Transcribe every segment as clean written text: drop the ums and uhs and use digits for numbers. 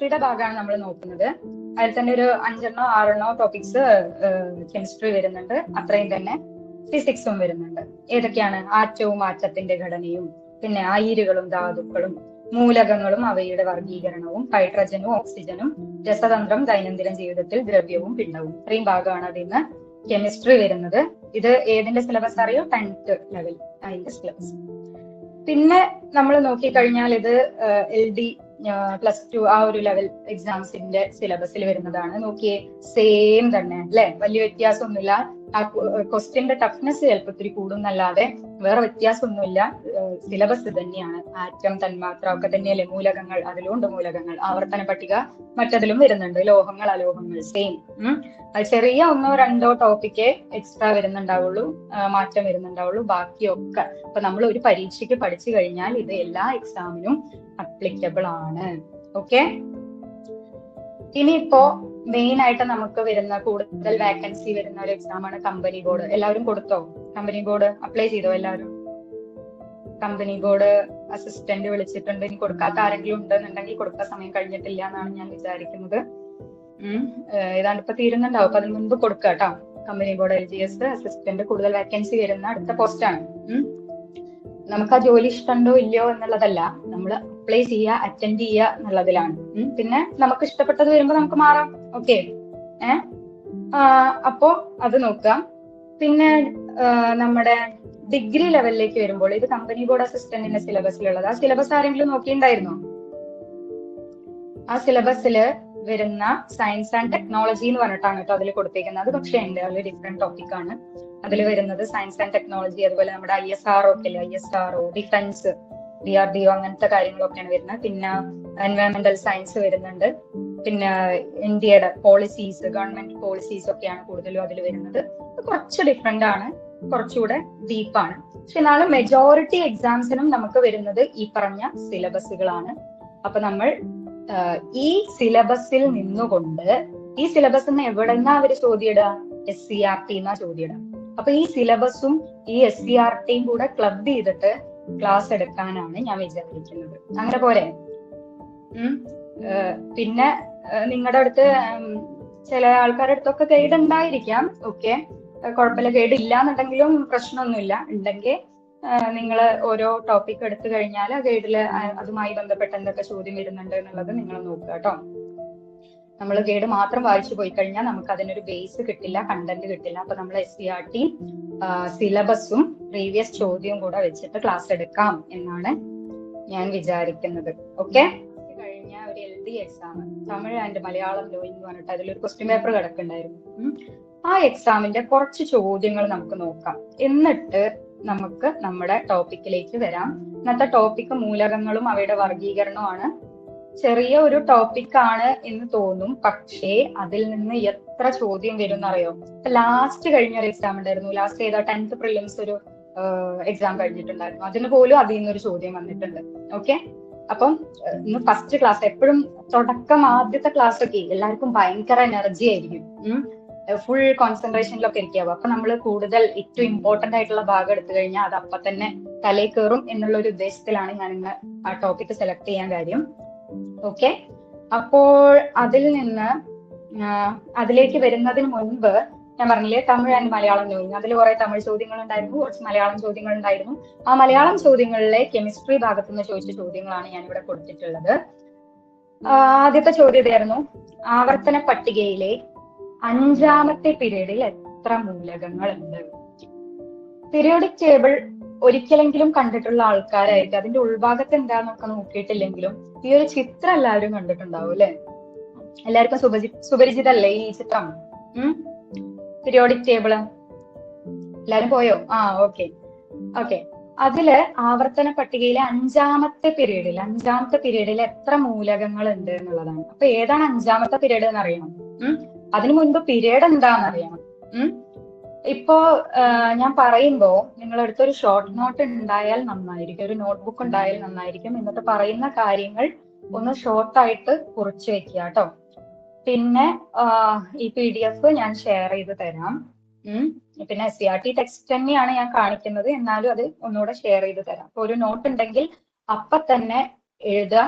കെമിസ്ട്രിയുടെ ഭാഗമാണ് നമ്മൾ നോക്കുന്നത്. അതിൽ തന്നെ ഒരു 5 6 ടോപ്പിക്സ് കെമിസ്ട്രി വരുന്നുണ്ട്, അത്രയും തന്നെ ഫിസിക്സും വരുന്നുണ്ട്. ഏതൊക്കെയാണ്? ആറ്റവും ആറ്റത്തിന്റെ ഘടനയും, പിന്നെ അയിരുകളും ധാതുക്കളും, മൂലകങ്ങളും അവയുടെ വർഗീകരണവും, ഹൈഡ്രജനും ഓക്സിജനും, രസതന്ത്രം, ദൈനംദിന ജീവിതത്തിൽ ദ്രവ്യവും പിണ്ഡവും. ഇത്രയും ഭാഗമാണ് അതിന്ന് കെമിസ്ട്രി വരുന്നത്. ഇത് ഏതിന്റെ സിലബസ് അറിയോ? 10th ലെവൽ അതിന്റെ സിലബസ്. പിന്നെ നമ്മൾ നോക്കിക്കഴിഞ്ഞാൽ ഇത് LD +2 ആ ഒരു ലെവൽ എക്സാംസിന്റെ സിലബസിൽ വരുന്നതാണ്. നോക്കിയേ, സെയിം തന്നെ അല്ലെ, വലിയ വ്യത്യാസമൊന്നുമില്ല. ആ ക്വസ്റ്റ്യന്റെ ടഫ്നെസ് ചിലപ്പോൾ ഇത്തിരി കൂടുന്നല്ലാതെ വേറെ വ്യത്യാസമൊന്നുമില്ല. സിലബസ് തന്നെയാണ്. ആറ്റം, തന്മാത്ര ഒക്കെ തന്നെയല്ലേ. മൂലകങ്ങൾ, അതിലുണ്ട് മൂലകങ്ങൾ. ആവർത്തന പട്ടിക മറ്റതിലും വരുന്നുണ്ട്. ലോഹങ്ങൾ, അലോഹങ്ങൾ, സെയിം. അത് ചെറിയ 1 2 ടോപ്പിക്കേ എക്സ്ട്രാ വരുന്നുണ്ടാവുള്ളൂ, മാറ്റം വരുന്നുണ്ടാവുള്ളൂ. ബാക്കിയൊക്കെ അപ്പൊ നമ്മൾ ഒരു പരീക്ഷയ്ക്ക് പഠിച്ചു കഴിഞ്ഞാൽ ഇത് എല്ലാ എക്സാമിനും അപ്ലിക്കബിൾ ആണ്. ഓക്കെ, ഇനിയിപ്പോ മെയിൻ ആയിട്ട് നമുക്ക് വരുന്ന കൂടുതൽ വാക്കൻസി വരുന്ന ഒരു എക്സാം ആണ് കമ്പനി ബോർഡ്. എല്ലാവരും കൊടുത്തോ? കമ്പനി ബോർഡ് അപ്ലൈ ചെയ്തോ എല്ലാവരും? കമ്പനി ബോർഡ് അസിസ്റ്റന്റ് വിളിച്ചിട്ടുണ്ട്. ഇനി കൊടുക്കാത്ത ആരെങ്കിലും ഉണ്ടെന്നുണ്ടെങ്കിൽ കൊടുക്കാൻ സമയം കഴിഞ്ഞിട്ടില്ല എന്നാണ് ഞാൻ വിചാരിക്കുന്നത്. ഏതാണ്ട് ഇപ്പൊ തീരുന്നുണ്ടാവും. അപ്പൊ അതിന് മുൻപ് കൊടുക്കുക കേട്ടോ. കമ്പനി ബോർഡ് LGS അസിസ്റ്റന്റ് കൂടുതൽ വാക്കൻസി വരുന്ന അടുത്ത പോസ്റ്റാണ്. നമുക്ക് ആ ജോലി ഇഷ്ടമുണ്ടോ ഇല്ലയോ എന്നുള്ളതല്ല, നമ്മൾ അപ്ലൈ ചെയ്യുക, അറ്റൻഡ് ചെയ്യുക എന്നുള്ളതിലാണ്. പിന്നെ നമുക്ക് ഇഷ്ടപ്പെട്ടത് വരുമ്പോ നമുക്ക് മാറാം. ഓക്കെ, അപ്പോ അത് നോക്കാം. പിന്നെ നമ്മുടെ ഡിഗ്രി ലെവലിലേക്ക് വരുമ്പോൾ ഇത് കമ്പനി ബോർഡ് അസിസ്റ്റന്റിന്റെ സിലബസിലുള്ളത്. ആ സിലബസ് ആരെങ്കിലും നോക്കിയിട്ടുണ്ടായിരുന്നോ? ആ സിലബസില് വരുന്ന സയൻസ് ആൻഡ് ടെക്നോളജി എന്ന് പറഞ്ഞിട്ടാണ് കേട്ടോ അതിൽ കൊടുത്തേക്കുന്നത്. അത് പക്ഷേ അതിൽ ഡിഫറെന്റ് ടോപ്പിക് ആണ്. അതിൽ വരുന്നത് സയൻസ് ആൻഡ് ടെക്നോളജി, അതുപോലെ നമ്മുടെ ISRO ഒക്കെ ഇല്ലേ, ISRO, ഡിഫൻസ്, DRDO അങ്ങനത്തെ കാര്യങ്ങളൊക്കെയാണ് വരുന്നത്. പിന്നെ എൻവയോൺമെന്റൽ സയൻസ് വരുന്നുണ്ട്. പിന്നെ ഇന്ത്യയുടെ പോളിസീസ്, ഗവൺമെന്റ് പോളിസീസ് ഒക്കെയാണ് കൂടുതലും അതിൽ വരുന്നത്. കുറച്ച് ഡിഫറെന്റ് ആണ്, കുറച്ചുകൂടെ ഡീപ്പാണ്. പക്ഷെ എന്നാലും മെജോറിറ്റി എക്സാംസിനും നമുക്ക് വരുന്നത് ഈ പറഞ്ഞ സിലബസുകളാണ്. അപ്പൊ നമ്മൾ ഈ സിലബസിൽ നിന്നുകൊണ്ട്, ഈ സിലബസ് എവിടെന്നാ അവര് ചോദ്യമിടുക? SCERT എന്നാ ചോദ്യമിടുക. അപ്പൊ ഈ സിലബസും ഈ SCERTയും കൂടെ ക്ലബ് ചെയ്തിട്ട് ക്ലാസ് എടുക്കാനാണ് ഞാൻ വിചാരിക്കുന്നത്. അങ്ങനെ പോരെ? പിന്നെ നിങ്ങളുടെ അടുത്ത് ചില ആൾക്കാരുടെ അടുത്തൊക്കെ ഗൈഡ് ഉണ്ടായിരിക്കാം. ഓക്കെ, കുഴപ്പമില്ല. ഗൈഡ് ഇല്ല എന്നുണ്ടെങ്കിലും പ്രശ്നമൊന്നുമില്ല. ഉണ്ടെങ്കിൽ നിങ്ങൾ ഓരോ ടോപ്പിക് എടുത്തു കഴിഞ്ഞാൽ ആ ഗൈഡില് അതുമായി ബന്ധപ്പെട്ട എന്തൊക്കെ ചോദ്യം വരുന്നുണ്ട് എന്നുള്ളത് നിങ്ങൾ നോക്കുക കേട്ടോ. നമ്മൾ ഗൈഡ് മാത്രം വായിച്ചു പോയി കഴിഞ്ഞാൽ നമുക്ക് അതിനൊരു ബേസ് കിട്ടില്ല, കണ്ടന്റ് കിട്ടില്ല. അപ്പൊ നമ്മൾ SCERT സിലബസും പ്രീവിയസ് ചോദ്യവും കൂടെ വെച്ചിട്ട് ക്ലാസ് എടുക്കാം എന്നാണ് ഞാൻ വിചാരിക്കുന്നത്. ഓക്കെ, കഴിഞ്ഞ ഒരു LD exam, Tamil and Malayalam ലോയിങ് എന്ന് പറഞ്ഞിട്ട് അതിലൊരു ക്വസ്റ്റ്യൻ പേപ്പർ കിടക്കുന്നുണ്ടായിരുന്നു. ആ എക്സാമിന്റെ കുറച്ച് ചോദ്യങ്ങൾ നമുക്ക് നോക്കാം, എന്നിട്ട് നമുക്ക് നമ്മുടെ ടോപ്പിക്കിലേക്ക് വരാം. ഇന്നത്തെ ടോപ്പിക് മൂലകങ്ങളും അവയുടെ വർഗീകരണവുമാണ്. ചെറിയ ഒരു ടോപ്പിക് ആണ് എന്ന് തോന്നും, പക്ഷേ അതിൽ നിന്ന് എത്ര ചോദ്യം വരും എന്നറിയോ? ലാസ്റ്റ് കഴിഞ്ഞൊരു എക്സാം ഉണ്ടായിരുന്നു. ലാസ്റ്റ് ഏതാ 10th പ്രിലിംസ് ഒരു എക്സാം കഴിഞ്ഞിട്ടുണ്ടായിരുന്നു. അതിന് പോലും അതിൽ നിന്നൊരു ചോദ്യം വന്നിട്ടുണ്ട്. ഓക്കെ, അപ്പം ഇന്ന് ഫസ്റ്റ് ക്ലാസ്, എപ്പോഴും തുടക്കം ആദ്യത്തെ ക്ലാസ് ഒക്കെ എല്ലാവർക്കും ഭയങ്കര എനർജി ആയിരിക്കും, ഫുൾ കോൺസെൻട്രേഷനിലൊക്കെ ഇരിക്കാവും. അപ്പൊ നമ്മൾ കൂടുതൽ ഏറ്റവും ഇമ്പോർട്ടന്റ് ആയിട്ടുള്ള ഭാഗം എടുത്തു കഴിഞ്ഞാൽ അത് അപ്പൊ തന്നെ തലയിൽ കയറും എന്നുള്ള ഒരു ഉദ്ദേശത്തിലാണ് ഞാൻ ഇന്ന് ആ ടോപ്പിക് സെലക്ട് ചെയ്യാൻ കാര്യം. ഓക്കെ, അപ്പോൾ അതിൽ നിന്ന് അതിലേക്ക് വരുന്നതിന് മുൻപ് ഞാൻ പറഞ്ഞില്ലേ തമിഴ് ആൻഡ് മലയാളം ചോദ്യം, അതിൽ കുറെ തമിഴ് ചോദ്യങ്ങൾ ഉണ്ടായിരുന്നു, കുറച്ച് മലയാളം ചോദ്യങ്ങൾ ഉണ്ടായിരുന്നു. ആ മലയാളം ചോദ്യങ്ങളിലെ കെമിസ്ട്രി ഭാഗത്തു നിന്ന് ചോദിച്ച ചോദ്യങ്ങളാണ് ഞാൻ ഇവിടെ കൊടുത്തിട്ടുള്ളത്. ആദ്യത്തെ ചോദ്യം ഇതായിരുന്നു: ആവർത്തന പട്ടികയിലെ 5ാമത്തെ പീരീഡിൽ എത്ര മൂലകങ്ങൾ ഉണ്ട്? പീരിയോഡിക് ടേബിൾ ഒരിക്കലെങ്കിലും കണ്ടിട്ടുള്ള ആൾക്കാരായിരിക്കും. അതിന്റെ ഉൾഭാഗത്ത് എന്താന്നൊക്കെ നോക്കിയിട്ടില്ലെങ്കിലും ഈ ഒരു ചിത്രം എല്ലാവരും കണ്ടിട്ടുണ്ടാവും അല്ലെ? എല്ലാവർക്കും സുപരിചിതല്ലേ ഈ ചിത്രം? പീരിയോഡിക് ടേബിള് എല്ലാരും പോയോ? ഓക്കെ. അതില് ആവർത്തന പട്ടികയിലെ 5ാമത്തെ പീരീഡിൽ എത്ര മൂലകങ്ങൾ ഉണ്ട് എന്നുള്ളതാണ്. അപ്പൊ ഏതാണ് 5ാമത്തെ പീരീഡ് എന്ന് അറിയണം. അതിനു മുൻപ് പീരീഡ് എന്താന്ന് അറിയണം. ഇപ്പോ ഞാൻ പറയുമ്പോ നിങ്ങളടുത്ത് ഒരു ഷോർട്ട് നോട്ട് ഉണ്ടായാൽ നന്നായിരിക്കും, ഒരു നോട്ട്ബുക്ക് ഉണ്ടായാൽ നന്നായിരിക്കും. എന്നിട്ട് പറയുന്ന കാര്യങ്ങൾ ഒന്ന് ഷോർട്ടായിട്ട് കുറിച്ച് വെക്കുക കേട്ടോ. പിന്നെ ഈ PDF ഞാൻ ഷെയർ ചെയ്ത് തരാം. പിന്നെ SCERT ടെക്സ്റ്റ് തന്നെയാണ് ഞാൻ കാണിക്കുന്നത്, എന്നാലും അത് ഒന്നുകൂടെ ഷെയർ ചെയ്ത് തരാം. അപ്പൊ ഒരു നോട്ട് ഉണ്ടെങ്കിൽ അപ്പൊ തന്നെ എഴുതുക.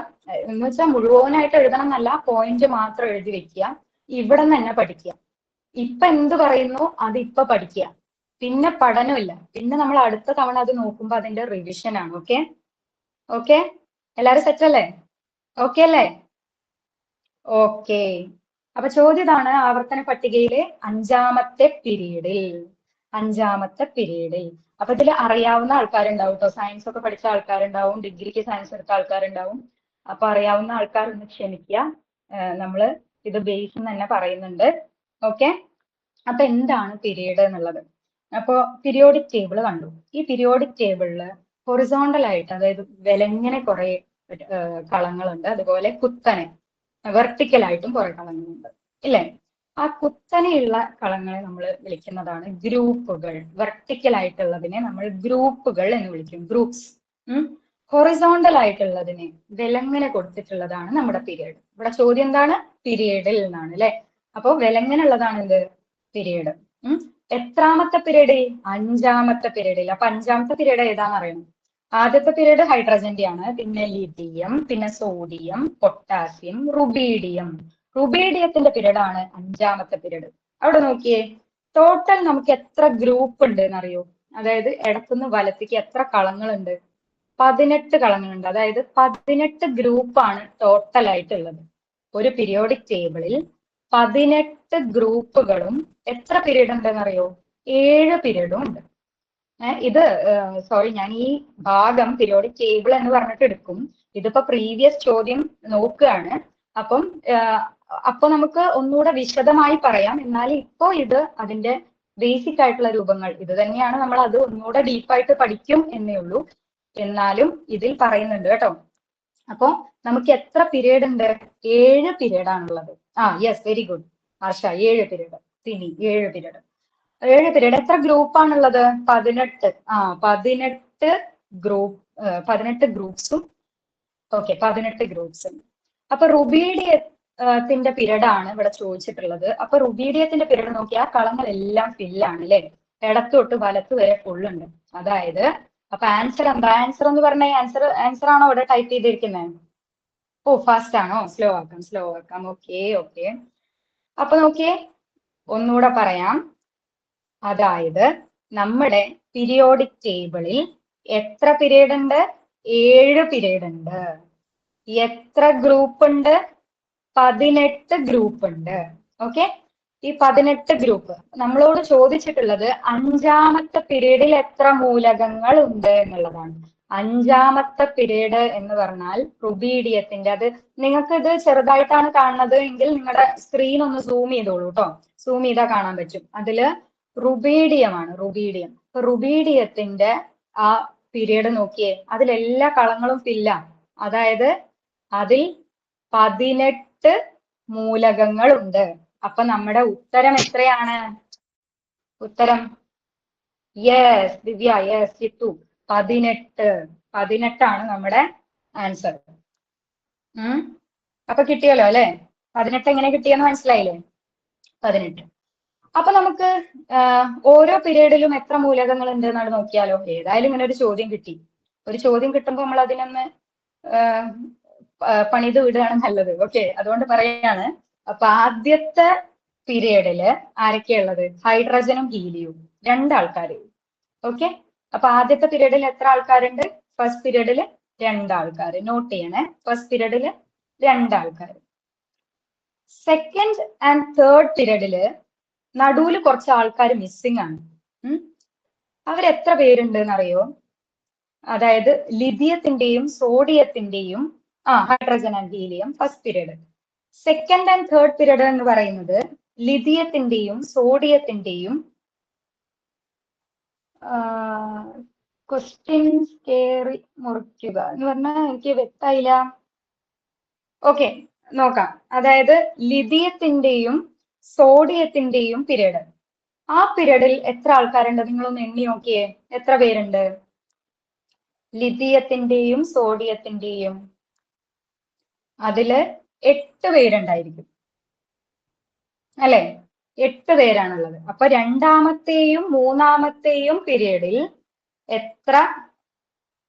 എന്ന് വെച്ചാൽ മുഴുവനായിട്ട് എഴുതണം എന്നല്ല, പോയിന്റ് മാത്രം എഴുതി വെക്കുക. ഇവിടെ നിന്ന് തന്നെ പഠിക്കുക. ഇപ്പൊ എന്ത് പറയുന്നു അത് ഇപ്പൊ പഠിക്കുക. പിന്നെ പഠനമില്ല. പിന്നെ നമ്മൾ അടുത്ത തവണ അത് നോക്കുമ്പോ അതിന്റെ റിവിഷൻ ആണ്. ഓക്കെ ഓക്കെ, എല്ലാരും സെറ്റ് അല്ലേ? ഓക്കെ അല്ലേ? ഓക്കെ. അപ്പൊ ചോദ്യം ഇതാണ്, ആവർത്തന പട്ടികയിലെ അഞ്ചാമത്തെ പീരീഡിൽ. അപ്പൊ ഇതിൽ അറിയാവുന്ന ആൾക്കാരുണ്ടാവും കേട്ടോ. സയൻസ് ഒക്കെ പഠിച്ച ആൾക്കാരുണ്ടാവും, ഡിഗ്രിക്ക് സയൻസ് എടുത്ത ആൾക്കാരുണ്ടാവും. അപ്പൊ അറിയാവുന്ന ആൾക്കാർ ഒന്ന് ക്ഷമിക്കുക. നമ്മള് ഇത് ബേസ് തന്നെ പറയുന്നുണ്ട്. ഓക്കെ. അപ്പൊ എന്താണ് പീരീഡ് എന്നുള്ളത്? അപ്പൊ പീരിയോഡിക് ടേബിൾ കണ്ടു. ഈ പീരിയോഡിക് ടേബിളില് ഹൊറിസോണ്ടൽ ആയിട്ട്, അതായത് വിലങ്ങനെ കുറെ കളങ്ങളുണ്ട്, അതുപോലെ കുത്തനെ വെർട്ടിക്കൽ ആയിട്ടും കുറെ കളങ്ങളുണ്ട്, ഇല്ലേ? ആ കുത്തനെയുള്ള കളങ്ങളെ നമ്മൾ വിളിക്കുന്നതാണ് ഗ്രൂപ്പുകൾ. വെർട്ടിക്കൽ ആയിട്ടുള്ളതിനെ നമ്മൾ ഗ്രൂപ്പുകൾ എന്ന് വിളിക്കും, ഗ്രൂപ്പ്സ്. ഹൊറിസോണ്ടൽ ആയിട്ടുള്ളതിനെ വിലങ്ങനെ കൊടുത്തിട്ടുള്ളതാണ് നമ്മുടെ പീരീഡ്. ഇവിടെ ചോദ്യം എന്താണ്? പീരീഡിൽ നിന്നാണ്, അല്ലെ? അപ്പൊ വിലങ്ങനുള്ളതാണ് എന്ത്? പീരീഡ്. എത്രാമത്തെ പീരീഡ്? അഞ്ചാമത്തെ പീരീഡിൽ. അപ്പൊ അഞ്ചാമത്തെ പീരീഡ് ഏതാന്ന് അറിയണം. ആദ്യത്തെ പീരീഡ് ഹൈഡ്രജന്റെ ആണ്, പിന്നെ ലിഥിയം, പിന്നെ സോഡിയം, പൊട്ടാസ്യം, റുബീഡിയത്തിന്റെ പീരീഡ് ആണ് അഞ്ചാമത്തെ പീരീഡ്. അവിടെ നോക്കിയേ, ടോട്ടൽ നമുക്ക് എത്ര ഗ്രൂപ്പ് ഉണ്ട് എന്നറിയോ? അതായത് ഇടത്തുനിന്ന് വലത്തേക്ക് എത്ര കളങ്ങളുണ്ട്? 18 കളങ്ങളുണ്ട്. അതായത് 18 ഗ്രൂപ്പാണ് ടോട്ടൽ ആയിട്ടുള്ളത്. ഒരു പീരിയോഡിക് ടേബിളിൽ 18 ഗ്രൂപ്പുകളും എത്ര പീരീഡ് ഉണ്ടെന്നറിയോ? 7 പീരീഡും ഉണ്ട്. ഇത് സോറി, ഞാൻ ഈ ഭാഗം പീരിയോഡിക് ടേബിൾ എന്ന് പറഞ്ഞിട്ട് എടുക്കും. ഇതിപ്പോ പ്രീവിയസ് ചോദ്യം നോക്കുകയാണ്. അപ്പൊ നമുക്ക് ഒന്നുകൂടെ വിശദമായി പറയാം. എന്നാൽ ഇപ്പോ ഇത് അതിന്റെ ബേസിക് ആയിട്ടുള്ള രൂപങ്ങൾ ഇത് തന്നെയാണ്. നമ്മൾ അത് ഒന്നുകൂടെ ഡീപ്പായിട്ട് പഠിക്കും എന്നേ ഉള്ളൂ. എന്നാലും ഇതിൽ പറയുന്നുണ്ട് കേട്ടോ. അപ്പൊ നമുക്ക് എത്ര പീരീഡ് ഉണ്ട്? 7 പീരീഡ് ആണുള്ളത്. യെസ്, വെരി ഗുഡ് ആർഷ, 7 പീരീഡ്. സിനി, 7 പീരീഡ്. 7 പീരീഡ്. എത്ര ഗ്രൂപ്പ് ആണുള്ളത്? 18. 18 ഗ്രൂപ്പ്സും. ഓക്കെ, 18 ഗ്രൂപ്പ്സും. അപ്പൊ റുബീഡിയത്തിന്റെ പീരീഡ് ആണ് ഇവിടെ ചോദിച്ചിട്ടുള്ളത്. അപ്പൊ റുബീഡിയത്തിന്റെ പീരീഡ് നോക്കിയാൽ കളങ്ങളെല്ലാം ഫില്ലാണ്, അല്ലെ? ഇടത്ത് തൊട്ട് വലത്ത് വരെ ഫുള്ളുണ്ട്. അതായത് അപ്പൊ ആൻസർ എന്താ? ആൻസർ എന്ന് പറഞ്ഞ ആൻസർ ആണോ ഇവിടെ ടൈപ്പ് ചെയ്തിരിക്കുന്നത്? ഓ, ഫാസ്റ്റ് ആണോ? സ്ലോ ആക്കാം. ഓക്കെ. അപ്പൊ നോക്കിയേ, ഒന്നുകൂടെ പറയാം. അതായത് നമ്മുടെ പീരിയോഡിക് ടേബിളിൽ എത്ര പീരീഡ് ഉണ്ട്? 7 പീരീഡ് ഉണ്ട്. എത്ര ഗ്രൂപ്പ് ഉണ്ട്? 18 ഗ്രൂപ്പ് ഉണ്ട്. ഓക്കെ. ഈ 18 ഗ്രൂപ്പ് നമ്മളോട് ചോദിച്ചിട്ടുള്ളത് അഞ്ചാമത്തെ പീരീഡിൽ എത്ര മൂലകങ്ങൾ ഉണ്ട് എന്നുള്ളതാണ്. അഞ്ചാമത്തെ പീരീഡ് എന്ന് പറഞ്ഞാൽ റുബീഡിയത്തിന്റെ, അത് നിങ്ങൾക്ക് ഇത് ചെറുതായിട്ടാണ് കാണുന്നത് എങ്കിൽ നിങ്ങളുടെ സ്ക്രീൻ ഒന്ന് സൂം ചെയ്തോളൂ കേട്ടോ. സൂം ചെയ്താൽ കാണാൻ പറ്റും. അതില് റുബീഡിയമാണ്, റുബീഡിയം. റുബീഡിയത്തിന്റെ ആ പീരീഡ് നോക്കിയേ, അതിലെല്ലാ കളങ്ങളും ഫില്ല. അതായത് അതിൽ 18 മൂലകങ്ങൾ ഉണ്ട്. അപ്പൊ നമ്മുടെ ഉത്തരം എത്രയാണ്? ഉത്തരം യെസ് ദിവ്യ, യെസ് ചിത്തു, 18 ആണ് നമ്മുടെ ആൻസർ. അപ്പൊ കിട്ടിയല്ലോ അല്ലെ? 18 എങ്ങനെ കിട്ടിയെന്ന് മനസ്സിലായില്ലേ? 18. അപ്പൊ നമുക്ക് ഓരോ പീരീഡിലും എത്ര മൂലകങ്ങൾ ഉണ്ട് എന്നാണ് നോക്കിയാലോ. ഏതായാലും ഇങ്ങനെ ഒരു ചോദ്യം കിട്ടി. ഒരു ചോദ്യം കിട്ടുമ്പോൾ നമ്മൾ അതിനൊന്ന് പണിത് വിടുകയാണ് നല്ലത്. ഓക്കെ, അതുകൊണ്ട് പറയാണ്. അപ്പൊ ആദ്യത്തെ പീരീഡില് ആരൊക്കെയുള്ളത്? ഹൈഡ്രജനും ഹീലിയവും, 2 ആൾക്കാർ. ഓക്കെ. അപ്പൊ ആദ്യത്തെ പീരീഡിൽ എത്ര ആൾക്കാരുണ്ട്? ഫസ്റ്റ് പീരീഡിൽ 2 ആൾക്കാർ. നോട്ട് ചെയ്യണേ, ഫസ്റ്റ് പീരീഡിൽ 2 ആൾക്കാർ. സെക്കൻഡ് ആൻഡ് തേർഡ് പീരീഡില് നടുവിൽ കുറച്ച് ആൾക്കാർ മിസ്സിംഗ് ആണ്. അവരെത്ര പേരുണ്ട് എന്നറിയോ? അതായത് ലിഥിയത്തിന്റെയും സോഡിയത്തിന്റെയും hydrogen and helium first period. Second and third period എന്ന് പറയുന്നത് ലിഥിയത്തിന്റെയും സോഡിയത്തിന്റെയും ക്വസ്റ്റ്യൻസ് കയറി മുറിക്കുക എന്ന് പറഞ്ഞാൽ എനിക്ക് വ്യക്തമായില്ല. ഓക്കെ, നോക്കാം. അതായത് ലിഥിയത്തിന്റെയും സോഡിയത്തിന്റെയും പീരീഡ്. ആ പീരീഡിൽ എത്ര ആൾക്കാരുണ്ട്? നിങ്ങളൊന്ന് എണ്ണി നോക്കിയേ, എത്ര പേരുണ്ട്? ലിഥിയത്തിന്റെയും സോഡിയത്തിന്റെയും അതില് 8 പേരുണ്ടായിരിക്കും, അല്ലെ? 8 പേരാണുള്ളത്. അപ്പൊ രണ്ടാമത്തെയും മൂന്നാമത്തെയും പീരീഡിൽ എത്ര?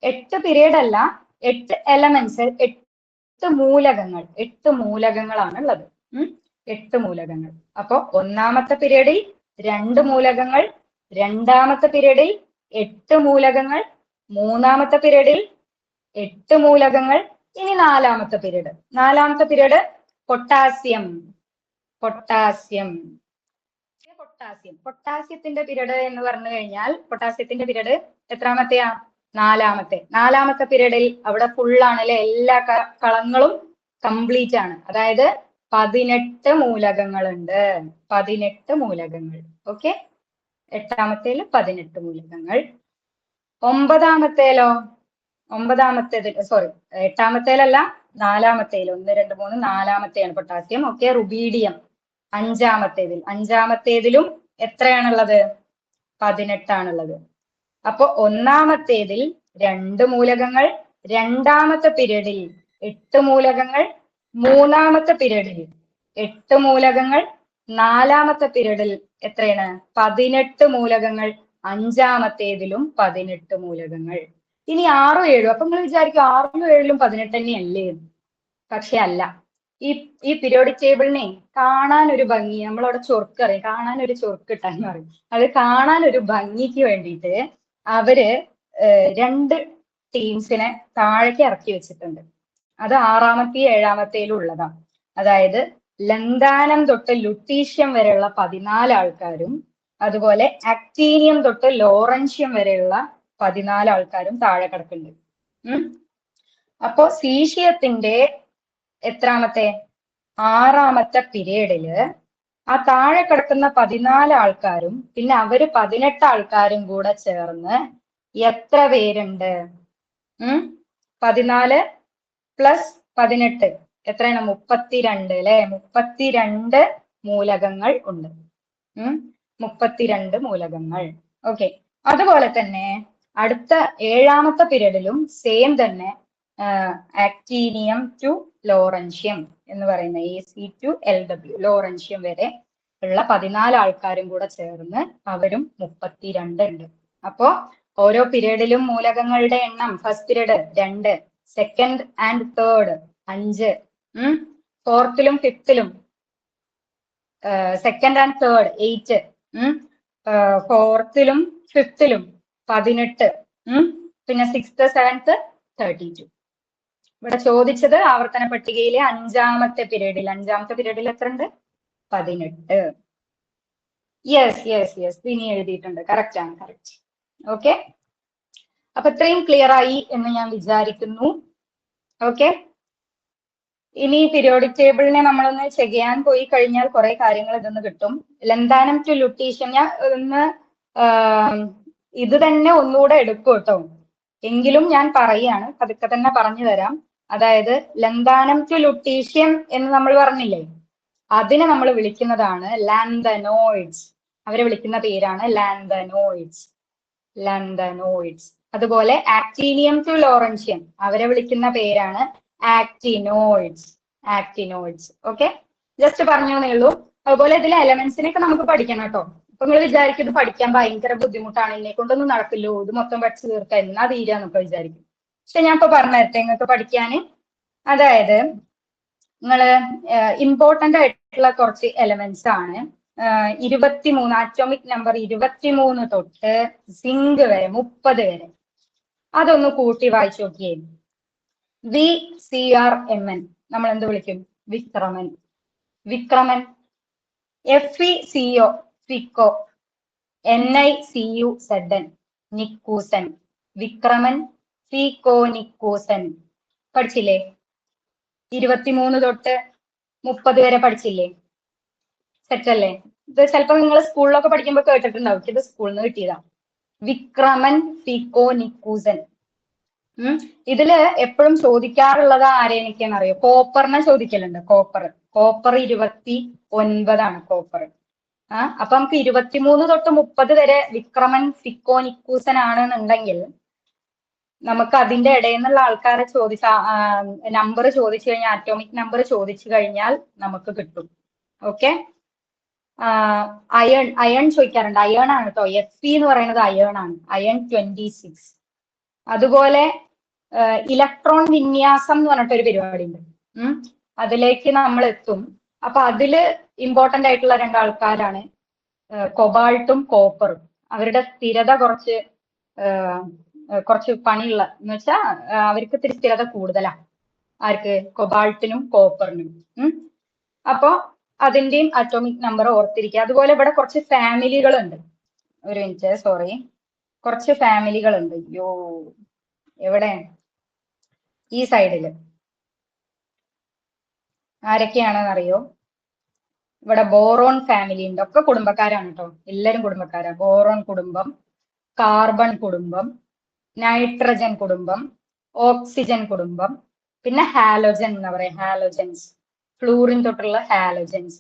8 പീരീഡ് അല്ല, 8 എലമെന്റ്സ്, 8 മൂലകങ്ങൾ, 8 മൂലകങ്ങളാണ് ഉള്ളത്. 8 മൂലകങ്ങൾ. അപ്പൊ ഒന്നാമത്തെ പീരീഡിൽ 2 മൂലകങ്ങൾ, രണ്ടാമത്തെ പീരീഡിൽ 8 മൂലകങ്ങൾ, മൂന്നാമത്തെ പീരീഡിൽ 8 മൂലകങ്ങൾ. ഇനി നാലാമത്തെ പീരീഡ്. നാലാമത്തെ പീരീഡ് പൊട്ടാസ്യം. പൊട്ടാസ്യം പൊട്ടാസ്യം പൊട്ടാസ്യത്തിന്റെ പീരീഡ് എന്ന് പറഞ്ഞു കഴിഞ്ഞാൽ പൊട്ടാസ്യത്തിന്റെ പീരീഡ് എത്രാമത്തെയാ? നാലാമത്തെ. നാലാമത്തെ പീരീഡിൽ അവിടെ ഫുൾ ആണല്ലേ, എല്ലാ കളങ്ങളും കംപ്ലീറ്റ് ആണ്. അതായത് 18 മൂലകങ്ങളുണ്ട്. 18 മൂലകങ്ങൾ. ഓക്കെ, എട്ടാമത്തേല് 18 മൂലകങ്ങൾ. ഒമ്പതാമത്തേലോ? എട്ടാമത്തേലല്ല, നാലാമത്തേല്. 1, 2, 3 നാലാമത്തെയാണ് പൊട്ടാസ്യം. ഓക്കെ, റുബീഡിയം അഞ്ചാമത്തേതിലും എത്രയാണുള്ളത്? 18 ആണുള്ളത്. അപ്പൊ ഒന്നാമത്തേതിൽ 2 മൂലകങ്ങൾ, രണ്ടാമത്തെ പീരീഡിൽ 8 മൂലകങ്ങൾ, മൂന്നാമത്തെ പീരീഡിൽ 8 മൂലകങ്ങൾ, നാലാമത്തെ പീരീഡിൽ എത്രയാണ്? 18 മൂലകങ്ങൾ. അഞ്ചാമത്തേതിലും 18 മൂലകങ്ങൾ. ഇനി 6ഉം 7ഉം. അപ്പൊ നിങ്ങൾ വിചാരിക്കും 6ഉം 7ഉം 18 തന്നെയല്ലേ? പക്ഷെ അല്ല. ഈ പീരിയോഡിക് ടേബിളിനെ കാണാൻ ഒരു ഭംഗി, നമ്മളവിടെ ചൊർക്ക് അറിയാം, കാണാൻ ഒരു ചൊർക്ക് ഇട്ടാന്ന് പറയും. അത് കാണാൻ ഒരു ഭംഗിക്ക് വേണ്ടിയിട്ട് അവര് 2 ടീംസിനെ താഴേക്ക് ഇറക്കി വെച്ചിട്ടുണ്ട്. അത് 6ാമത്തെയും 7ാമത്തേലും ഉള്ളതാണ്. അതായത് ലന്താനം തൊട്ട് ലുട്ടീഷ്യം വരെയുള്ള 14 ആൾക്കാരും, അതുപോലെ ആക്ടീനിയം തൊട്ട് ലോറൻഷ്യം വരെയുള്ള 14 ആൾക്കാരും താഴെ കിടക്കുന്നുണ്ട്. അപ്പോ സീഷ്യത്തിന്റെ എത്രാമത്തെ? 6ാമത്തെ പീരീഡില് ആ താഴെ കിടക്കുന്ന 14 ആൾക്കാരും പിന്നെ അവര് 18 ആൾക്കാരും കൂടെ ചേർന്ന് എത്ര പേരുണ്ട്? 14 + 18 എത്രയാണ്? 32 അല്ലെ? 32 മൂലകങ്ങൾ ഉണ്ട്. 32 മൂലകങ്ങൾ. ഓക്കെ, അതുപോലെ തന്നെ അടുത്ത 7ാമത്തെ പീരീഡിലും സെയിം തന്നെ ആക്ടീനിയം ടു ലോറൻഷ്യം എന്ന് പറയുന്ന Ac2LW ലോറൻഷ്യം വരെ ഉള്ള 14 ആൾക്കാരും കൂടെ ചേർന്ന് അവരും 32 ഉണ്ട്. അപ്പോ ഓരോ പീരീഡിലും മൂലകങ്ങളുടെ എണ്ണം first period 2, second and third 5, ഫോർത്തിലും ഫിഫ്തിലും സെക്കൻഡ് ആൻഡ് തേർഡ് 8, ഫോർത്തിലും ഫിഫ്തിലും 18, പിന്നെ 6th 7th 32. ഇവിടെ ചോദിച്ചത് ആവർത്തന പട്ടികയിലെ 5ാമത്തെ പീരീഡിൽ എത്ര ഉണ്ട്? 18. യെസ് ഇനി എഴുതിയിട്ടുണ്ട്. കറക്റ്റ് ആണ്, കറക്റ്റ്. ഓക്കെ, അപ്പൊ ഇത്രയും ക്ലിയർ ആയി എന്ന് ഞാൻ വിചാരിക്കുന്നു. ഓക്കെ, ഇനി പീരിയോഡിക് ടേബിളിനെ നമ്മളൊന്ന് ചെക്ക് ചെയ്യാൻ പോയി കഴിഞ്ഞാൽ കുറെ കാര്യങ്ങൾ ഇതൊന്ന് കിട്ടും. ലന്താനം ടു ലുട്ടീഷ്യം ഞാൻ ഒന്ന് ഇത് തന്നെ ഒന്നുകൂടെ എടുക്കും കേട്ടോ. എങ്കിലും ഞാൻ പറയാണ്, പതുക്കെ തന്നെ പറഞ്ഞു തരാം. അതായത് ലന്താനം ടു ലുട്ടീഷ്യം എന്ന് നമ്മൾ പറഞ്ഞില്ലേ, അതിനെ നമ്മൾ വിളിക്കുന്നതാണ് ലാന്തനോയിഡ്സ്. അവരെ വിളിക്കുന്ന പേരാണ് ലാന്തനോയിഡ്സ്. അതുപോലെ ആക്ടീനിയം ടു ലോറൻഷ്യം അവരെ വിളിക്കുന്ന പേരാണ് ആക്ടിനോയിഡ്സ്. ഓക്കെ, ജസ്റ്റ് പറഞ്ഞേ ഉള്ളൂ. അതുപോലെ ഇതിലെ എലമെന്റ്സിനൊക്കെ നമുക്ക് പഠിക്കണം കേട്ടോ. അപ്പൊ നിങ്ങൾ വിചാരിക്കും ഇത് പഠിക്കാൻ ഭയങ്കര ബുദ്ധിമുട്ടാണ്, എന്നെ കൊണ്ടൊന്നും നടക്കില്ലോ, ഇത് മൊത്തം പഠിച്ചു തീർക്കാം, എന്നാ തീരാന്നൊക്കെ വിചാരിക്കും. പക്ഷെ ഞാൻ ഇപ്പൊ പറഞ്ഞു തരട്ടെ നിങ്ങൾക്ക് പഠിക്കാന്. അതായത് നിങ്ങള് ഇമ്പോർട്ടന്റ് ആയിട്ടുള്ള കുറച്ച് എലമെന്റ്സ് ആണ്. 23 ആറ്റോമിക് നമ്പർ 23 തൊട്ട് സിങ്ക് വരെ 30 വരെ. അതൊന്ന് കൂട്ടി വായിച്ചു നോക്കിയേ. VCRMN നമ്മൾ എന്ത് വിളിക്കും? വിക്രമൻ. FeCO ഫിക്കോ. NiCuZn നിക്കൂസൻ. വിക്രമൻ, ഫിക്കോ, നിക്കൂസൻ. പഠിച്ചില്ലേ? 23 തൊട്ട് 30 വരെ പഠിച്ചില്ലേ? സെറ്റല്ലേ? ഇത് ചിലപ്പോ നിങ്ങൾ സ്കൂളിലൊക്കെ പഠിക്കുമ്പോൾ കേട്ടിട്ടുണ്ടാവും. ഇത് സ്കൂളിൽ നിന്ന് കിട്ടിയതാ. വിക്രമൻ, ഫിക്കോ, നിക്കൂസൻ. ഇതില് എപ്പോഴും ചോദിക്കാറുള്ളത് ആരെയൊക്കെയാണെന്ന് അറിയോ? കോപ്പറിനെ ചോദിക്കലുണ്ട്. Copper 29 copper. അപ്പൊ നമുക്ക് 23 തൊട്ട് 30 വരെ വിക്രമൻ, ഫിക്കോ, നിക്കൂസൻ ആണെന്നുണ്ടെങ്കിൽ നമുക്ക് അതിന്റെ ഇടയിൽ നിന്നുള്ള ആൾക്കാരെ നമ്പർ ചോദിച്ചു കഴിഞ്ഞാൽ, ആറ്റോമിക് നമ്പർ ചോദിച്ചു കഴിഞ്ഞാൽ നമുക്ക് കിട്ടും. ഓക്കെ, അയൺ ചോദിക്കാറുണ്ട്. അയൺ ആണ് കേട്ടോ. Fe എന്ന് പറയുന്നത് അയൺ ആണ്. അയൺ 26. അതുപോലെ ഇലക്ട്രോൺ വിന്യാസം എന്ന് പറഞ്ഞിട്ടൊരു പരിപാടി ഉണ്ട്. അതിലേക്ക് നമ്മൾ എത്തും. അപ്പൊ അതില് ഇമ്പോർട്ടന്റ് ആയിട്ടുള്ള രണ്ടാൾക്കാരാണ് കൊബാൾട്ടും കോപ്പറും. അവരുടെ സ്ഥിരത കുറച്ച് പണിയുള്ള എന്ന് വെച്ചാൽ അവർക്ക് ഇത്തിരി സ്ഥിരത കൂടുതലാ. ആർക്ക്? കൊബാൾട്ടിനും കോപ്പറിനും. അപ്പൊ അതിന്റെയും അറ്റോമിക് നമ്പർ ഓർത്തിരിക്കുക. അതുപോലെ ഇവിടെ കുറച്ച് ഫാമിലികളുണ്ട്. ഒരു മിനിറ്റ്, സോറി, കുറച്ച് ഫാമിലികളുണ്ട്. അയ്യോ, എവിടെ? ഈ സൈഡില് ആരൊക്കെയാണെന്ന് അറിയോ? ഇവിടെ ബോറോൺ ഫാമിലി ഉണ്ട്. ഒക്കെ കുടുംബക്കാരാണ് കേട്ടോ, എല്ലാരും കുടുംബക്കാരാ. ബോറോൺ കുടുംബം, കാർബൺ കുടുംബം, നൈട്രജൻ കുടുംബം, ഓക്സിജൻ കുടുംബം, പിന്നെ ഹാലോജൻ എന്ന് പറയാം, ഹാലോജൻസ്, ഫ്ലൂറിൻ തൊട്ടുള്ള ഹാലോജൻസ്.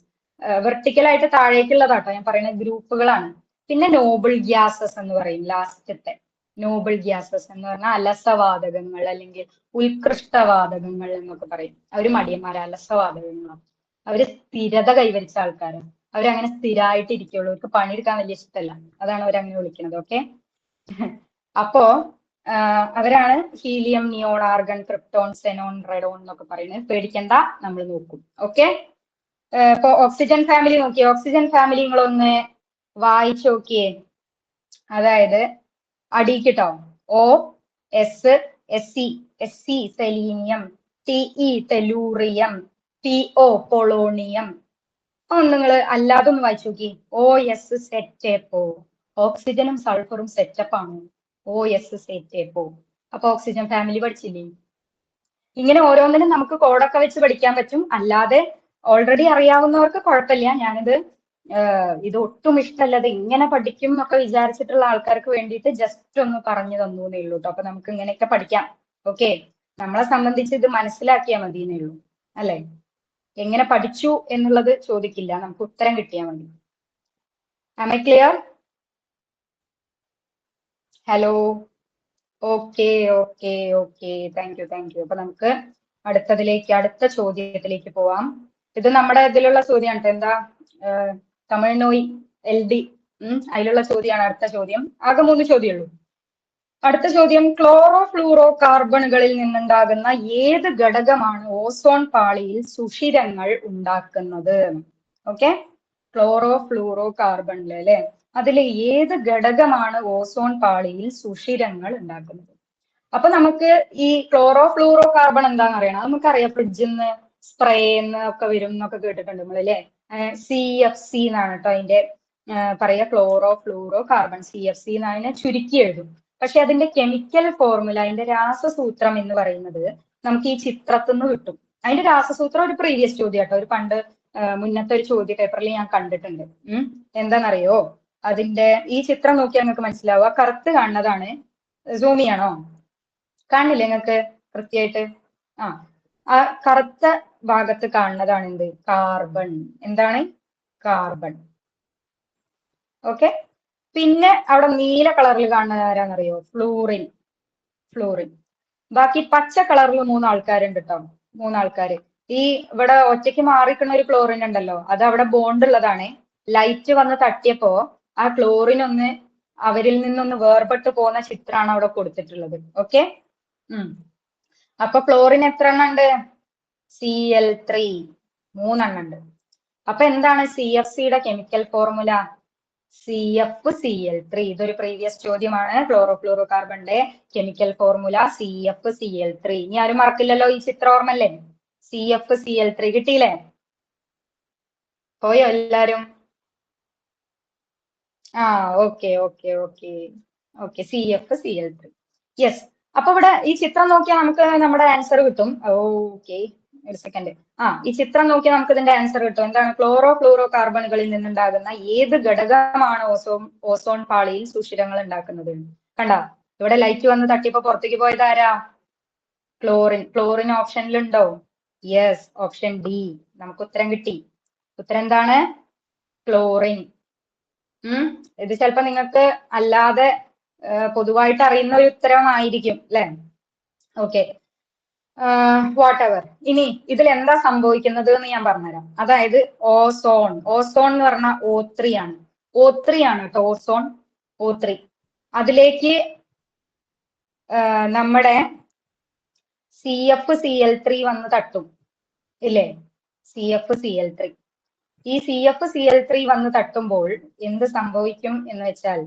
വെർട്ടിക്കലായിട്ട് താഴേക്കുള്ളതാട്ടോ ഞാൻ പറയുന്ന ഗ്രൂപ്പുകളാണ്. പിന്നെ നോബിൾ ഗ്യാസസ് എന്ന് പറയും, ലാസ്റ്റത്തെ നോബിൾ ഗ്യാസസ് എന്ന് പറഞ്ഞാൽ അലസവാതകങ്ങൾ അല്ലെങ്കിൽ ഉത്കൃഷ്ടവാതകങ്ങൾ എന്നൊക്കെ പറയും. അവര് മടിയന്മാരാ, അലസവാതകങ്ങളാണ്. അവര് സ്ഥിരത കൈവരിച്ച ആൾക്കാരാണ്. അവരങ്ങനെ സ്ഥിരമായിട്ട് ഇരിക്കുള്ളൂ. അവർക്ക് പണിയെടുക്കാൻ വലിയ ഇഷ്ടമല്ല, അതാണ് അവരങ്ങനെ വിളിക്കുന്നത്. ഓക്കെ. അപ്പോ അവരാണ് helium, neon, argon, krypton, Zenon, റെഡോൺ എന്നൊക്കെ പറയുന്നത്. പേടിക്കണ്ട, നമ്മൾ നോക്കും. ഓക്കെ. ഇപ്പൊ ഓക്സിജൻ ഫാമിലി നോക്കിയേ. ഓക്സിജൻ ഫാമിലി നിങ്ങളൊന്ന് വായിച്ചു നോക്കിയേ. അതായത് അടിക്കിട്ടോ, O, S, Se selenium, Te തെലൂറിയം, Po polonium. ഒന്ന് നിങ്ങൾ അല്ലാതെ ഒന്ന് വായിച്ചു നോക്കി. OS സെറ്റേപ്പോ. ഓക്സിജനും സൾഫറും സെറ്റപ്പ് ആണ്. OS സെറ്റേപ്പോ. അപ്പൊ ഓക്സിജൻ ഫാമിലി പഠിച്ചില്ലേ? ഇങ്ങനെ ഓരോന്നിനും നമുക്ക് കോഡൊക്കെ വെച്ച് പഠിക്കാൻ പറ്റും. അല്ലാതെ ഓൾറെഡി അറിയാവുന്നവർക്ക് കുഴപ്പമില്ല. ഞാനിത് ഇത് ഒട്ടും ഇഷ്ടമല്ലത് ഇങ്ങനെ പഠിക്കും എന്നൊക്കെ വിചാരിച്ചിട്ടുള്ള ആൾക്കാർക്ക് വേണ്ടിയിട്ട് ജസ്റ്റ് ഒന്ന് പറഞ്ഞു തന്നു എന്നേ ഉള്ളൂ കേട്ടോ. അപ്പൊ നമുക്ക് ഇങ്ങനെയൊക്കെ പഠിക്കാം. ഓക്കെ. നമ്മളെ സംബന്ധിച്ച് ഇത് മനസ്സിലാക്കിയാൽ മതി എന്നേ ഉള്ളൂ, അല്ലെ? എങ്ങനെ പഠിച്ചു എന്നുള്ളത് ചോദിക്കില്ല, നമുക്ക് ഉത്തരം കിട്ടിയാൽ മതി. Am I clear? Hello. Okay okay okay, thank you thank you. അപ്പൊ നമുക്ക് അടുത്ത ചോദ്യത്തിലേക്ക് പോവാം. ഇത് നമ്മുടെ ഇതിലുള്ള ചോദ്യമാണ്. എന്താ? തമിഴ്നോയ് LD അതിലുള്ള ചോദ്യമാണ് അടുത്ത ചോദ്യം. ആകെ 3 ചോദ്യമുള്ളൂ. അടുത്ത ചോദ്യം, ക്ലോറോ ഫ്ലൂറോ കാർബണുകളിൽ നിന്നുണ്ടാകുന്ന ഏത് ഘടകമാണ് ഓസോൺ പാളിയിൽ സുഷിരങ്ങൾ ഉണ്ടാക്കുന്നത്? ഓക്കെ. ക്ലോറോ ഫ്ലൂറോ കാർബണില് അല്ലെ, അതിൽ ഏത് ഘടകമാണ് ഓസോൺ പാളിയിൽ സുഷിരങ്ങൾ ഉണ്ടാക്കുന്നത്? അപ്പൊ നമുക്ക് ഈ ക്ലോറോ ഫ്ലൂറോ കാർബൺ എന്താണെന്ന് അറിയണം. നമുക്കറിയാം, ഫ്രിഡ്ജിൽ നിന്ന് സ്പ്രേന്ന് ഒക്കെ വരും എന്നൊക്കെ കേട്ടിട്ടുണ്ട് നമ്മൾ, അല്ലെ? CFC എന്നാണ് കേട്ടോ അതിന്റെ പറയാ, ക്ലോറോ ഫ്ലൂറോ കാർബൺ. CFC എന്നതിനെ ചുരുക്കി എഴുതും. പക്ഷെ അതിന്റെ കെമിക്കൽ ഫോർമുല, അതിന്റെ രാസസൂത്രം എന്ന് പറയുന്നത് നമുക്ക് ഈ ചിത്രത്തിൽ നിന്ന് കിട്ടും. അതിന്റെ രാസസൂത്രം ഒരു പ്രീവിയസ് ചോദ്യം കേട്ടോ, ഒരു പണ്ട് മുന്നത്തെ ഒരു ചോദ്യ പേപ്പറിൽ ഞാൻ കണ്ടിട്ടുണ്ട്. എന്താണെന്നറിയോ? അതിന്റെ ഈ ചിത്രം നോക്കിയാൽ നിങ്ങൾക്ക് മനസ്സിലാവുക. കറുത്ത് കാണുന്നതാണ്, സൂം ചെയ്യണോ? കാണില്ലേ നിങ്ങൾക്ക് കൃത്യമായിട്ട്? ആ കറുത്ത ഭാഗത്ത് കാണുന്നതാണ് എന്ത്? കാർബൺ. എന്താണ്? കാർബൺ. ഓക്കെ. പിന്നെ അവിടെ നീല കളറിൽ കാണുന്നത് ആരാന്നറിയോ? ഫ്ലൂറിൻ. ഫ്ലൂറിൻ. ബാക്കി പച്ച കളറിൽ 3 ആൾക്കാരുണ്ട് കേട്ടോ, 3 ആൾക്കാര്. ഈ ഇവിടെ ഒറ്റയ്ക്ക് മാറിക്കുന്ന ഒരു ക്ലോറിൻ ഉണ്ടല്ലോ, അത് അവിടെ ബോണ്ട് ഉള്ളതാണ്. ലൈറ്റ് വന്ന് തട്ടിയപ്പോ ആ ക്ലോറിൻ ഒന്ന് അവരിൽ നിന്നൊന്ന് വേർപെട്ട് പോകുന്ന ചിത്രമാണ് അവിടെ കൊടുത്തിട്ടുള്ളത്. ഓക്കെ. അപ്പൊ ക്ലോറിൻ എത്ര എണ്ണം ഉണ്ട്? Cl3, 3 എണ്ണം ഉണ്ട്. അപ്പൊ എന്താണ് CFCയുടെ കെമിക്കൽ ഫോർമുല? CfCl3. ഇതൊരു പ്രീവിയസ് ചോദ്യമാണ്. ക്ലോറോ കാർബണിന്റെ കെമിക്കൽ ഫോർമുല CfCl3. ഇനി ആരും മറക്കില്ലല്ലോ, ഈ ചിത്രം ഓർമ്മല്ലേ? CfCl3 കിട്ടിയില്ലേ? പോയോ എല്ലാരും? Okay okay okay okay, CfCl3. Yes. അപ്പൊ ഇവിടെ ഈ ചിത്രം നോക്കിയാൽ നമുക്ക് നമ്മുടെ ആൻസർ കിട്ടും. ഓക്കെ, ഒരു സെക്കൻഡ്. ഈ ചിത്രം നോക്കിയാൽ നമുക്ക് ഇതിന്റെ ആൻസർ കിട്ടും. എന്താണ്? ക്ലോറോ കാർബണുകളിൽ നിന്നുണ്ടാകുന്ന ഏത് ഘടകമാണ് ഓസോൺ പാളിയിൽ സുഷിരങ്ങൾ ഉണ്ടാക്കുന്നത്? കണ്ട, ഇവിടെ ലൈറ്റ് വന്ന് തട്ടിയപ്പോ പുറത്തേക്ക് പോയത് ആരാ? ക്ലോറിൻ. ക്ലോറിൻ ഓപ്ഷനിലുണ്ടോ? Yes, option D. നമുക്ക് ഉത്തരം കിട്ടി. ഉത്തരം എന്താണ്? ക്ലോറിൻ. ഇത് ചിലപ്പോ നിങ്ങൾക്ക് അല്ലാതെ പൊതുവായിട്ട് അറിയുന്ന ഒരു ഉത്തരമായിരിക്കും, അല്ലെ? Okay, what ever. ഇനി ഇതിൽ എന്താ സംഭവിക്കുന്നത് എന്ന് ഞാൻ പറഞ്ഞുതരാം. അതായത് ഓസോൺ എന്ന് പറഞ്ഞാൽ O3 ആണ്. O3 ആണ് കേട്ടോ, ഓസോൺ O3. അതിലേക്ക് നമ്മുടെ CFCl3 വന്ന് തട്ടും ഇല്ലേ? CFCl3. ഈ CFCl3 വന്ന് തട്ടുമ്പോൾ എന്ത് സംഭവിക്കും എന്ന് വെച്ചാൽ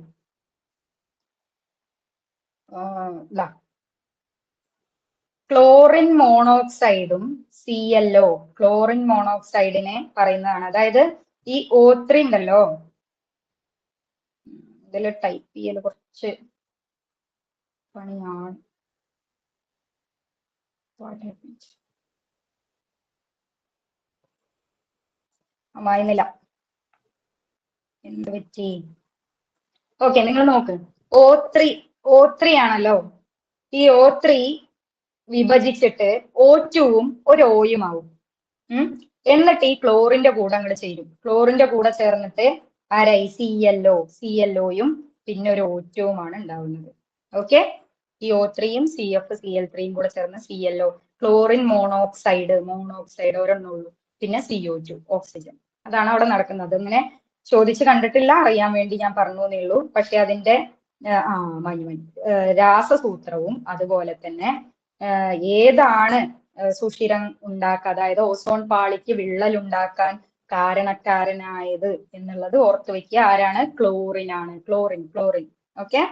ക്ലോറിൻ മോണോക്സൈഡും ClO, ക്ലോറിൻ മോണോക്സൈഡിനെ പറയുന്നതാണ്. അതായത് ഈ O3 ഉണ്ടല്ലോ, ഇതിൽ ടൈപ്പ് ചെയ്യൽ കുറച്ച് പണിയാണ്. വായനില്ല, എന്ത് പറ്റി? ഓക്കെ, നിങ്ങൾ നോക്ക്. O3 ആണല്ലോ. ഈ O3 വിഭജിച്ചിട്ട് O2-ഉം ഒരു ഓയും ആവും. എന്നിട്ട് ഈ ക്ലോറിന്റെ കൂടെ അങ്ങോട്ട് ചേരും. ക്ലോറിന്റെ കൂടെ ചേർന്നിട്ട് ആരായി? ClOയും പിന്നെ ഒരു O2-ഉമാണ് ഉണ്ടാവുന്നത്. ഓക്കെ, ഈ O3-യും CFCl3-യും കൂടെ ചേർന്ന് ClO, ക്ലോറിൻ മോണോക്സൈഡ് ഒരെണ്ണേ ഉള്ളൂ. പിന്നെ CO2, ഓക്സിജൻ. അതാണ് അവിടെ നടക്കുന്നത്. ഇങ്ങനെ ചോദിച്ച് കണ്ടിട്ടില്ല, അറിയാൻ വേണ്ടി ഞാൻ പറഞ്ഞു എന്നേ ഉള്ളൂ. പക്ഷെ അതിന്റെ രാസസൂത്രവും അതുപോലെ തന്നെ ഏതാണ് സുഷിരം ഉണ്ടാക്കുക, അതായത് ഓസോൺ പാളിക്ക് വിള്ളൽ ഉണ്ടാക്കാൻ കാരണക്കാരനായത് എന്നുള്ളത് ഓർത്തു വെക്കുക. ആരാണ്? ക്ലോറിൻ ആണ്. ക്ലോറിൻ. ഓക്കെ,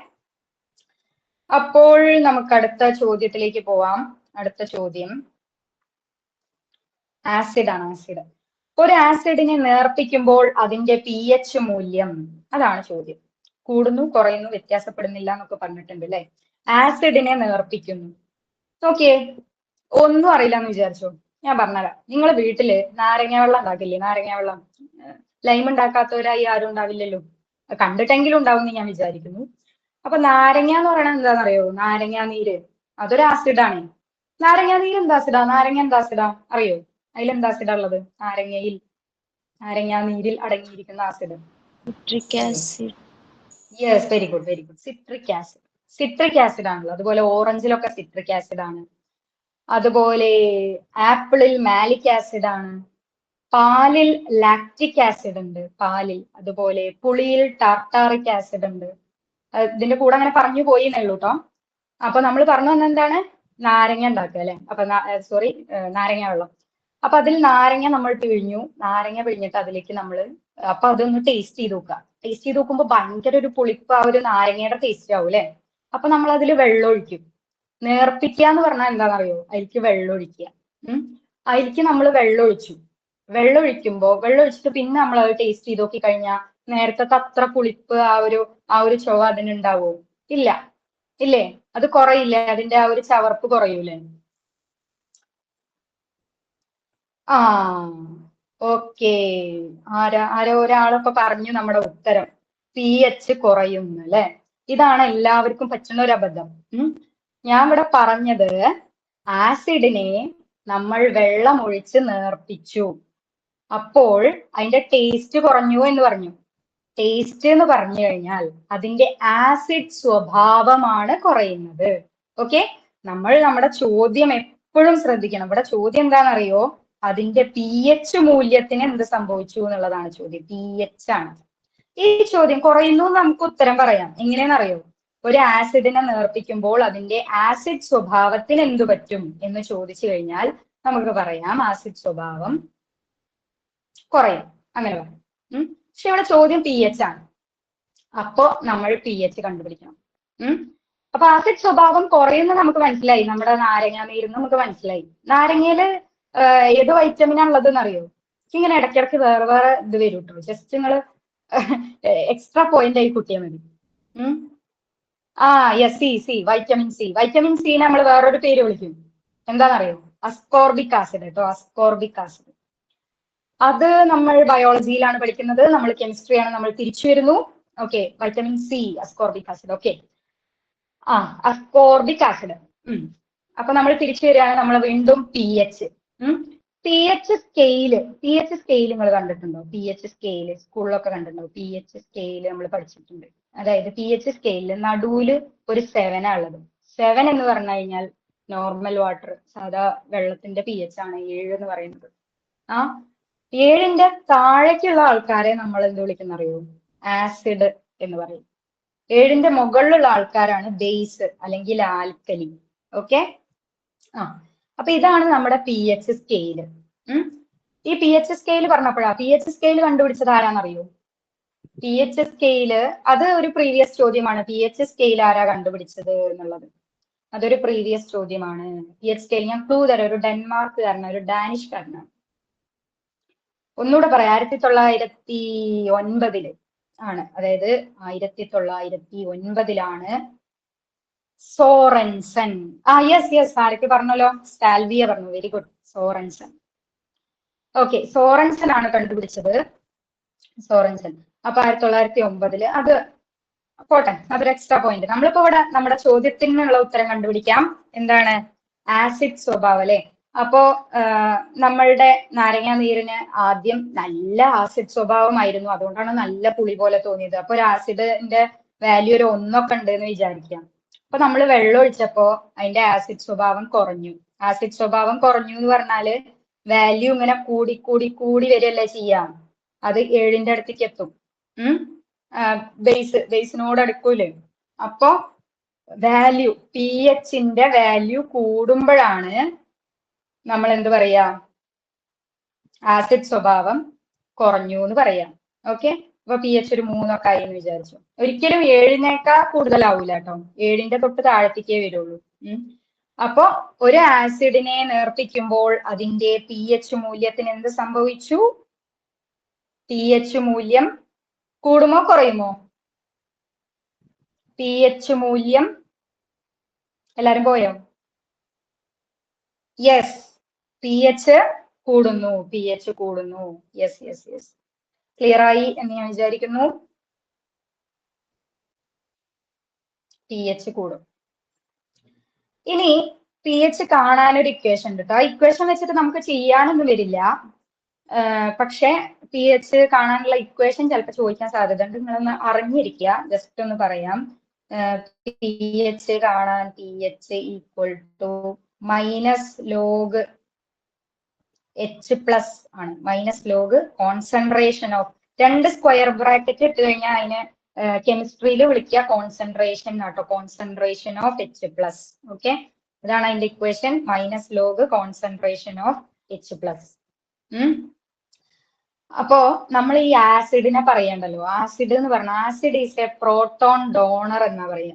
അപ്പോൾ നമുക്ക് അടുത്ത ചോദ്യത്തിലേക്ക് പോവാം. അടുത്ത ചോദ്യം ആസിഡ്. ഒരു ആസിഡിനെ നേർപ്പിക്കുമ്പോൾ അതിന്റെ pH മൂല്യം, അതാണ് ചോദ്യം. കൂടുന്നു, കുറയുന്നു, വ്യത്യാസപ്പെടുന്നില്ല എന്നൊക്കെ പറഞ്ഞിട്ടുണ്ട് അല്ലെ? ആസിഡിനെ നേർപ്പിക്കുന്നു. നോക്കിയേ, ഒന്നും അറിയില്ല എന്ന് വിചാരിച്ചോ, ഞാൻ പറഞ്ഞുതരാം. നിങ്ങൾ വീട്ടില് നാരങ്ങ വെള്ളം ഉണ്ടാക്കില്ലേ? നാരങ്ങ വെള്ളം, ലൈം ഉണ്ടാക്കാത്തവരായി ആരും ഉണ്ടാവില്ലല്ലോ, കണ്ടിട്ടെങ്കിലും ഉണ്ടാവും എന്ന് ഞാൻ വിചാരിക്കുന്നു. അപ്പൊ നാരങ്ങ എന്ന് പറയണത് എന്താണെന്നറിയോ? നാരങ്ങ നീര്, അതൊരു ആസിഡാണ്. നാരങ്ങ നീര് എന്താ ആസിഡാ? നാരങ്ങ എന്താ ആസിഡാ അറിയോ? അതിലെന്താ ആസിഡാ ഉള്ളത്? നാരങ്ങ നീരിൽ അടങ്ങിയിരിക്കുന്ന acid citric acid. Yes, very good. Citric acid ആണല്ലോ. അതുപോലെ ഓറഞ്ചിലൊക്കെ സിട്രിക് ആസിഡ് ആണ്. അതുപോലെ ആപ്പിളിൽ മാലിക് ആസിഡ് ആണ്. പാലിൽ ലാക്റ്റിക് ആസിഡ് ഉണ്ട്, പാലിൽ. അതുപോലെ പുളിയിൽ ടാർട്ടാറിക് ആസിഡ് ഉണ്ട്. ഇതിന്റെ കൂടെ അങ്ങനെ പറഞ്ഞു പോയിന്നുള്ളൂ കേട്ടോ. അപ്പൊ നമ്മൾ പറഞ്ഞു വന്ന എന്താണ്? നാരങ്ങ ഉണ്ടാക്കുക അല്ലെ? അപ്പൊ നാരങ്ങ വെള്ളം. അപ്പൊ അതിൽ നാരങ്ങ നമ്മൾ പിഴിഞ്ഞു. നാരങ്ങ പിഴിഞ്ഞിട്ട് അതിലേക്ക് അപ്പൊ അതൊന്ന് ടേസ്റ്റ് ചെയ്ത് നോക്കുക. ടേസ്റ്റ് ചെയ്ത് നോക്കുമ്പോ ഭയങ്കര ഒരു പുളിപ്പ്, ആ ഒരു നാരങ്ങയുടെ ടേസ്റ്റ് ആവും അല്ലെ? അപ്പൊ നമ്മൾ അതിൽ വെള്ളം ഒഴിക്കും. നേർപ്പിക്കുക എന്ന് പറഞ്ഞാൽ എന്താണെന്നറിയോ? അതിലേക്ക് വെള്ളം ഒഴിക്കുക. അതിലേക്ക് നമ്മൾ വെള്ളം ഒഴിച്ചിട്ട് പിന്നെ നമ്മൾ അത് ടേസ്റ്റ് ചെയ്ത് നോക്കി കഴിഞ്ഞാൽ നേരത്തെ അത്ര പുളിപ്പ്, ആ ഒരു ചുവ അതിനുണ്ടാവോ? ഇല്ലേ? അത് കുറയില്ലേ? അതിന്റെ ആ ഒരു ചവർപ്പ് കുറയൂലേ? ഓക്കെ, ആരോ ഒരാളൊക്കെ പറഞ്ഞു നമ്മുടെ ഉത്തരം pH കുറയുന്നു അല്ലെ? ഇതാണ് എല്ലാവർക്കും പറ്റുന്ന ഒരു അബദ്ധം. ഞാൻ ഇവിടെ പറഞ്ഞത് ആസിഡിനെ നമ്മൾ വെള്ളം ഒഴിച്ച് നേർപ്പിച്ചു, അപ്പോൾ അതിന്റെ ടേസ്റ്റ് കുറഞ്ഞു എന്ന് പറഞ്ഞു. ടേസ്റ്റ് എന്ന് പറഞ്ഞു കഴിഞ്ഞാൽ അതിന്റെ ആസിഡ് സ്വഭാവമാണ് കുറയുന്നത്. ഓക്കെ, നമ്മുടെ ചോദ്യം എപ്പോഴും ശ്രദ്ധിക്കണം. ഇവിടെ ചോദ്യം എന്താണെന്നറിയോ? അതിന്റെ pH മൂല്യത്തിന് എന്ത് സംഭവിച്ചു എന്നുള്ളതാണ് ചോദ്യം. pH ആണ്. ഈ ചോദ്യം കുറയുന്നു നമുക്ക് ഉത്തരം പറയാം. എങ്ങനെയാണെന്നറിയോ? ഒരു ആസിഡിനെ നേർപ്പിക്കുമ്പോൾ അതിന്റെ ആസിഡ് സ്വഭാവത്തിന് എന്തു പറ്റും എന്ന് ചോദിച്ചു കഴിഞ്ഞാൽ നമുക്ക് പറയാം ആസിഡ് സ്വഭാവം കുറയും, അങ്ങനെ പറയാം. പക്ഷെ ഇവിടെ ചോദ്യം pH ആണ്. അപ്പോ നമ്മൾ pH കണ്ടുപിടിക്കണം. അപ്പൊ ആസിഡ് സ്വഭാവം കുറയുന്ന നമുക്ക് മനസ്സിലായി. നമ്മുടെ നാരങ്ങ നീരിന്ന് നമുക്ക് മനസ്സിലായി. നാരങ്ങയില് ഏത് വൈറ്റമിനാ ഉള്ളത് അറിയോ? ഇങ്ങനെ ഇടയ്ക്കിടയ്ക്ക് വേറെ ഇത് വരും കേട്ടോ. ജസ്റ്റ് നിങ്ങൾ എക്സ്ട്രാ പോയിന്റ് ആയി കൂട്ടിയാൽ മതി. യെസ്, വൈറ്റമിൻ സി നമ്മൾ വേറൊരു പേര് വിളിക്കും. എന്താണെന്നറിയോ? അസ്കോർബിക് ആസിഡ് കേട്ടോ, അസ്കോർബിക് ആസിഡ്. അത് നമ്മൾ ബയോളജിയിലാണ് പഠിക്കുന്നത്, നമ്മൾ കെമിസ്ട്രിയാണ്. നമ്മൾ തിരിച്ചു വരുന്നു. Okay, vitamin C, ascorbic acid. Okay, ascorbic acid. അപ്പൊ നമ്മൾ തിരിച്ചു വരികയാണ്. നമ്മൾ വീണ്ടും pH സ്കെയില് നിങ്ങൾ കണ്ടിട്ടുണ്ടോ? pH സ്കെയില് സ്കൂളിലൊക്കെ കണ്ടിട്ടുണ്ടോ? pH സ്കെയില് നമ്മൾ പഠിച്ചിട്ടുണ്ട്. അതായത് pH സ്കെയിലില് നടുവില് ഒരു 7 ഉള്ളത്. 7 എന്ന് പറഞ്ഞു കഴിഞ്ഞാൽ നോർമൽ വാട്ടർ, സാധാ വെള്ളത്തിന്റെ pH ആണ് 7 എന്ന് പറയുന്നത്. 7ന്റെ താഴേക്കുള്ള ആൾക്കാരെ നമ്മൾ എന്ത് വിളിക്കുന്ന അറിയോ? ആസിഡ് എന്ന് പറയും. 7ന്റെ മുകളിലുള്ള ആൾക്കാരാണ് ബേസ് അല്ലെങ്കിൽ ആൽക്കലി. ഓക്കെ, ആ അപ്പൊ ഇതാണ് നമ്മുടെ പി എച്ച് സ്കെയില്. ഈ പി എച്ച് സ്കെയിൽ പറഞ്ഞപ്പോഴാ പി എച്ച് സ്കെയിൽ കണ്ടുപിടിച്ചത് ആരാന്നറിയോ? പി എച്ച് സ്കെയില് അത് ഒരു പ്രീവിയസ് ചോദ്യമാണ്. പി എച്ച് സ്കെയിൽ ആരാ കണ്ടുപിടിച്ചത് എന്നുള്ളത് അതൊരു പ്രീവിയസ് ചോദ്യമാണ്. പി എച്ച് സ്കെയിൽ ഞാൻ ക്ലൂ തരാം. ഒരു ഡെൻമാർക്കുകാരനാണ്, ഒരു ഡാനിഷ്കാരനാണ്. ഒന്നുകൂടെ പറയാം, 1909 ആണ്, അതായത് 1909 സോറൻസൺ. യെസ് ആരൊക്കെ പറഞ്ഞല്ലോ? സാൽവിയ പറഞ്ഞു. Very good. Sorensen. Okay, Sorensen ആണ് കണ്ടുപിടിച്ചത്. സോറൻസൺ. അപ്പൊ 1909 അത് പോട്ടെ, അതൊരു എക്സ്ട്രാ പോയിന്റ്. നമ്മളിപ്പോ ഇവിടെ നമ്മുടെ ചോദ്യത്തിനുള്ള ഉത്തരം കണ്ടുപിടിക്കാം. എന്താണ്? ആസിഡ് സ്വഭാവം അല്ലെ. അപ്പോ നമ്മളുടെ നാരങ്ങാ നീരിന് ആദ്യം നല്ല ആസിഡ് സ്വഭാവമായിരുന്നു, അതുകൊണ്ടാണ് നല്ല പുളി പോലെ തോന്നിയത്. അപ്പൊ ഒരു ആസിഡിന്റെ വാല്യൂ ഒരു 1 ഉണ്ട് എന്ന് വിചാരിക്കാം. അപ്പൊ നമ്മൾ വെള്ളം ഒഴിച്ചപ്പോ അതിന്റെ ആസിഡ് സ്വഭാവം കുറഞ്ഞു. ആസിഡ് സ്വഭാവം കുറഞ്ഞു എന്ന് പറഞ്ഞാല് വാല്യൂ ഇങ്ങനെ കൂടി കൂടി കൂടി വരികയല്ലേ ചെയ്യാം. അത് 7ന്റെ അടുത്തേക്ക് എത്തും. ബേസിനോട് അടുക്കൂലേ. അപ്പൊ വാല്യൂ പി എച്ചിന്റെ വാല്യൂ കൂടുമ്പോഴാണ് നമ്മൾ എന്ത് പറയാ? ആസിഡ് സ്വഭാവം കുറഞ്ഞു എന്ന് പറയാം. ഓക്കെ, അപ്പൊ പി എച്ച് ഒരു 3 ഒക്കെ ആയി എന്ന് വിചാരിച്ചു. ഒരിക്കലും 7നേക്കാൾ കൂടുതലാവൂല കേട്ടോ, 7ന്റെ തൊട്ട് താഴത്തേക്കേ വരുള്ളൂ. അപ്പൊ ഒരു ആസിഡിനെ നേർപ്പിക്കുമ്പോൾ അതിന്റെ പി എച്ച് മൂല്യത്തിന് എന്ത് സംഭവിച്ചു? പി എച്ച് മൂല്യം കൂടുമോ കുറയുമോ? പി എച്ച് മൂല്യം എല്ലാരും പോയോ? യെസ്, പി എച്ച് കൂടുന്നു. പി എച്ച് കൂടുന്നു. യെസ് യെസ് യെസ്, ക്ലിയർ ആയി എന്ന് ഞാൻ വിചാരിക്കുന്നു. പി എച്ച് കൂടും. ഇനി പി എച്ച് കാണാനൊരു ഇക്വേഷൻ ഉണ്ട് കേട്ടോ. ആ ഇക്വേഷൻ വെച്ചിട്ട് നമുക്ക് ചെയ്യാനൊന്നും വരില്ല. പക്ഷെ പി എച്ച് കാണാനുള്ള ഇക്വേഷൻ ചിലപ്പോൾ ചോദിക്കാൻ സാധ്യതയുണ്ട്. നിങ്ങളൊന്ന് അറിഞ്ഞിരിക്കുക. ജസ്റ്റ് ഒന്ന് പറയാം. പി എച്ച് കാണാൻ P H equal to -log H+ ആണ്. -log concentration of, 2 square bracket ഇട്ട് കഴിഞ്ഞാൽ അതിന് കെമിസ്ട്രിയിൽ വിളിക്കുക കോൺസെൻട്രേഷൻ ആട്ടോ. Concentration of H+. ഓക്കെ, ഇതാണ് അതിന്റെ equation. -log concentration of H+. അപ്പോ നമ്മൾ ഈ ആസിഡിനെ പറയണ്ടല്ലോ, ആസിഡ് എന്ന് പറഞ്ഞാൽ acid is a proton donor എന്നാ പറയാ.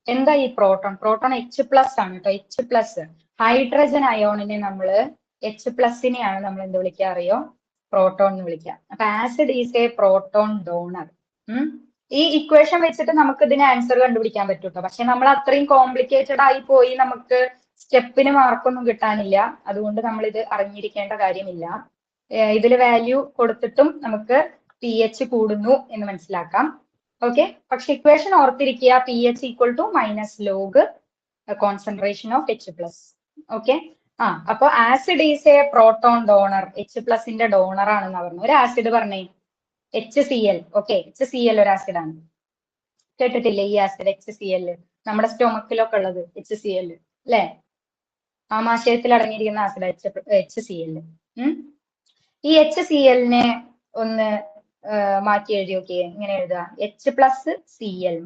എന്താ ഈ പ്രോട്ടോൺ? പ്രോട്ടോൺ H+ ആണ് കേട്ടോ. H+. ഹൈഡ്രജൻ അയോണിനെ നമ്മള് H+നെയാണ് നമ്മൾ എന്ത് വിളിക്കുക അറിയോ? പ്രോട്ടോൺ എന്ന് വിളിക്കുക. അപ്പൊ acid is a proton donor. ഈ ഇക്വേഷൻ വെച്ചിട്ട് നമുക്ക് ഇതിന് ആൻസർ കണ്ടുപിടിക്കാൻ പറ്റും കേട്ടോ. പക്ഷെ നമ്മൾ അത്രയും കോംപ്ലിക്കേറ്റഡ് ആയി പോയി നമുക്ക് സ്റ്റെപ്പിന് മാർക്കൊന്നും കിട്ടാനില്ല. അതുകൊണ്ട് നമ്മൾ ഇത് അറിഞ്ഞിരിക്കേണ്ട കാര്യമില്ല. ഇതില് വാല്യൂ കൊടുത്തിട്ടും നമുക്ക് പി എച്ച് കൂടുന്നു എന്ന് മനസ്സിലാക്കാം. ഓക്കെ, പക്ഷെ ഇക്വേഷൻ ഓർത്തിരിക്കുക. P H equal to -log concentration of H+. Okay, അപ്പൊ acid is a proton donor. H+ന്റെ ഡോണർ ആണെന്ന് പറഞ്ഞു. ഒരു ആസിഡ് പറഞ്ഞേ, HCl. ഓക്കെ, HCl ഒരു ആസിഡ് ആണ്. കേട്ടിട്ടില്ലേ ഈ ആസിഡ് HCl? നമ്മുടെ സ്റ്റൊമക്കിലൊക്കെ ഉള്ളത് HCl അല്ലെ? ആമാശയത്തിൽ അടങ്ങിയിരിക്കുന്ന ആസിഡ് HCl. ഈ HClനെ ഒന്ന് മാറ്റി എഴുതി നോക്കിയേ. ഇങ്ങനെ എഴുതുക, H+Cl-.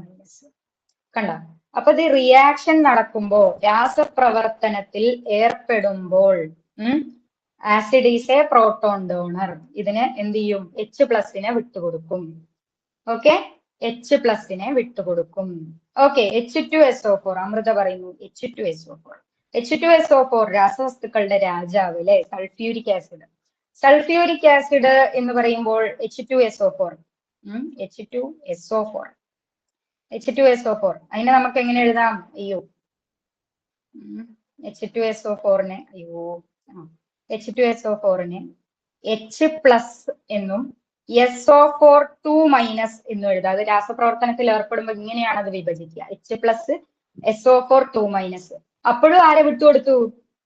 കണ്ടോ? അപ്പൊ ഇത് റിയാക്ഷൻ നടക്കുമ്പോൾ, രാസപ്രവർത്തനത്തിൽ ഏർപ്പെടുമ്പോൾ acid is a proton donor. ഇതിന് എന്ത് ചെയ്യും? H+നെ വിട്ടുകൊടുക്കും. ഓക്കെ, H+നെ വിട്ടുകൊടുക്കും. Okay, H2SO4. അമൃത പറയുന്നു H2SO4. H2SO4 രാസവസ്തുക്കളുടെ രാജാവ് അല്ലെ, സൾഫ്യൂരിക് ആസിഡ്. സൾഫ്യൂരിക് ആസിഡ് എന്ന് പറയുമ്പോൾ H2SO4. H2SO4 അതിനെ നമുക്ക് എങ്ങനെ എഴുതാം? അയ്യോ, H2SO4നെ H2SO4നെ H+ എന്നും SO4 2- എന്നും എഴുതാം. അത് രാസപ്രവർത്തനത്തിൽ ഏർപ്പെടുമ്പോൾ ഇങ്ങനെയാണ് അത് വിഭജിക്കുക. H+ SO4 2-. അപ്പോഴും ആരെ വിട്ടുകൊടുത്തു?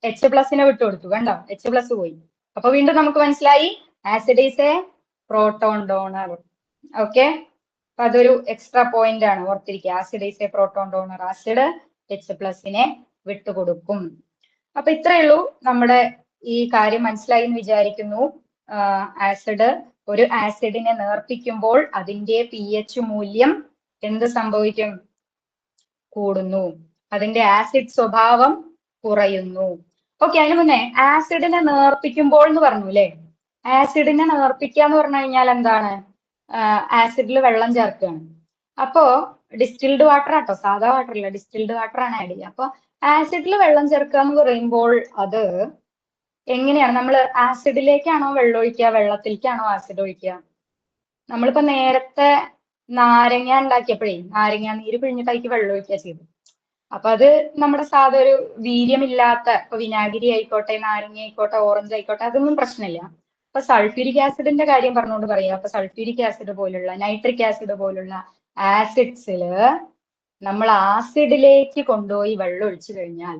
H+നെ വിട്ടുകൊടുത്തു. കണ്ടോ, H+ പോയി. അപ്പൊ വീണ്ടും നമുക്ക് മനസ്സിലായി acid is a proton donor. Okay, അപ്പൊ അതൊരു എക്സ്ട്രാ പോയിന്റ് ആണ്, ഓർത്തിരിക്കുക. Acid is a proton donor. Acid H+നെ വിട്ടുകൊടുക്കും. അപ്പൊ ഇത്രയേ ഉള്ളൂ. നമ്മുടെ ഈ കാര്യം മനസ്സിലായി എന്ന് വിചാരിക്കുന്നു. ആസിഡ്, ഒരു ആസിഡിനെ നേർപ്പിക്കുമ്പോൾ അതിന്റെ പി എച്ച് മൂല്യം എന്ത് സംഭവിക്കും? കൂടുന്നു. അതിന്റെ ആസിഡ് സ്വഭാവം കുറയുന്നു. ഓക്കെ, അതിന് മുന്നേ ആസിഡിനെ നേർപ്പിക്കുമ്പോൾ എന്ന് പറഞ്ഞു അല്ലേ? ആസിഡിനെ നേർപ്പിക്കുക എന്ന് പറഞ്ഞു കഴിഞ്ഞാൽ എന്താണ്? ആസിഡിൽ വെള്ളം ചേർക്കുകയാണ്. അപ്പോ ഡിസ്റ്റിൽഡ് വാട്ടർ ആട്ടോ, സാധാ വാട്ടർ അല്ല, ഡിസ്റ്റിൽഡ് വാട്ടർ ആണ് ആഡ് ചെയ്യുക. അപ്പൊ ആസിഡിൽ വെള്ളം ചേർക്കുക എന്ന് പറയുമ്പോൾ അത് എങ്ങനെയാണ്? നമ്മൾ ആസിഡിലേക്കാണോ വെള്ളം ഒഴിക്കുക, വെള്ളത്തിലേക്കാണോ ആസിഡ് ഒഴിക്കുക? നമ്മളിപ്പോ നേരത്തെ നാരങ്ങ ഉണ്ടാക്കിയപ്പോഴേ നാരങ്ങ നീര് പിഴിഞ്ഞിട്ട് അതിലേക്ക് വെള്ളം ഒഴിക്കുക ചെയ്തു. അപ്പൊ അത് നമ്മുടെ സാധാ ഒരു വീര്യമില്ലാത്ത, ഇപ്പൊ വിനാഗിരി ആയിക്കോട്ടെ, നാരങ്ങ ആയിക്കോട്ടെ, ഓറഞ്ച് ആയിക്കോട്ടെ, അതൊന്നും പ്രശ്നമില്ല. അപ്പൊ സൾഫ്യൂരിക് ആസിഡിന്റെ കാര്യം പറഞ്ഞുകൊണ്ട് പറയാം. അപ്പൊ സൾഫ്യൂരിക് ആസിഡ് പോലുള്ള, നൈട്രിക് ആസിഡ് പോലുള്ള ആസിഡ്സില് നമ്മൾ ആസിഡിലേക്ക് കൊണ്ടുപോയി വെള്ളം ഒഴിച്ചു കഴിഞ്ഞാൽ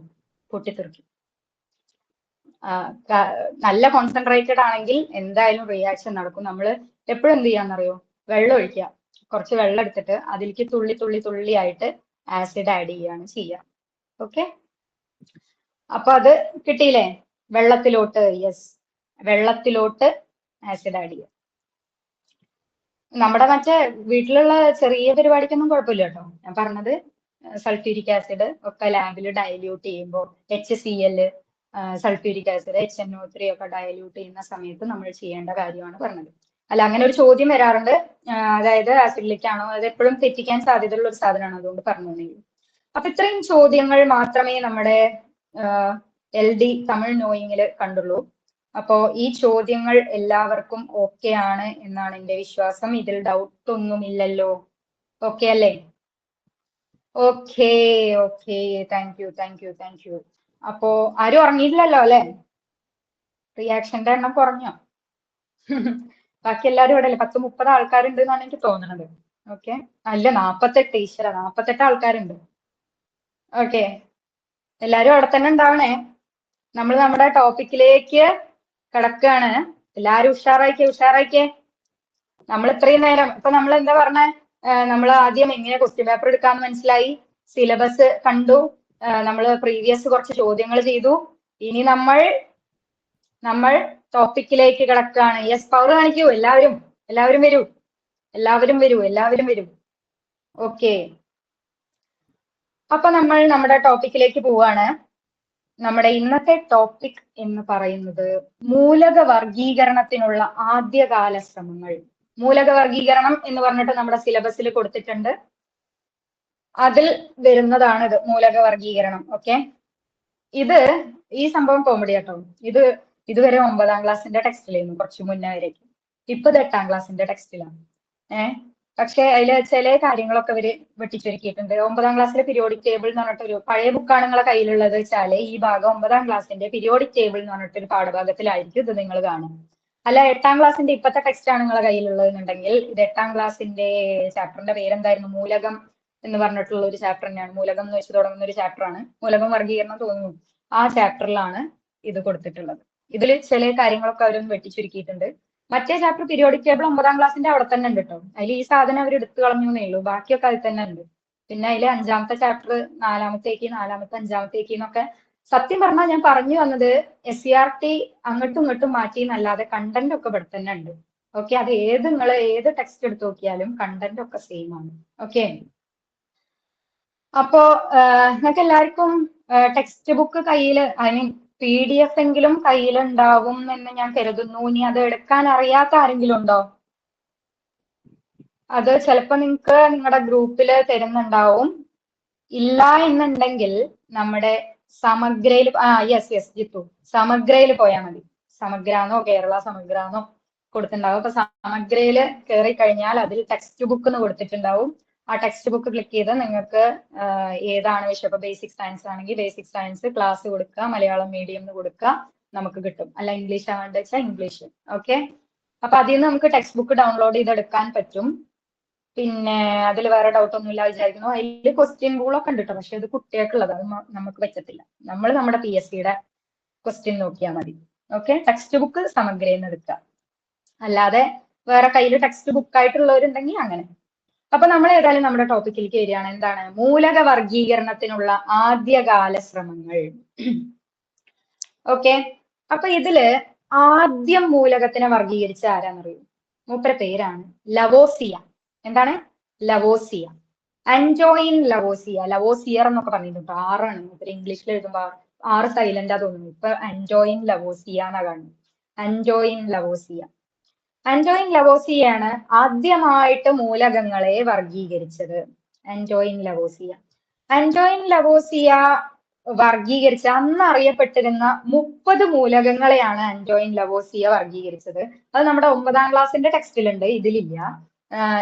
പൊട്ടിത്തെറിക്കും. നല്ല കോൺസെൻട്രേറ്റഡ് ആണെങ്കിൽ എന്തായാലും റിയാക്ഷൻ നടക്കും. നമ്മൾ എപ്പോഴും എന്ത് ചെയ്യാന്നറിയോ? വെള്ളം ഒഴിക്കുക, കുറച്ച് വെള്ളം എടുത്തിട്ട് അതിലേക്ക് തുള്ളി തുള്ളി തുള്ളി ആയിട്ട് ആസിഡ് ആഡ് ചെയ്യുകയാണ് ചെയ്യുക. ഓക്കെ, അപ്പൊ അത് കിട്ടിയില്ലേ? വെള്ളത്തിലോട്ട്, യെസ്, വെള്ളത്തിലോട്ട് ആസിഡ് ആഡ് ചെയ്യുക. നമ്മുടെ മറ്റേ വീട്ടിലുള്ള ചെറിയ പരിപാടിക്കൊന്നും കുഴപ്പമില്ല കേട്ടോ. ഞാൻ പറഞ്ഞത് സൾഫ്യൂരിക് ആസിഡ് ഒക്കെ ലാബിൽ ഡയല്യൂട്ട് ചെയ്യുമ്പോൾ HCl, സൾഫ്യൂരിക് ആസിഡ്, HNO3 ഒക്കെ ഡയല്യൂട്ട് ചെയ്യുന്ന സമയത്ത് നമ്മൾ ചെയ്യേണ്ട കാര്യമാണ് പറഞ്ഞത്. അല്ല, അങ്ങനെ ഒരു ചോദ്യം വരാറുണ്ട്, അതായത് ആസിഡിലേക്കാണോ, അത് എപ്പോഴും തെറ്റിക്കാൻ സാധ്യതയുള്ള ഒരു സാധനമാണ്, അതുകൊണ്ട് പറഞ്ഞു. അപ്പൊ ഇത്രയും ചോദ്യങ്ങൾ മാത്രമേ നമ്മുടെ LD തമിഴ് നോയിങ്ങിൽ കണ്ടുള്ളൂ. അപ്പോ ഈ ചോദ്യങ്ങൾ എല്ലാവർക്കും ഓക്കെ ആണ് എന്നാണ് എന്റെ വിശ്വാസം. ഇതിൽ ഡൗട്ട് ഒന്നുമില്ലല്ലോ? ഓക്കെ അല്ലേ? Okay okay, thank you thank you thank U. അപ്പോ ആരും ഉറങ്ങിയില്ലല്ലോ അല്ലെ? റിയാക്ഷന്റെ എണ്ണം കുറഞ്ഞോ? ബാക്കി എല്ലാവരും ഇവിടെ അല്ലേ? 10-30 ആൾക്കാരുണ്ട് എന്നാണ് എനിക്ക് തോന്നുന്നത്. ഓക്കെ, അല്ല 48, ഈശ്വര, 48 ആൾക്കാരുണ്ട്. ഓക്കെ, എല്ലാരും അവിടെ തന്നെ ഉണ്ടാവണേ. നമ്മൾ നമ്മുടെ ടോപ്പിക്കിലേക്ക് കിടക്കുകയാണ്. എല്ലാരും ഉഷാറായിക്കേ ഉഷാറായിക്കേ. നമ്മൾ ഇത്രയും നേരം ഇപ്പൊ നമ്മൾ എന്താ പറഞ്ഞേ? നമ്മൾ ആദ്യം എങ്ങനെ ക്വസ്റ്റ്യൻ പേപ്പർ എടുക്കാന്ന് മനസ്സിലായി, സിലബസ് കണ്ടു, നമ്മൾ പ്രീവിയസ് കുറച്ച് ചോദ്യങ്ങൾ ചെയ്തു. ഇനി നമ്മൾ ടോപ്പിക്കിലേക്ക് കിടക്കുകയാണ്. യെസ്, പവർ കാണിക്കൂ എല്ലാവരും. എല്ലാവരും വരൂ, എല്ലാവരും വരൂ, എല്ലാവരും വരൂ. ഓക്കെ, അപ്പൊ നമ്മൾ നമ്മുടെ ടോപ്പിക്കിലേക്ക് പോവാണ്. നമ്മുടെ ഇന്നത്തെ ടോപ്പിക് എന്ന് പറയുന്നത് മൂലക വർഗീകരണത്തിനുള്ള ആദ്യകാല ശ്രമങ്ങൾ. മൂലക വർഗീകരണം എന്ന് പറഞ്ഞിട്ട് നമ്മുടെ സിലബസിൽ കൊടുത്തിട്ടുണ്ട്. അതിൽ വരുന്നതാണ് ഇത്, മൂലക വർഗീകരണം. ഓക്കെ, ഈ സംഭവം കോമഡി കേട്ടോ. ഇതുവരെ 9ാം ക്ലാസ്സിന്റെ ടെക്സ്റ്റിലായിരുന്നു, കുറച്ച് മുന്നേ വരേക്കും. ഇപ്പൊ 8ാം ക്ലാസ്സിന്റെ ടെക്സ്റ്റിലാണ്. പക്ഷെ അതില് ചില കാര്യങ്ങളൊക്കെ ഇവര് വെട്ടിച്ചുരുക്കിയിട്ടുണ്ട്. 9ാം ക്ലാസ്സിലെ പീരിയോഡിക് ടേബിൾ എന്ന് പറഞ്ഞിട്ടൊരു പഴയ ബുക്കാണ് നിങ്ങളെ കയ്യിലുള്ളത് വെച്ചാല് ഈ ഭാഗം 9ാം ക്ലാസ്സിന്റെ പീരിയോഡിക് ടേബിൾ എന്ന് പറഞ്ഞിട്ടൊരു പാഠഭാഗത്തിലായിരിക്കും ഇത് നിങ്ങൾ കാണും. അല്ല, 8ാം ക്ലാസ്സിന്റെ ഇപ്പത്തെ ടെക്സ്റ്റ് ആണ് നിങ്ങളെ കയ്യിലുള്ളത് എന്നുണ്ടെങ്കിൽ ഇത് 8ാം ക്ലാസ്സിന്റെ ചാപ്റ്ററിന്റെ പേരെന്തായിരുന്നു? മൂലകം എന്ന് പറഞ്ഞിട്ടുള്ള ഒരു ചാപ്റ്റർ തന്നെയാണ്. മൂലകം എന്ന് വെച്ച് തുടങ്ങുന്ന ഒരു ചാപ്റ്റർ ആണ്. മൂലകം വർഗീകരണം തോന്നുന്നു. ആ ചാപ്റ്ററിലാണ് ഇത് കൊടുത്തിട്ടുള്ളത്. ഇതിൽ ചില കാര്യങ്ങളൊക്കെ അവരൊന്ന് വെട്ടിച്ചുരുക്കിയിട്ടുണ്ട്. മറ്റേ ചാപ്റ്റർ പീരിയോഡിക് ടേബിൾ 9ാം ക്ലാസ്സിന്റെ അവിടെ തന്നെ ഉണ്ട് കേട്ടോ. അതിൽ ഈ സാധനം അവർ എടുത്തു കളഞ്ഞേ ഉള്ളൂ, ബാക്കിയൊക്കെ അതിൽ തന്നെ ഉണ്ട്. പിന്നെ അതിൽ 5ാമത്തെ ചാപ്റ്റർ 4ാമത്തേക്ക്, 5ാമത്തേക്ക് എന്നൊക്കെ സത്യം പറഞ്ഞാൽ ഞാൻ പറഞ്ഞു വന്നത് SCERT അങ്ങോട്ടും ഇങ്ങോട്ടും മാറ്റി എന്നല്ലാതെ കണ്ടന്റ് ഒക്കെ ഇവിടെ തന്നെ ഉണ്ട്. ഓക്കെ, അത് നിങ്ങൾ ഏത് ടെക്സ്റ്റ് എടുത്ത് നോക്കിയാലും കണ്ടന്റ് ഒക്കെ സെയിം ആണ്. ഓക്കെ, അപ്പോ നിങ്ങൾക്ക് എല്ലാവർക്കും ടെക്സ്റ്റ് ബുക്ക് കയ്യിൽ, ഐ മീൻ PDF എങ്കിലും കയ്യിലുണ്ടാവും എന്ന് ഞാൻ കരുതുന്നു. ഇനി അത് എടുക്കാൻ അറിയാത്ത ആരെങ്കിലും ഉണ്ടോ? അത് ചിലപ്പോ നിങ്ങൾക്ക് നിങ്ങളുടെ ഗ്രൂപ്പില് തരുന്നുണ്ടാവും. ഇല്ല എന്നുണ്ടെങ്കിൽ നമ്മുടെ സമഗ്രയിൽ, യെസ് ജിത്തു, സമഗ്രയിൽ പോയാൽ മതി. സമഗ്രാന്നോ കേരള സമഗ്രാന്നോ കൊടുത്തിട്ടുണ്ടാവും. അപ്പൊ സമഗ്രയില് കയറി കഴിഞ്ഞാൽ അതിൽ ടെക്സ്റ്റ് ബുക്ക് എന്ന് കൊടുത്തിട്ടുണ്ടാവും. ആ ടെക്സ്റ്റ് ബുക്ക് ക്ലിക്ക് ചെയ്ത് നിങ്ങൾക്ക് ഏതാണ് വിഷയം, ഇപ്പൊ ബേസിക് സയൻസ് ആണെങ്കിൽ ബേസിക് സയൻസ് ക്ലാസ് കൊടുക്കുക, മലയാളം മീഡിയം എന്ന് കൊടുക്കുക, നമുക്ക് കിട്ടും. അല്ല ഇംഗ്ലീഷ് ആവേണ്ട വെച്ചാൽ ഇംഗ്ലീഷ്. ഓക്കെ, അപ്പൊ അതിൽ നിന്ന് നമുക്ക് ടെക്സ്റ്റ് ബുക്ക് ഡൗൺലോഡ് ചെയ്തെടുക്കാൻ പറ്റും. പിന്നെ അതിൽ വേറെ ഡൗട്ട് ഒന്നുമില്ല വിചാരിക്കുന്നു. അതിൽ ക്വസ്റ്റ്യൻ റൂളൊക്കെ ഉണ്ട് കേട്ടോ, പക്ഷെ അത് കുട്ടികൾക്കുള്ളത്, അത് നമുക്ക് പറ്റത്തില്ല. നമ്മൾ നമ്മുടെ PSCയുടെ ക്വസ്റ്റ്യൻ നോക്കിയാൽ മതി. ഓക്കെ, ടെക്സ്റ്റ് ബുക്ക് സമഗ്രയിൽ എടുക്കുക, അല്ലാതെ വേറെ കയ്യിൽ ടെക്സ്റ്റ് ബുക്ക് ആയിട്ടുള്ളവരുണ്ടെങ്കിൽ അങ്ങനെ. അപ്പൊ നമ്മൾ ഏതായാലും നമ്മുടെ ടോപ്പിക്കിലേക്ക് വരികയാണ്. എന്താണ്? മൂലക വർഗീകരണത്തിനുള്ള ആദ്യകാല ശ്രമങ്ങൾ. ഓക്കെ, അപ്പൊ ഇതില് ആദ്യം മൂലകത്തിനെ വർഗീകരിച്ച ആരാന്നറിയൂ? മൂപ്പര പേരാണ് ലവോസിയ. എന്താണ്? Lavoisier, Antoine Lavoisier. ലവോസിയർ എന്നൊക്കെ പറഞ്ഞിട്ടുണ്ട്. 6 ആണ് മൂപ്പര് ഇംഗ്ലീഷിൽ എഴുതുമ്പോ 6 സൈലന്റാ തോന്നുന്നു. ഇപ്പൊ അൻജോയിൻ ലവോസിയ എന്നാ കാണുന്നത്. അൻജോയിൻ ലവോസിയ. അൻജോയിൻ ലവോസിയാണ് ആദ്യമായിട്ട് മൂലകങ്ങളെ വർഗീകരിച്ചത്. അൻജോയിൻ ലവോസിയ. അൻജോയിൻ ലവോസിയ വർഗീകരിച്ച അന്ന് അറിയപ്പെട്ടിരുന്ന 30 മൂലകങ്ങളെയാണ് അൻജോയിൻ ലവോസിയ വർഗീകരിച്ചത്. അത് നമ്മുടെ 9ാം ക്ലാസ്സിന്റെ ടെക്സ്റ്റിലുണ്ട്, ഇതിലില്ല.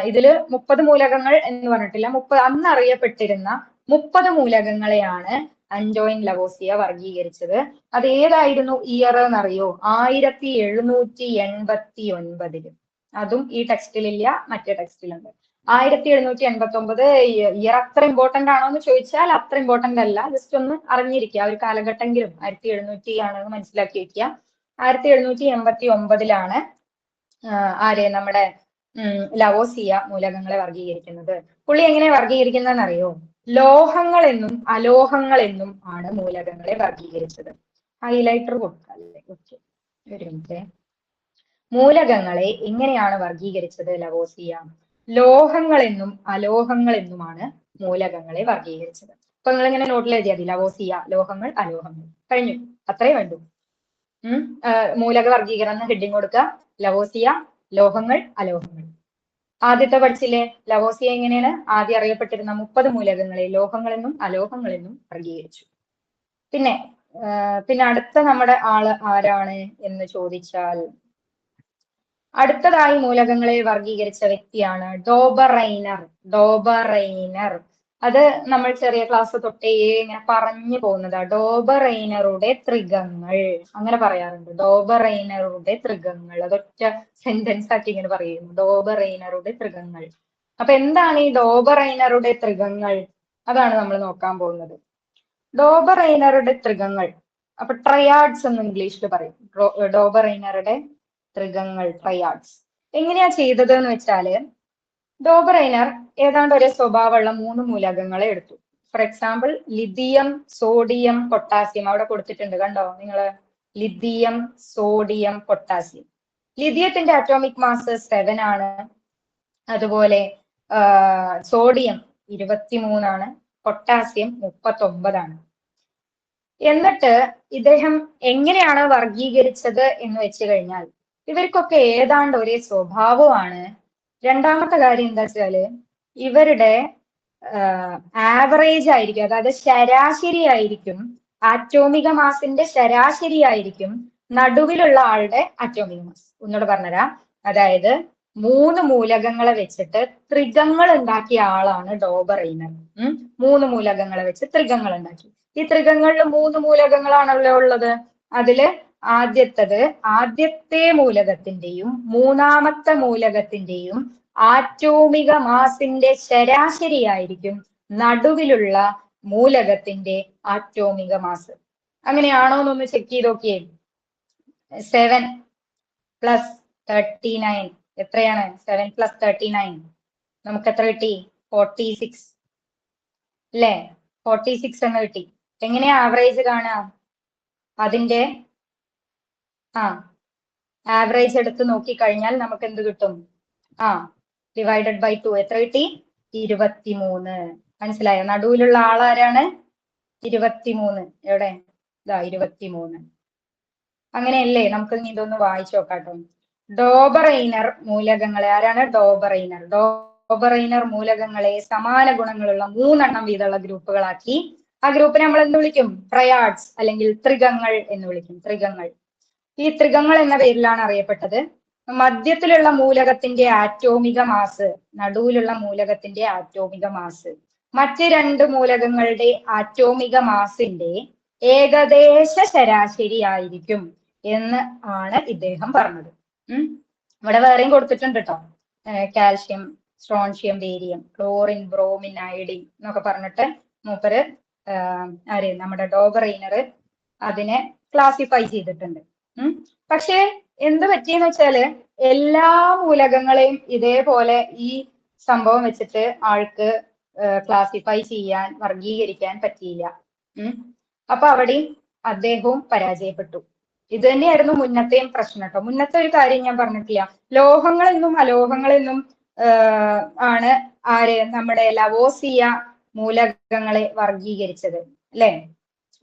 ഇതില് 30 മൂലകങ്ങൾ എന്ന് പറഞ്ഞിട്ടില്ല. അന്ന് അറിയപ്പെട്ടിരുന്ന 30 മൂലകങ്ങളെയാണ് അൻജോയിൻ ലവോസിയ വർഗീകരിച്ചത്. അത് ഏതായിരുന്നു ഇയർ എന്നറിയോ? 1789. അതും ഈ ടെക്സ്റ്റിലില്ല, മറ്റേ ടെക്സ്റ്റിലുണ്ട്. 1789 ഇയർ അത്ര ഇമ്പോർട്ടന്റ് ആണോ എന്ന് ചോദിച്ചാൽ അത്ര ഇമ്പോർട്ടന്റ് അല്ല. ജസ്റ്റ് ഒന്ന് അറിഞ്ഞിരിക്കുക, ഒരു കാലഘട്ടമെങ്കിലും 1700 ആണെന്ന് മനസ്സിലാക്കി വെക്കുക. 1789 ആര് നമ്മുടെ ലവോസിയ മൂലകങ്ങളെ വർഗീകരിക്കുന്നത്. പുള്ളി എങ്ങനെ വർഗീകരിക്കുന്നതെന്ന് അറിയോ? ലോഹങ്ങളെന്നും അലോഹങ്ങളെന്നും ആണ് മൂലകങ്ങളെ വർഗീകരിച്ചത്. ഹൈലൈറ്റർ കൊടുക്കാല്ലേ? ഓക്കെ, ഒരു മിനിറ്റ്. മൂലകങ്ങളെ എങ്ങനെയാണ് വർഗീകരിച്ചത് ലവോസിയ? ലോഹങ്ങളെന്നും അലോഹങ്ങളെന്നുമാണ് മൂലകങ്ങളെ വർഗീകരിച്ചത്. അപ്പൊ നിങ്ങൾ ഇങ്ങനെ നോട്ടിൽ എഴുതിയാൽ മതി, ലവോസിയ ലോഹങ്ങൾ അലോഹങ്ങൾ. കഴിഞ്ഞു, അത്രേ വേണ്ടു. മൂലക വർഗീകരണം എന്ന് ഹെഡിങ് കൊടുക്കുക. ലവോസിയ ലോഹങ്ങൾ അലോഹങ്ങൾ. ആദ്യത്തെ പഠിച്ചില്ലേ? ലവോസിയ എങ്ങനെയാണ് ആദ്യം അറിയപ്പെട്ടിരുന്ന 30 മൂലകങ്ങളെ ലോഹങ്ങളെന്നും അലോഹങ്ങളെന്നും വർഗീകരിച്ചു. പിന്നെ അടുത്ത നമ്മുടെ ആള് ആരാണ് എന്ന് ചോദിച്ചാൽ, അടുത്തതായി മൂലകങ്ങളെ വർഗീകരിച്ച വ്യക്തിയാണ് ഡോബറൈനർ. ഡോബറൈനർ അത് നമ്മൾ ചെറിയ ക്ലാസ് തൊട്ടേ ഇങ്ങനെ പറഞ്ഞു പോകുന്നതാ. ഡോബറൈനറുടെ ത്രികങ്ങൾ അങ്ങനെ പറയാറുണ്ട്. ഡോബറൈനറുടെ ത്രികങ്ങൾ, അതൊറ്റ സെന്റൻസ് ആക്കി ഇങ്ങനെ പറയുന്നു. ഡോബറൈനറുടെ ത്രികങ്ങൾ. അപ്പൊ എന്താണ് ഈ ഡോബറൈനറുടെ ത്രികങ്ങൾ? അതാണ് നമ്മൾ നോക്കാൻ പോകുന്നത്. ഡോബറൈനറുടെ ത്രികങ്ങൾ, അപ്പൊ ട്രയാഡ്സ് എന്ന് ഇംഗ്ലീഷിൽ പറയും. ഡോബറൈനറുടെ ത്രികങ്ങൾ, ട്രയാഡ്സ്. എങ്ങനെയാ ചെയ്തത് എന്ന് വെച്ചാല്, ഡോബറൈനർ ഏതാണ്ട് ഒരേ സ്വഭാവമുള്ള 3 മൂലകങ്ങളെ എടുത്തു. For example lithium, sodium, potassium. അവിടെ കൊടുത്തിട്ടുണ്ട്, കണ്ടോ നിങ്ങള്? Lithium, sodium, potassium. ലിഥിയത്തിന്റെ അറ്റോമിക് മാസ് 7 ആണ്. അതുപോലെ സോഡിയം 23 ആണ്. പൊട്ടാസ്യം 39 ആണ്. എന്നിട്ട് ഇദ്ദേഹം എങ്ങനെയാണ് വർഗീകരിച്ചത് എന്ന് വെച്ച് കഴിഞ്ഞാൽ, ഇവർക്കൊക്കെ ഏതാണ്ട് ഒരേ സ്വഭാവമാണ്. രണ്ടാമത്തെ കാര്യം എന്താ വെച്ചാല്, ഇവരുടെ ആവറേജ് ആയിരിക്കും, അതായത് ശരാശരി ആയിരിക്കും. ആറ്റോമിക മാസിന്റെ ശരാശരി ആയിരിക്കും നടുവിലുള്ള ആളുടെ ആറ്റോമിക മാസ്. ഒന്നുകൂടെ പറഞ്ഞുതരാം. അതായത് 3 മൂലകങ്ങളെ വെച്ചിട്ട് ത്രികങ്ങൾ ഉണ്ടാക്കിയ ആളാണ് ഡോബറൈനർ. 3 മൂലകങ്ങളെ വെച്ച് ത്രികങ്ങൾ ഉണ്ടാക്കി. ഈ ത്രികങ്ങളിൽ 3 മൂലകങ്ങളാണല്ലോ ഉള്ളത്. അതില് ആദ്യത്തെ മൂലകത്തിന്റെയും 3ാമത്തെ മൂലകത്തിന്റെയും ആറ്റോമിക മാസിന്റെ ശരാശരി ആയിരിക്കും നടുവിലുള്ള മൂലകത്തിന്റെ ആറ്റോമിക മാസ്. അങ്ങനെയാണോ എന്നൊന്ന് ചെക്ക് ചെയ്ത് നോക്കിയേ. 7 + 39 എത്രയാണ്? 7 + 39 നമുക്ക് എത്ര കിട്ടി? 46 അല്ലേ? 46 എന്ന് കിട്ടി. എങ്ങനെയാ ആവറേജ് കാണാം? അതിന്റെ ആവറേജ് എടുത്ത് നോക്കിക്കഴിഞ്ഞാൽ നമുക്ക് എന്ത് കിട്ടും? ഡിവൈഡഡ് ബൈ 2 എത്ര കിട്ടി? 23. മനസ്സിലായോ? നടുവിലുള്ള ആളാരാണ്? 23. എവിടെ? ഇതാ 23. അങ്ങനെയല്ലേ? നമുക്ക് ഇനി ഇതൊന്ന് വായിച്ചു നോക്കാട്ടോ. ഡോബറൈനർ മൂലകങ്ങളെ, ആരാണ് ഡോബറൈനർ? ഡോബറൈനർ മൂലകങ്ങളെ സമാന ഗുണങ്ങളുള്ള 3 എണ്ണം വീതമുള്ള ഗ്രൂപ്പുകളാക്കി. ആ ഗ്രൂപ്പിനെ നമ്മൾ എന്ത് വിളിക്കും? ട്രയാഡ്സ് അല്ലെങ്കിൽ ത്രികങ്ങൾ എന്ന് വിളിക്കും. ത്രികങ്ങൾ. ഈ ത്രികങ്ങൾ എന്ന പേരിലാണ് അറിയപ്പെട്ടത്. മധ്യത്തിലുള്ള മൂലകത്തിന്റെ ആറ്റോമിക മാസ്, നടുവിലുള്ള മൂലകത്തിന്റെ ആറ്റോമിക മാസ് മറ്റ് 2 മൂലകങ്ങളുടെ ആറ്റോമിക മാസിന്റെ ഏകദേശ ശരാശരി ആയിരിക്കും എന്ന് ആണ് ഇദ്ദേഹം പറഞ്ഞത്. ഇവിടെ വേറെയും കൊടുത്തിട്ടുണ്ട് കേട്ടോ. Calcium, strontium, barium, chlorine, bromine, iodine എന്നൊക്കെ പറഞ്ഞിട്ട് മൂപ്പര് നമ്മുടെ ഡോബറൈനർ അതിനെ ക്ലാസിഫൈ ചെയ്തിട്ടുണ്ട്. പക്ഷെ എന്ത് പറ്റിയെന്ന് വെച്ചാല്, എല്ലാ മൂലകങ്ങളെയും ഇതേപോലെ ഈ സംഭവം വെച്ചിട്ട് ആൾക്ക് ക്ലാസിഫൈ ചെയ്യാൻ, വർഗീകരിക്കാൻ പറ്റിയില്ല. അപ്പൊ അവിടെ അദ്ദേഹവും പരാജയപ്പെട്ടു. ഇത് തന്നെയായിരുന്നു മുന്നത്തെയും പ്രശ്നം കേട്ടോ. മുന്നത്തെ ഒരു കാര്യം ഞാൻ പറഞ്ഞിട്ടില്ല. ലോഹങ്ങളെന്നും അലോഹങ്ങളെന്നും ആണ് നമ്മുടെ ലവോസിയ മൂലകങ്ങളെ വർഗീകരിച്ചത് അല്ലെ?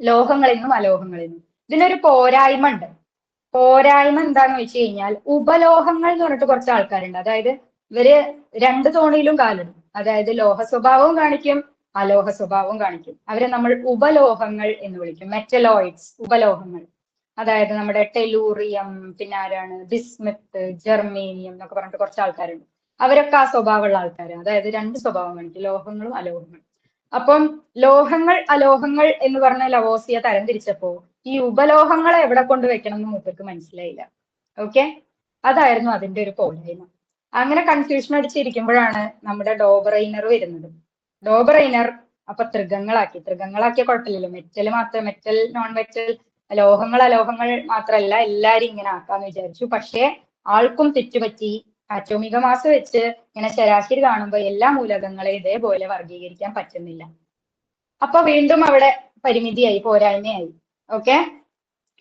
ലോഹങ്ങളിൽ നിന്നും അലോഹങ്ങളിൽ നിന്നും. ഇതിനൊരു പോരായ്മ ഉണ്ട്. പോരായ്മ എന്താന്ന് വെച്ച് കഴിഞ്ഞാൽ ഉപലോഹങ്ങൾ എന്ന് പറഞ്ഞിട്ട് കുറച്ച് ആൾക്കാരുണ്ട്. അതായത് ഇവര് രണ്ട് തോണിയിലും കാലിടും. അതായത് ലോഹ സ്വഭാവവും കാണിക്കും, അലോഹ സ്വഭാവവും കാണിക്കും. അവരെ നമ്മൾ ഉപലോഹങ്ങൾ എന്ന് വിളിക്കും. മെറ്റലോയിഡ്സ്, ഉപലോഹങ്ങൾ. അതായത് നമ്മുടെ ടെലൂറിയം, പിന്നെ ആരാണ് ബിസ്മത്ത്, ജെർമേനിയം എന്നൊക്കെ പറഞ്ഞിട്ട് കുറച്ച് ആൾക്കാരുണ്ട്. അവരൊക്കെ ആ സ്വഭാവമുള്ള ആൾക്കാരാണ്. അതായത് രണ്ട് സ്വഭാവം കാണിക്കും, ലോഹങ്ങളും അലോഹങ്ങളും. അപ്പം ലോഹങ്ങൾ അലോഹങ്ങൾ എന്ന് പറഞ്ഞ ലവോസിയ തരംതിരിച്ചപ്പോ ഈ ഉപലോഹങ്ങളെ എവിടെ കൊണ്ട് വെക്കണം എന്ന് മൂപ്പർക്ക് മനസ്സിലായില്ല. ഓക്കെ, അതായിരുന്നു അതിന്റെ ഒരു പോരായ്മ. അങ്ങനെ കൺഫ്യൂഷൻ അടിച്ചിരിക്കുമ്പോഴാണ് നമ്മുടെ ഡോബറൈനർ വരുന്നത്. ഡോബറൈനർ അപ്പൊ ത്രികങ്ങളാക്കിയ കുഴപ്പമില്ലല്ലോ, മെറ്റൽ നോൺ മെറ്റൽ, ലോഹങ്ങൾ അലോഹങ്ങൾ മാത്രമല്ല എല്ലാരും ഇങ്ങനെ ആക്കാന്ന് വിചാരിച്ചു. പക്ഷെ ആൾക്കും തെറ്റുപറ്റി. ആറ്റോമിക മാസ് വെച്ച് ഇങ്ങനെ ശരാശരി കാണുമ്പോൾ എല്ലാ മൂലകങ്ങളെ ഇതേപോലെ വർഗീകരിക്കാൻ പറ്റുന്നില്ല. അപ്പൊ വീണ്ടും അവിടെ പരിമിതിയായി, പോരായ്മയായി. ഓക്കെ,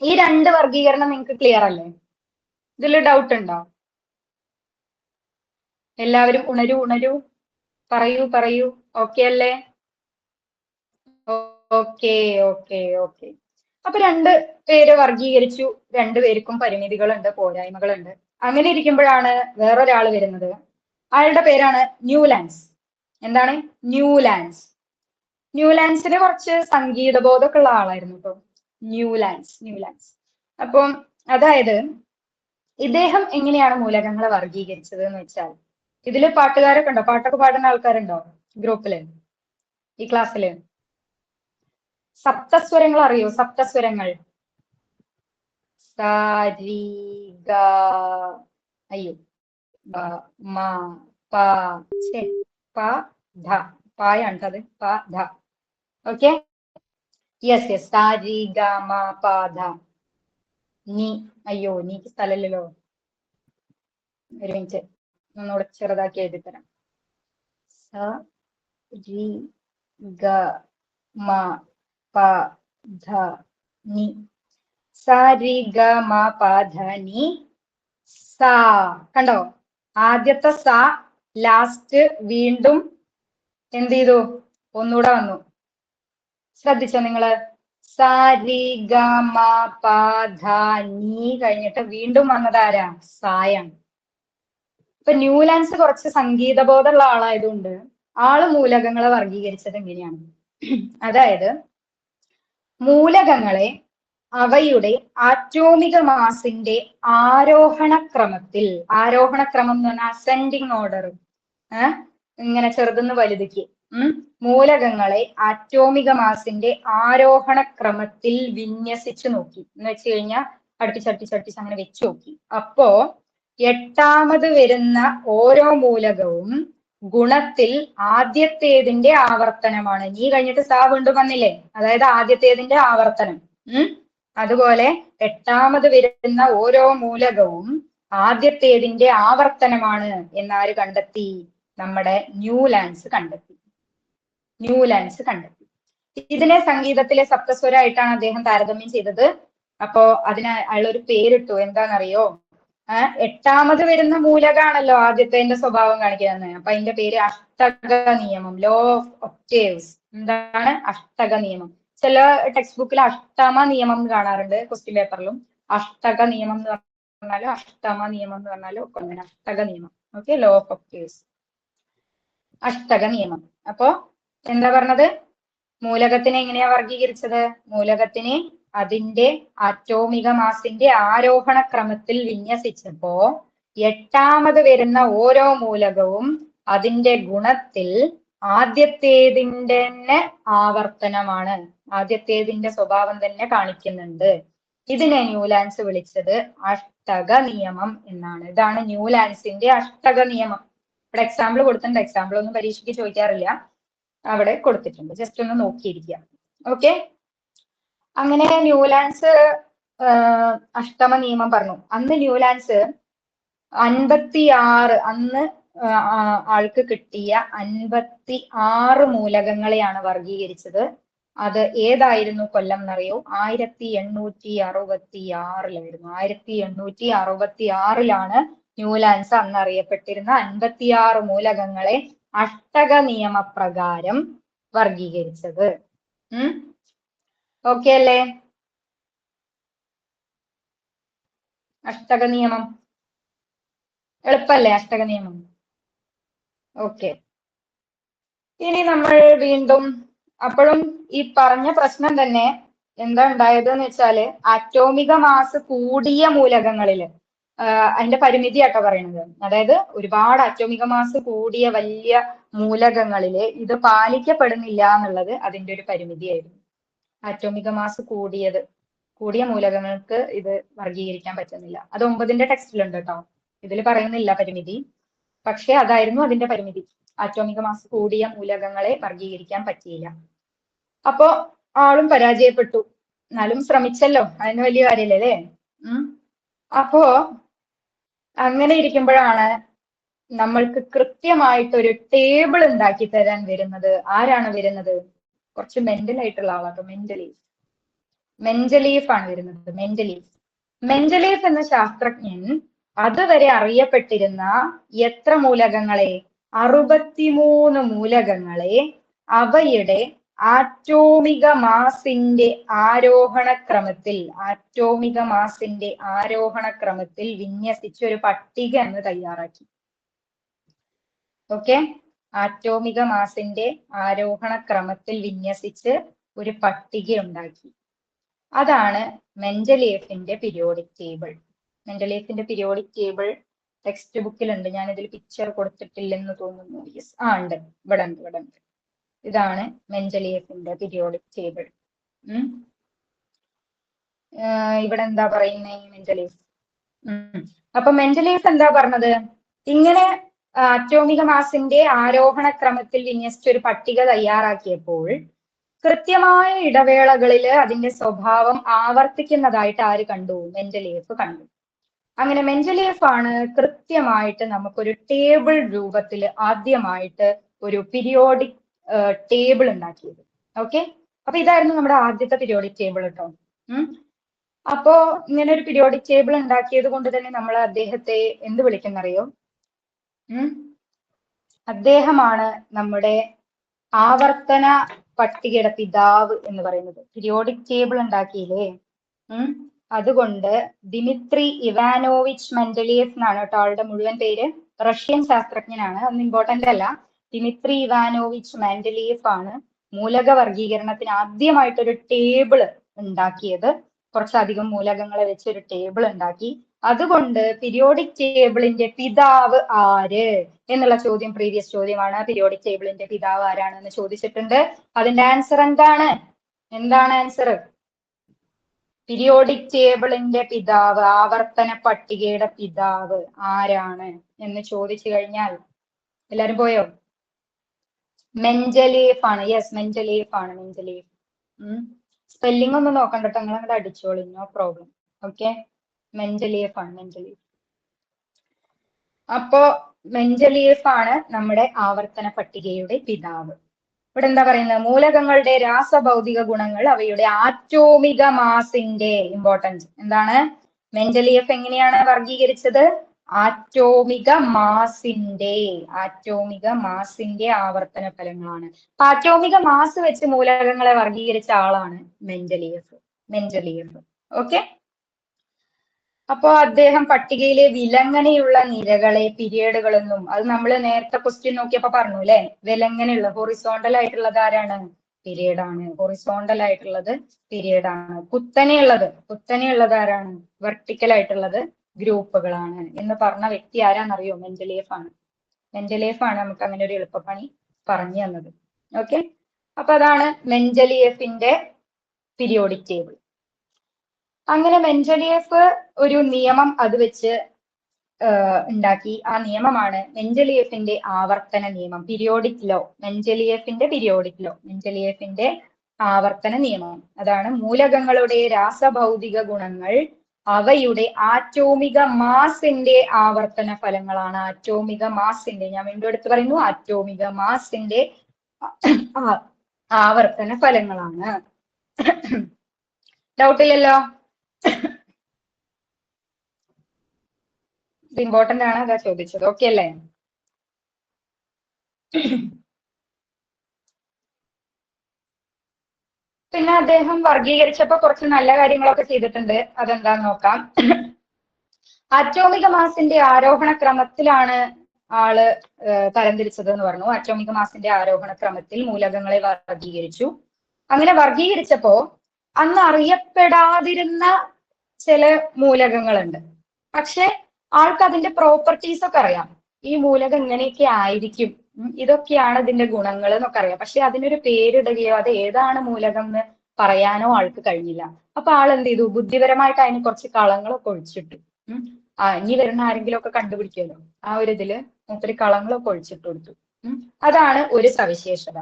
ഈ രണ്ട് വർഗീകരണം നിങ്ങൾക്ക് ക്ലിയർ അല്ലേ? ഇതിൽ ഡൗട്ട് ഉണ്ടോ? എല്ലാവരും ഉണരൂ, പറയൂ. ഓക്കെ അല്ലേ? ഓക്കെ. അപ്പൊ രണ്ട് പേര് വർഗീകരിച്ചു, രണ്ടുപേർക്കും പരിമിതികളുണ്ട്, പോരായ്മകളുണ്ട്. അങ്ങനെ ഇരിക്കുമ്പോഴാണ് വേറൊരാൾ വരുന്നത്. അയാളുടെ പേരാണ് ന്യൂലാൻഡ്സ്. എന്താണ്? ന്യൂലാൻഡ്സിന് കുറച്ച് സംഗീതബോധമൊക്കെ ഉള്ള ആളായിരുന്നു കേട്ടോ. ന്യൂലാൻഡ്സ്. അപ്പം അതായത് ഇദ്ദേഹം എങ്ങനെയാണ് മൂലകങ്ങളെ വർഗീകരിച്ചത് എന്ന് വെച്ചാൽ, ഇതില് പാട്ടുകാരൊക്കെ ഉണ്ടോ? പാട്ടൊക്കെ പാടുന്ന ആൾക്കാരുണ്ടോ ഗ്രൂപ്പില്, ഈ ക്ലാസ്സില്? സപ്തസ്വരങ്ങൾ അറിയോ? സപ്തസ്വരങ്ങൾ. സാരി ഗ, അയ്യോ, ബ മ പ പ ധ. പായാണ് അത്, പ ധ. Okay, yes. സാരി ഗ മ പ ധ. നീ, അയ്യോ നീക്ക് സ്ഥലമില്ലല്ലോ, ഒരു മിനിറ്റ്, ഒന്നുകൂടെ ചെറുതാക്കി എഴുതി തരാം. സ രി ഗ മ പ ധ നി. സ രി ഗ മ പ ധ നി സാ. കണ്ടോ? ആദ്യത്തെ സ ലാസ്റ്റ് വീണ്ടും എന്ത് ചെയ്തു? ഒന്നുകൂടെ വന്നു. ശ്രദ്ധിച്ചോ നിങ്ങള്? സ രി ഗ മ പ ധ നീ കഴിഞ്ഞിട്ട് വീണ്ടും വന്നതാരാ? സായാണ്. ഇപ്പൊ ന്യൂലാൻഡ്സ് കുറച്ച് സംഗീതബോധമുള്ള ആളായതുകൊണ്ട് ആള് മൂലകങ്ങളെ വർഗീകരിച്ചത് എങ്ങനെയാണ്? അതായത് മൂലകങ്ങളെ അവയുടെ ആറ്റോമിക മാസിന്റെ ആരോഹണക്രമത്തിൽ, ആരോഹണക്രമം എന്ന് പറഞ്ഞാൽ അസെൻഡിങ് ഓർഡർ, ഇങ്ങനെ ചെറുതെന്ന് വലുതിക്ക്, മൂലകങ്ങളെ ആറ്റോമിക മാസിന്റെ ആരോഹണക്രമത്തിൽ വിന്യസിച്ചു നോക്കി. എന്ന് വെച്ച് കഴിഞ്ഞാൽ അടുപ്പിച്ചടുപ്പിച്ച് അങ്ങനെ വെച്ച് നോക്കി. അപ്പോ എട്ടാമത് വരുന്ന ഓരോ മൂലകവും ഗുണത്തിൽ ആദ്യത്തേതിന്റെ ആവർത്തനമാണ്. നീ കഴിഞ്ഞിട്ട് സാ വീണ്ടും വന്നില്ലേ, അതായത് ആദ്യത്തേതിന്റെ ആവർത്തനം. അതുപോലെ എട്ടാമത് വരുന്ന ഓരോ മൂലകവും ആദ്യത്തേതിന്റെ ആവർത്തനമാണ് എന്നാര് കണ്ടെത്തി? നമ്മുടെ ന്യൂലാൻഡ്സ് കണ്ടെത്തി. ഇതിനെ സംഗീതത്തിലെ സപ്തസ്വരമായിട്ടാണ് അദ്ദേഹം താരതമ്യം ചെയ്തത്. അപ്പോ അതിന് അയാളൊരു പേരിട്ടു. എന്താണെന്നറിയോ? എട്ടാമത് വരുന്ന മൂലകാണല്ലോ ആദ്യത്തെ സ്വഭാവം കാണിക്കുന്നത്. അപ്പൊ അതിന്റെ പേര് അഷ്ടക നിയമം, ലോ ഓഫ് ഒക്ടേവ്സ്. എന്താണ് അഷ്ടക നിയമം? ചില ടെക്സ്റ്റ് ബുക്കിൽ അഷ്ടമ നിയമം കാണാറുണ്ട്, ക്വസ്റ്റ്യൻ പേപ്പറിലും. അഷ്ടക നിയമം എന്ന് പറഞ്ഞാലും അഷ്ടമ നിയമം എന്ന് പറഞ്ഞാലും ഒക്കെ അങ്ങനെ. അഷ്ടക നിയമം. ഓക്കെ, ലോ ഓഫ് ഒക്ടേവ്സ്, അഷ്ടക നിയമം. അപ്പോ എന്താ പറഞ്ഞത്? മൂലകത്തിനെ എങ്ങനെയാ വർഗീകരിച്ചത്? മൂലകത്തിനെ അതിന്റെ ആറ്റോമിക മാസിന്റെ ആരോഹണ ക്രമത്തിൽ വിന്യസിച്ചപ്പോ എട്ടാമത് വരുന്ന ഓരോ മൂലകവും അതിന്റെ ഗുണത്തിൽ ആദ്യത്തേതിന്റെ തന്നെ ആവർത്തനമാണ്, ആദ്യത്തേതിന്റെ സ്വഭാവം തന്നെ കാണിക്കുന്നുണ്ട്. ഇതിനെ ന്യൂലാൻഡ്സ് വിളിച്ചത് അഷ്ടക നിയമം എന്നാണ്. ഇതാണ് ന്യൂലാൻഡ്സിന്റെ അഷ്ടക നിയമം. ഇവിടെ എക്സാമ്പിൾ കൊടുത്തിട്ടുണ്ട്. എക്സാമ്പിൾ ഒന്നും പരീക്ഷയ്ക്ക് ചോദിക്കാറില്ല, അവിടെ കൊടുത്തിട്ടുണ്ട്. ജസ്റ്റ് ഒന്ന് നോക്കിയിരിക്കുക. ഓക്കെ, അങ്ങനെ ന്യൂലാൻഡ്സ് അഷ്ടമ നിയമം പറഞ്ഞു. അന്ന് ന്യൂലാൻഡ്സ് 56, അന്ന് ആൾക്ക് കിട്ടിയ 56 മൂലകങ്ങളെയാണ് വർഗീകരിച്ചത്. അത് ഏതായിരുന്നു കൊല്ലം എന്നറിയോ? 1866-ലായിരുന്നു. 1866-ലാണ് ന്യൂലാൻഡ്സ് അന്ന് അറിയപ്പെട്ടിരുന്ന 56 മൂലകങ്ങളെ അഷ്ടക നിയമപ്രകാരം വർഗീകരിച്ചത്. ഓക്കെ അല്ലേ? അഷ്ടക നിയമം എളുപ്പല്ലേ? അഷ്ടക നിയമം. ഓക്കെ. ഇനി നമ്മൾ വീണ്ടും അപ്പോഴും ഈ പറഞ്ഞ പ്രശ്നം തന്നെ എന്താ ഉണ്ടായത് എന്ന് വെച്ചാല് ആറ്റോമിക മാസ് കൂടിയ മൂലകങ്ങളില് അതിന്റെ പരിമിതി ആട്ടോ പറയുന്നത്. അതായത് ഒരുപാട് ആറ്റോമിക മാസ് കൂടിയ വലിയ മൂലകങ്ങളില് ഇത് പാലിക്കപ്പെടുന്നില്ല എന്നുള്ളത് അതിന്റെ ഒരു പരിമിതിയായിരുന്നു. ആറ്റോമിക മാസ് കൂടിയ മൂലകങ്ങൾക്ക് ഇത് വർഗീകരിക്കാൻ പറ്റുന്നില്ല. അത് 9ന്റെ ടെക്സ്റ്റിലുണ്ട് കേട്ടോ. ഇതിൽ പറയുന്നില്ല പരിമിതി, പക്ഷെ അതായിരുന്നു അതിന്റെ പരിമിതി. ആറ്റോമിക മാസ് കൂടിയ മൂലകങ്ങളെ വർഗീകരിക്കാൻ പറ്റിയില്ല. അപ്പോ ആളും പരാജയപ്പെട്ടു. എന്നാലും ശ്രമിച്ചല്ലോ, അതിന് വലിയ കാര്യമല്ലേ? അപ്പോ അങ്ങനെ ഇരിക്കുമ്പോഴാണ് നമ്മൾക്ക് കൃത്യമായിട്ടൊരു ടേബിൾ ഉണ്ടാക്കി തരാൻ വരുന്നത്. ആരാണ് വരുന്നത്? കുറച്ച് മെന്റൽ ആയിട്ടുള്ള ആളാട്ടോ. മെൻഡലീഫ് ആണ് വരുന്നത്. മെൻഡലീഫ് എന്ന ശാസ്ത്രജ്ഞൻ അതുവരെ അറിയപ്പെട്ടിരുന്ന എത്ര മൂലകങ്ങളെ? 63 മൂലകങ്ങളെ അവയുടെ ആറ്റോമിക മാസിന്റെ ആരോഹണ ക്രമത്തിൽ വിന്യസിച്ച് ഒരു പട്ടിക എന്ന് തയ്യാറാക്കി. ഓക്കെ, ആറ്റോമിക മാസിന്റെ ആരോഹണ ക്രമത്തിൽ വിന്യസിച്ച് ഒരു പട്ടിക ഉണ്ടാക്കി. അതാണ് മെൻഡലീഫിന്റെ പീരിയോഡിക് ടേബിൾ. മെൻഡലീഫിന്റെ പീരിയോഡിക് ടേബിൾ ടെക്സ്റ്റ് ബുക്കിലുണ്ട്. ഞാൻ ഇതിൽ പിക്ചർ കൊടുത്തിട്ടില്ലെന്ന് തോന്നുന്നു. യെസ്, ഉണ്ട്, ഇവിടെ ഉണ്ട്. ഇതാണ് മെൻഡലീഫിന്റെ പീരിയോഡിക് ടേബിൾ. ഇവിടെ എന്താ പറയുന്നത് മെൻഡലീഫ്? അപ്പൊ മെൻഡലീഫ് എന്താ പറഞ്ഞത്? ഇങ്ങനെ ആറ്റോമിക മാസിന്റെ ആരോഹണ ക്രമത്തിൽ വിന്യസിച്ച ഒരു പട്ടിക തയ്യാറാക്കിയപ്പോൾ കൃത്യമായ ഇടവേളകളിൽ അതിന്റെ സ്വഭാവം ആവർത്തിക്കുന്നതായിട്ട് ആര് കണ്ടു? മെൻഡലീഫ് കണ്ടു. അങ്ങനെ മെൻഡലീഫ് ആണ് കൃത്യമായിട്ട് നമുക്കൊരു ടേബിൾ രൂപത്തിൽ ആദ്യമായിട്ട് ഒരു പീരിയോഡിക് ടേബിൾ ഉണ്ടാക്കിയത്. ഓക്കെ, അപ്പൊ ഇതായിരുന്നു നമ്മുടെ ആദ്യത്തെ പീരിയോഡിക് ടേബിൾ കേട്ടോ. അപ്പോ ഇങ്ങനെ ഒരു പീരിയോഡിക് ടേബിൾ ഉണ്ടാക്കിയത് കൊണ്ട് തന്നെ നമ്മൾ അദ്ദേഹത്തെ എന്ത് വിളിക്കുന്നറിയോ? അദ്ദേഹമാണ് നമ്മുടെ ആവർത്തന പട്ടികയുടെ പിതാവ് എന്ന് പറയുന്നത്. പീരിയോഡിക് ടേബിൾ ഉണ്ടാക്കിയില്ലേ, അതുകൊണ്ട് ദിമിത്രി ഇവാനോവിച്ച് മെൻഡലീഫ് എന്നാണ് കേട്ടോ ആളുടെ മുഴുവൻ പേര്. റഷ്യൻ ശാസ്ത്രജ്ഞനാണ്, അതൊന്നും ഇമ്പോർട്ടന്റ് അല്ല. ദിമിത്രി ഇവാനോവിച്ച് മെൻഡലീഫ് ആണ് മൂലക വർഗീകരണത്തിന് ആദ്യമായിട്ടൊരു ടേബിൾ ഉണ്ടാക്കിയത്. കുറച്ചധികം മൂലകങ്ങളെ വെച്ച് ഒരു ടേബിൾ ഉണ്ടാക്കി. അതുകൊണ്ട് പീരിയോഡിക് ടേബിളിന്റെ പിതാവ് ആര് എന്നുള്ള ചോദ്യം പ്രീവിയസ് ചോദ്യമാണ്. പീരിയോഡിക് ടേബിളിന്റെ പിതാവ് ആരാണെന്ന് ചോദിച്ചിട്ടുണ്ട്. അതിന്റെ ആൻസർ എന്താണ് ആൻസർ? പീരിയോഡിക് ടേബിളിന്റെ പിതാവ്, ആവർത്തന പട്ടികയുടെ പിതാവ് ആരാണ് എന്ന് ചോദിച്ചു കഴിഞ്ഞാൽ എല്ലാരും പോയോ? മെൻഡലീഫ് ആണ്. യെസ്, മെൻഡലീഫ് ആണ്. സ്പെല്ലിംഗ് ഒന്നും നോക്കണ്ട കേട്ടോ, നിങ്ങൾ അങ്ങോട്ട് അടിച്ചോളി, നോ പ്രോബ്ലം. ഓക്കെ, മെൻഡലീഫ് ആണ്. അപ്പോ മെൻഡലീഫ് ആണ് നമ്മുടെ ആവർത്തന പട്ടികയുടെ പിതാവ്. ഇവിടെ എന്താ പറയുന്നത്? മൂലകങ്ങളുടെ രാസഭൗതിക ഗുണങ്ങൾ അവയുടെ ആറ്റോമിക മാസിന്റെ ഇമ്പോർട്ടൻസ് എന്താണ്? മെൻഡലീഫ് എങ്ങനെയാണ് വർഗീകരിച്ചത്? ആറ്റോമിക മാസിന്റെ ആവർത്തന ഫലങ്ങളാണ്. ആറ്റോമിക മാസ് വെച്ച് മൂലകങ്ങളെ വർഗീകരിച്ച ആളാണ് മെൻഡലീഫ്. ഓക്കെ, അപ്പോ അദ്ദേഹം പട്ടികയിലെ വിലങ്ങനെയുള്ള നിരകളെ പീരിയഡുകളെന്നും, അത് നമ്മൾ നേരത്തെ ക്വസ്റ്റ്യൻ നോക്കിയപ്പോ പറഞ്ഞു അല്ലെ, വിലങ്ങനെയുള്ള ഹൊറിസോണ്ടൽ ആയിട്ടുള്ളത് ആരാണ്? പീരിയഡ് ആണ്. ഹൊറിസോണ്ടൽ ആയിട്ടുള്ളത് പീരിയഡ് ആണ്. കുത്തനെയുള്ളത് ആരാണ്? വെർട്ടിക്കൽ ആയിട്ടുള്ളത് ഗ്രൂപ്പുകളാണ് എന്ന് പറഞ്ഞ വ്യക്തി ആരാന്നറിയോ? മെൻഡലീഫ് ആണ് നമുക്ക് അങ്ങനെ ഒരു എളുപ്പപ്പണി പറഞ്ഞു തന്നത്. ഓക്കെ, അപ്പൊ അതാണ് മെൻഡലീഫിന്റെ പീരിയോഡിക് ടേബിൾ. അങ്ങനെ മെൻഡലീഫ് ഒരു നിയമം അത് വെച്ച് ഉണ്ടാക്കി. ആ നിയമമാണ് മെൻഡലീഫിന്റെ ആവർത്തന നിയമം, പീരിയോഡിക് ലോ. മെൻഡലീഫിന്റെ ആവർത്തന നിയമം അതാണ് മൂലകങ്ങളുടെ രാസഭൗതിക ഗുണങ്ങൾ അവയുടെ ആറ്റോമിക മാസിന്റെ ആവർത്തന ഫലങ്ങളാണ്. ഞാൻ വീണ്ടും എടുത്ത് പറയുന്നു, ആറ്റോമിക മാസിന്റെ ആവർത്തന ഫലങ്ങളാണ്. ഡൗട്ട് ഇല്ലല്ലോ? ഇത് ഇമ്പോർട്ടന്റ് ആണ്, അതാ ചോദിച്ചത്. ഓക്കെ അല്ലേ? പിന്നെ അദ്ദേഹം വർഗീകരിച്ചപ്പോ കുറച്ച് നല്ല കാര്യങ്ങളൊക്കെ ചെയ്തിട്ടുണ്ട്. അതെന്താന്ന് നോക്കാം. അറ്റോമിക മാസിന്റെ ആരോഹണ ക്രമത്തിലാണ് ആള് തരംതിരിച്ചത് എന്ന് പറഞ്ഞു. അറ്റോമിക മാസിന്റെ ആരോഹണ ക്രമത്തിൽ മൂലകങ്ങളെ വർഗീകരിച്ചു. അങ്ങനെ വർഗീകരിച്ചപ്പോ അന്ന് അറിയപ്പെടാതിരുന്ന ചില മൂലകങ്ങളുണ്ട്. പക്ഷെ ആൾക്ക് അതിന്റെ പ്രോപ്പർട്ടീസ് ഒക്കെ അറിയാം. ഈ മൂലകം ഇങ്ങനെയൊക്കെ ആയിരിക്കും, ഇതൊക്കെയാണ് ഇതിന്റെ ഗുണങ്ങൾ എന്നൊക്കെ അറിയാം. പക്ഷെ അതിനൊരു പേരിടുകയോ അത് ഏതാണ് മൂലകം എന്ന് പറയാനോ ആൾക്ക് കഴിഞ്ഞില്ല. അപ്പൊ ആൾ എന്ത് ചെയ്തു? ബുദ്ധിപരമായിട്ട് അതിന് കുറച്ച് കളങ്ങളൊക്കെ ഒഴിച്ചിട്ടു. ഇനി വരുന്ന ആരെങ്കിലും ഒക്കെ കണ്ടുപിടിക്കുമല്ലോ, ആ ഒരു ഇതില് മൂപ്പര് കളങ്ങളൊക്കെ ഒഴിച്ചിട്ട് കൊടുത്തു. അതാണ് ഒരു സവിശേഷത.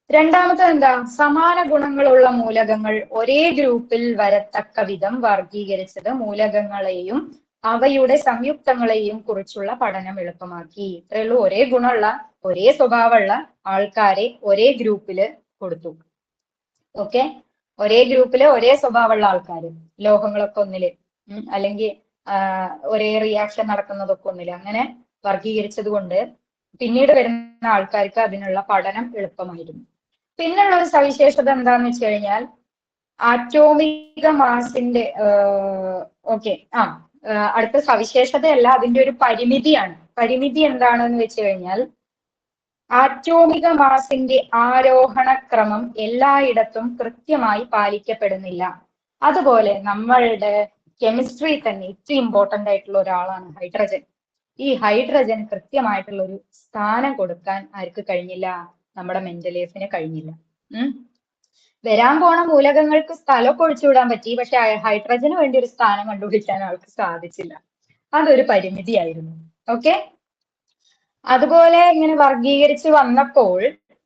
രണ്ടാമത്തെ എന്താ? സമാന ഗുണങ്ങളുള്ള മൂലകങ്ങൾ ഒരേ ഗ്രൂപ്പിൽ വരത്തക്ക വിധം വർഗീകരിച്ചത് മൂലകങ്ങളെയും അവയുടെ സംയുക്തങ്ങളെയും കുറിച്ചുള്ള പഠനം എളുപ്പമാക്കി. ഇത്രയുള്ളൂ. ഒരേ ഗുണമുള്ള, ഒരേ സ്വഭാവമുള്ള ആൾക്കാരെ ഒരേ ഗ്രൂപ്പില് കൊടുത്തു. ഓക്കെ, ഒരേ ഗ്രൂപ്പില് ഒരേ സ്വഭാവമുള്ള ആൾക്കാര്, ലോഹങ്ങളൊക്കെ ഒന്നില്, അല്ലെങ്കിൽ ഒരേ റിയാക്ഷൻ നടക്കുന്നതൊക്കെ ഒന്നില്, അങ്ങനെ വർഗീകരിച്ചത് കൊണ്ട് പിന്നീട് വരുന്ന ആൾക്കാർക്ക് അതിനുള്ള പഠനം എളുപ്പമായിരുന്നു. പിന്നുള്ള ഒരു സവിശേഷത എന്താന്ന് വെച്ച് കഴിഞ്ഞാൽ ആറ്റോമിക മാസിന്റെ അടുത്ത സവിശേഷതയല്ല, അതിന്റെ ഒരു പരിമിതിയാണ്. പരിമിതി എന്താണെന്ന് വെച്ച് കഴിഞ്ഞാൽ ആറ്റോമിക മാസിന്റെ ആരോഹണ ക്രമം എല്ലായിടത്തും കൃത്യമായി പാലിക്കപ്പെടുന്നില്ല. അതുപോലെ നമ്മളുടെ കെമിസ്ട്രി തന്നെ ഏറ്റവും ഇമ്പോർട്ടന്റ് ആയിട്ടുള്ള ഒരാളാണ് ഹൈഡ്രജൻ. ഈ ഹൈഡ്രജൻ കൃത്യമായിട്ടുള്ള ഒരു സ്ഥാനം കൊടുക്കാൻ ആർക്ക് കഴിഞ്ഞില്ല? നമ്മുടെ മെൻഡലീഫിന് കഴിഞ്ഞില്ല. വരാൻ പോണ മൂലകങ്ങൾക്ക് സ്ഥലമൊക്കെ ഒഴിച്ചുവിടാൻ പറ്റി, പക്ഷെ ഹൈഡ്രജന് വേണ്ടി ഒരു സ്ഥാനം കണ്ടുപിടിക്കാൻ ആൾക്ക് സാധിച്ചില്ല. അതൊരു പരിമിതിയായിരുന്നു. ഓക്കെ, അതുപോലെ ഇങ്ങനെ വർഗീകരിച്ച് വന്നപ്പോൾ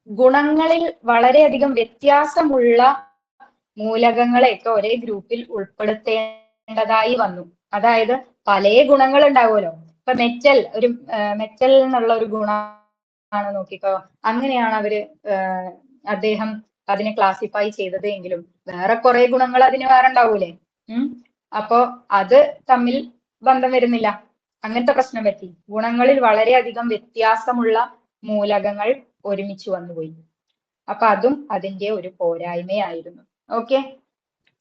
ഗുണങ്ങളിൽ വളരെയധികം വ്യത്യാസമുള്ള മൂലകങ്ങളെയൊക്കെ ഒരേ ഗ്രൂപ്പിൽ ഉൾപ്പെടുത്തേണ്ടതായി വന്നു. അതായത് പല ഗുണങ്ങൾ ഉണ്ടാവുമല്ലോ. ഇപ്പൊ മെറ്റൽ, ഒരു മെറ്റൽ എന്നുള്ള ഒരു ഗുണമാണ് നോക്കിക്കോ. അങ്ങനെയാണ് അദ്ദേഹം അതിനെ ക്ലാസിഫൈ ചെയ്തത് എങ്കിലും വേറെ കുറെ ഗുണങ്ങൾ അതിന് വേറെ ഉണ്ടാവൂലേ. അപ്പോ അത് തമ്മിൽ ബന്ധം വരുന്നില്ല. അങ്ങനത്തെ പ്രശ്നം പറ്റി. ഗുണങ്ങളിൽ വളരെയധികം വ്യത്യാസമുള്ള മൂലകങ്ങൾ ഒരുമിച്ച് വന്നുപോയി. അപ്പൊ അതും അതിന്റെ ഒരു പോരായ്മയായിരുന്നു. ഓക്കെ,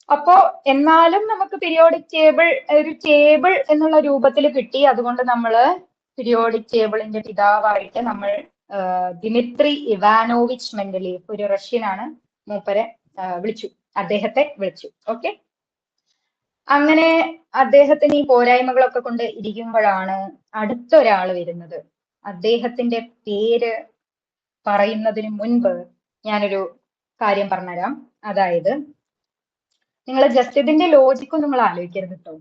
അപ്പോ എന്നാലും നമുക്ക് പീരിയോഡിക് ടേബിൾ ഒരു ടേബിൾ എന്നുള്ള രൂപത്തിൽ കിട്ടി. അതുകൊണ്ട് നമ്മള് പീരിയോഡിക് ടേബിളിന്റെ പിതാവായിട്ട് നമ്മൾ ദിമിത്രി ഇവാനോവിച്ച് മെൻഡലീഫ്, ഒരു റഷ്യനാണ്, മൂപ്പരെ അദ്ദേഹത്തെ വിളിച്ചു. ഓക്കെ, അങ്ങനെ അദ്ദേഹത്തിന് ഈ പോരായ്മകളൊക്കെ കൊണ്ട് ഇരിക്കുമ്പോഴാണ് അടുത്ത ഒരാൾ വരുന്നത്. അദ്ദേഹത്തിന്റെ പേര് പറയുന്നതിന് മുൻപ് ഞാനൊരു കാര്യം പറഞ്ഞുതരാം. അതായത് നിങ്ങൾ ജസ്റ്റ് ഇതിന്റെ ലോജിക്ക് നിങ്ങൾ ആലോചിക്കരുത് കേട്ടോ.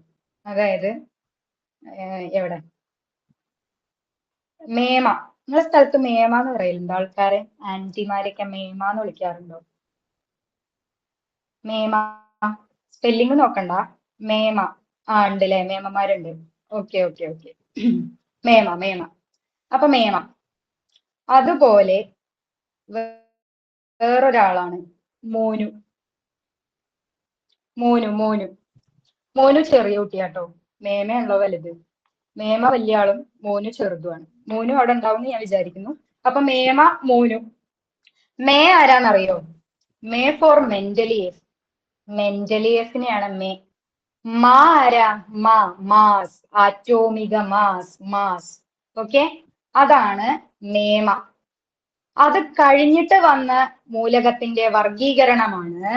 അതായത് എവിടെ മേമ, നിങ്ങളെ സ്ഥലത്ത് മേമ എന്ന് പറയലുണ്ടോ ആൾക്കാരെ? ആന്റിമാരൊക്കെ മേമ എന്ന് വിളിക്കാറുണ്ടോ? മേമ, സ്പെല്ലിങ് നോക്കണ്ട, മേമ. ഉണ്ടല്ലേ, മേമമാരുണ്ട്. ഓക്കെ ഓക്കെ ഓക്കെ, മേമ മേമ. അപ്പൊ മേമ. അതുപോലെ വേറൊരാളാണ് മോനു. മോനു മോനു മോനു ചെറിയ കുട്ടിയാട്ടോ. മേമയാണല്ലോ വലുത്. മേമ വലിയ ആളും മോനു ചെറുതുമാണ്. മോനു അവിടെ ഉണ്ടാവും എന്ന് ഞാൻ വിചാരിക്കുന്നു. അപ്പൊ മേമ, മോനു. മേ ആരാന്നറിയോ? May four മെന്റലിയസ്. മെന്റലിയസിനെയാണ് മേ. മാ ആരാ? മാസ്, ആറ്റോമിക മാസ്. ഓക്കെ, അതാണ് മേമ. അത് കഴിഞ്ഞിട്ട് വന്ന മൂലകത്തിന്റെ വർഗീകരണമാണ്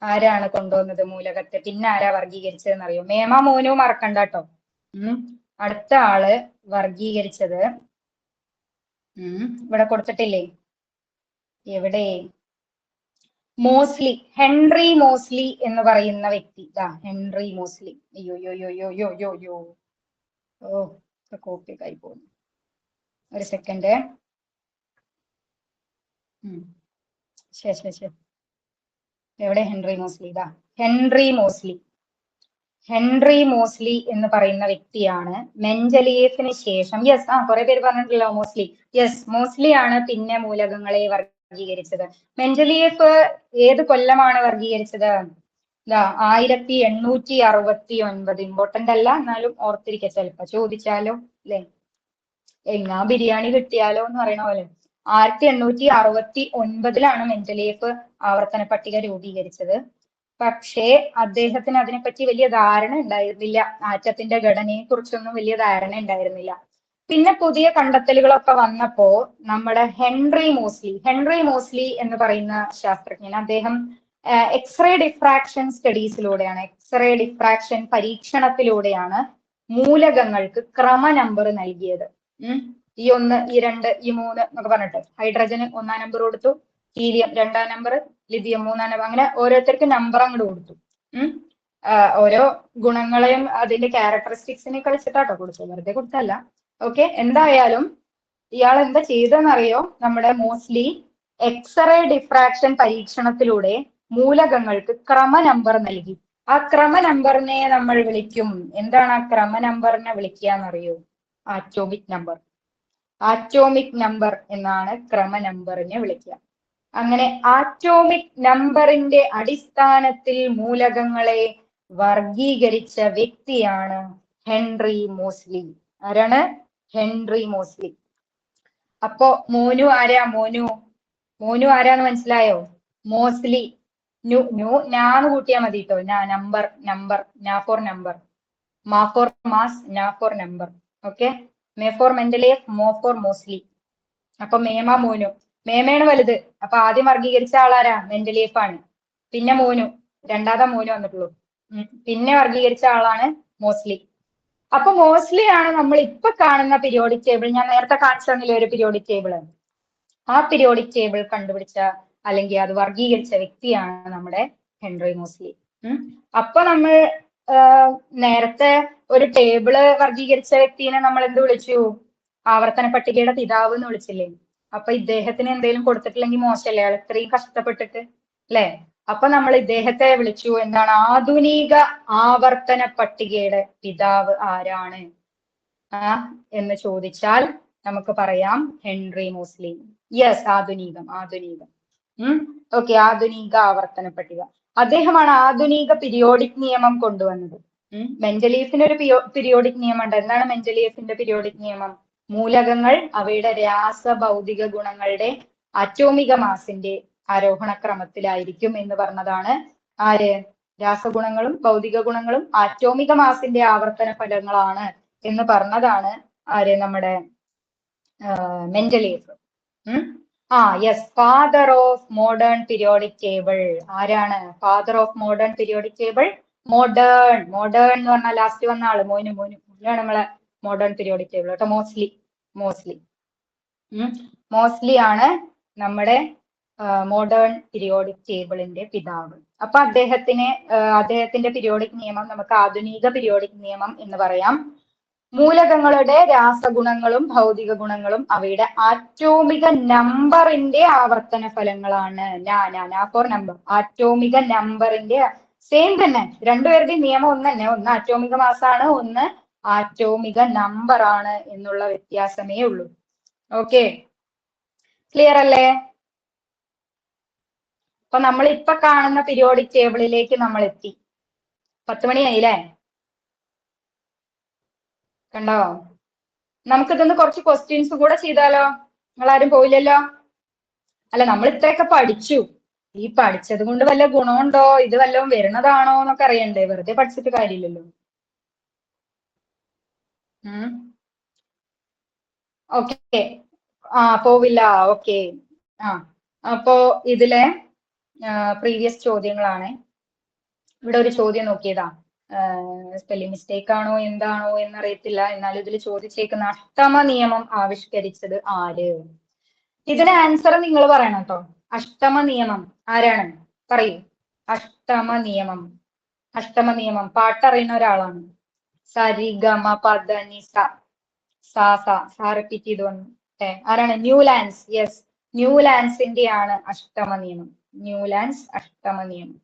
ആരാണ് കൊണ്ടുവന്നത് മൂലകത്തെ? പിന്നെ ആരാ വർഗീകരിച്ചതെന്ന് അറിയോ? മേമ മോനു മറക്കണ്ട കേട്ടോ. അടുത്ത ആള് വർഗീകരിച്ചത് ഇവിടെ കൊടുത്തിട്ടില്ലേ? എവിടെ? മോസ്ലി, ഹെൻറി മോസ്ലി എന്ന് പറയുന്ന വ്യക്തി. Henry Moseley. അയ്യോ കോപ്പി ആയി പോകുന്നു. ഒരു സെക്കൻഡ്. ശരി. എവിടെ ഹെൻറി മോസ്ലി? ഹെൻറി മോസ്ലി എന്ന് പറയുന്ന വ്യക്തിയാണ് മെൻഡലിയഫിന് ശേഷം, കുറെ പേര് പറഞ്ഞിട്ടുണ്ടല്ലോ മോസ്ലി. മോസ്ലി ആണ് പിന്നെ മൂലകങ്ങളെ വർഗീകരിച്ചത്. മെൻഡലിയഫ് ഏത് കൊല്ലമാണ് വർഗീകരിച്ചത്? 1869. ഇമ്പോർട്ടന്റ് അല്ല, എന്നാലും ഓർത്തിരിക്കുക, ചിലപ്പോ ചോദിച്ചാലോ അല്ലെ, എങ്ങാ ബിരിയാണി കിട്ടിയാലോ എന്ന് പറയണ പോലെ. 1869 മെന്റലിയഫ് ആവർത്തന പട്ടിക രൂപീകരിച്ചത്. പക്ഷേ അദ്ദേഹത്തിന് അതിനെപ്പറ്റി വലിയ ധാരണ ഉണ്ടായിരുന്നില്ല. ആറ്റത്തിന്റെ ഘടനയെ കുറിച്ചൊന്നും വലിയ ധാരണ ഉണ്ടായിരുന്നില്ല. പിന്നെ പുതിയ കണ്ടെത്തലുകളൊക്കെ വന്നപ്പോ നമ്മുടെ ഹെൻറി മോസ്ലി എന്ന് പറയുന്ന ശാസ്ത്രജ്ഞൻ, അദ്ദേഹം എക്സ്റേ ഡിഫ്രാക്ഷൻ സ്റ്റഡീസിലൂടെയാണ്, എക്സ്റേ ഡിഫ്രാക്ഷൻ പരീക്ഷണത്തിലൂടെയാണ് മൂലകങ്ങൾക്ക് ക്രമ നമ്പർ നൽകിയത്. ഈ 1, ഈ 2, ഈ 3 എന്നൊക്കെ പറഞ്ഞിട്ട് ഹൈഡ്രജന് 1-ാം നമ്പർ കൊടുത്തു, ഹീലിയം 2-ാം നമ്പർ, ലിഥിയം 3-ാം നമ്പർ, അങ്ങനെ ഓരോരുത്തർക്ക് നമ്പർ അങ്ങോട്ട് കൊടുത്തു. ഓരോ ഗുണങ്ങളെയും അതിന്റെ ക്യാരക്ടറിസ്റ്റിക്സിനെ കളിച്ചിട്ടാട്ടോ കൊടുത്തു, വെറുതെ കൊടുത്തല്ല. ഓക്കെ, എന്തായാലും ഇയാൾ എന്താ ചെയ്തെന്നറിയോ? നമ്മുടെ മോസ്ലി എക്സ്റേ ഡിഫ്രാക്ഷൻ പരീക്ഷണത്തിലൂടെ മൂലകങ്ങൾക്ക് ക്രമ നമ്പർ നൽകി. ആ ക്രമ നമ്പറിനെ നമ്മൾ വിളിക്കും, എന്താണ് ആ ക്രമ നമ്പറിനെ വിളിക്കുക എന്നറിയോ? Atomic number. ആറ്റോമിക് നമ്പർ എന്നാണ് ക്രമ നമ്പറിനെ വിളിക്കുക. അങ്ങനെ ആറ്റോമിക് നമ്പറിന്റെ അടിസ്ഥാനത്തിൽ മൂലകങ്ങളെ വർഗീകരിച്ച വ്യക്തിയാണ് ഹെൻറി മോസ്ലി. ആരാണ്? Henry Moseley. അപ്പോ മോനു ആരാ? മോനു ആരാന്ന് മനസ്സിലായോ? മോസ്ലി. ഞാന്ന് കൂട്ടിയാ മതി കേട്ടോ. നമ്പർ, നാ ഫോർ നമ്പർ, മാ ഫോർ മാസ്, നാ four number. Okay, may four മെന്റലിയഫ്, മോ ഫോർ മോസ്ലി. അപ്പൊ മേമ, മോനു. മേമയാണ് വലുത്. അപ്പൊ ആദ്യം വർഗീകരിച്ച ആളാരാ? മെന്റലിയഫ് ആണ്. പിന്നെ മോനു, രണ്ടാമത്തെ മോനു വന്നിട്ടുള്ളൂ. പിന്നെ വർഗീകരിച്ച ആളാണ് മോസ്ലി. അപ്പൊ മോസ്ലി ആണ് നമ്മൾ ഇപ്പൊ കാണുന്ന പീരിയോഡിക് ടേബിൾ. ഞാൻ നേരത്തെ കാണിച്ചു തന്നില്ലേ ഒരു പീരിയോഡിക് ടേബിൾ? ആ പീരിയോഡിക് ടേബിൾ കണ്ടുപിടിച്ച അല്ലെങ്കിൽ അത് വർഗീകരിച്ച വ്യക്തിയാണ് നമ്മുടെ ഹെൻറി മോസ്ലി. അപ്പൊ നമ്മൾ നേരത്തെ ഒരു ടേബിള് വർഗീകരിച്ച വ്യക്തിനെ നമ്മൾ എന്ത് വിളിച്ചു? ആവർത്തന പട്ടികയുടെ പിതാവ് എന്ന് വിളിച്ചില്ലേ? അപ്പൊ ഇദ്ദേഹത്തിന് എന്തെങ്കിലും കൊടുത്തിട്ടില്ലെങ്കിൽ മോശമല്ലേ? അയാൾ ഇത്രയും കഷ്ടപ്പെട്ടിട്ട്, അല്ലെ? അപ്പൊ നമ്മൾ ഇദ്ദേഹത്തെ വിളിച്ചു എന്താണ്? ആധുനിക ആവർത്തന പട്ടികയുടെ പിതാവ് ആരാണ് എന്ന് ചോദിച്ചാൽ നമുക്ക് പറയാം ഹെൻറി മോസ്ലി. യെസ്, ആധുനികം. ഓക്കെ, ആധുനിക ആവർത്തന പട്ടിക. അദ്ദേഹമാണ് ആധുനിക പീരിയോഡിക് നിയമം കൊണ്ടുവന്നത്. മെന്റലീഫിന് ഒരു പീരിയോഡിക് നിയമം ഉണ്ട്. എന്താണ് മെന്റലീഫിന്റെ പീരിയോഡിക് നിയമം? മൂലകങ്ങൾ അവയുടെ രാസഭൗതിക ഗുണങ്ങളുടെ അറ്റോമിക മാസിന്റെ ആരോഹണ ക്രമത്തിലായിരിക്കും എന്ന് പറഞ്ഞതാണ് ആര്? രാസഗുണങ്ങളും ഭൗതിക ഗുണങ്ങളും ആറ്റോമിക മാസിന്റെ ആവർത്തന ഫലങ്ങളാണ് എന്ന് പറഞ്ഞതാണ് ആര്? നമ്മുടെ മെന്റലീഫ്. Yes, father of modern periodic table. ആരാണ് father of modern periodic table? Modern എന്ന് പറഞ്ഞാൽ ലാസ്റ്റ് വന്ന ആള് മോനു നമ്മളെ മോഡേൺ പീരിയോഡിക് ടേബിൾ കേട്ടോ. മോസ്ലി ആണ് നമ്മുടെ മോഡേൺ പീരിയോഡിക് ടേബിളിന്റെ പിതാവ്. അപ്പൊ അദ്ദേഹത്തിന്റെ പീരിയോഡിക് നിയമം നമുക്ക് ആധുനിക പീരിയോഡിക് നിയമം എന്ന് പറയാം. മൂലകങ്ങളുടെ രാസഗുണങ്ങളും ഭൗതിക ഗുണങ്ങളും അവയുടെ ആറ്റോമിക നമ്പറിന്റെ ആവർത്തന ഫലങ്ങളാണ്. നാ ഫോർ നമ്പർ. ആറ്റോമിക നമ്പറിന്റെ സെയിം തന്നെ, രണ്ടുപേരുടെയും നിയമം ഒന്ന് തന്നെ. ഒന്ന് ആറ്റോമിക മാസാണ്, ഒന്ന് ആറ്റോമിക നമ്പർ ആണ് എന്നുള്ള വ്യത്യാസമേ ഉള്ളൂ. ഓക്കെ, ക്ലിയർ അല്ലേ? അപ്പൊ നമ്മൾ ഇപ്പൊ കാണുന്ന പീരിയോഡിക് ടേബിളിലേക്ക് നമ്മൾ എത്തി. 10 മണിയായില്ലേ? കണ്ടോ? നമുക്കിതൊന്ന് കുറച്ച് ക്വസ്റ്റ്യൻസ് കൂടെ ചെയ്താലോ? നിങ്ങളാരും പോയില്ലല്ലോ? അല്ല, നമ്മൾ ഇത്രയൊക്കെ പഠിച്ചു. ഈ പഠിച്ചത് കൊണ്ട് വല്ല ഗുണമുണ്ടോ? ഇത് വല്ലതും വരുന്നതാണോ എന്നൊക്കെ അറിയണ്ടേ? വെറുതെ പഠിച്ചിട്ട് കാര്യമില്ലല്ലോ. ഓക്കെ, പോവില്ല. ഓക്കെ, അപ്പോ ഇതിലെ പ്രീവിയസ് ചോദ്യങ്ങളാണ്. ഇവിടെ ഒരു ചോദ്യം നോക്കിയതാ. സ്പെല്ലിംഗ് മിസ്റ്റേക്ക് ആണോ എന്താണോ എന്നറിയത്തില്ല. എന്നാലും ഇതിൽ ചോദിച്ചേക്കുന്ന അഷ്ടമ നിയമം ആവിഷ്കരിച്ചത് ആര്? ഇതിന് ആൻസർ നിങ്ങൾ പറയണം കേട്ടോ. അഷ്ടമ നിയമം ആരാണ്? പറയൂ. അഷ്ടമ നിയമം പാട്ടറിയുന്ന ഒരാളാണ്. സരിഗമ പദനിസ സാ റിപ്പീറ്റ് ചെയ്ത് വന്നു. ആരാണ്? ന്യൂലാൻഡ്സ്. യെസ്, ന്യൂലാൻഡ്സിന്റെ ആണ് അഷ്ടമ നിയമം. അഷ്ടമ നിയമം.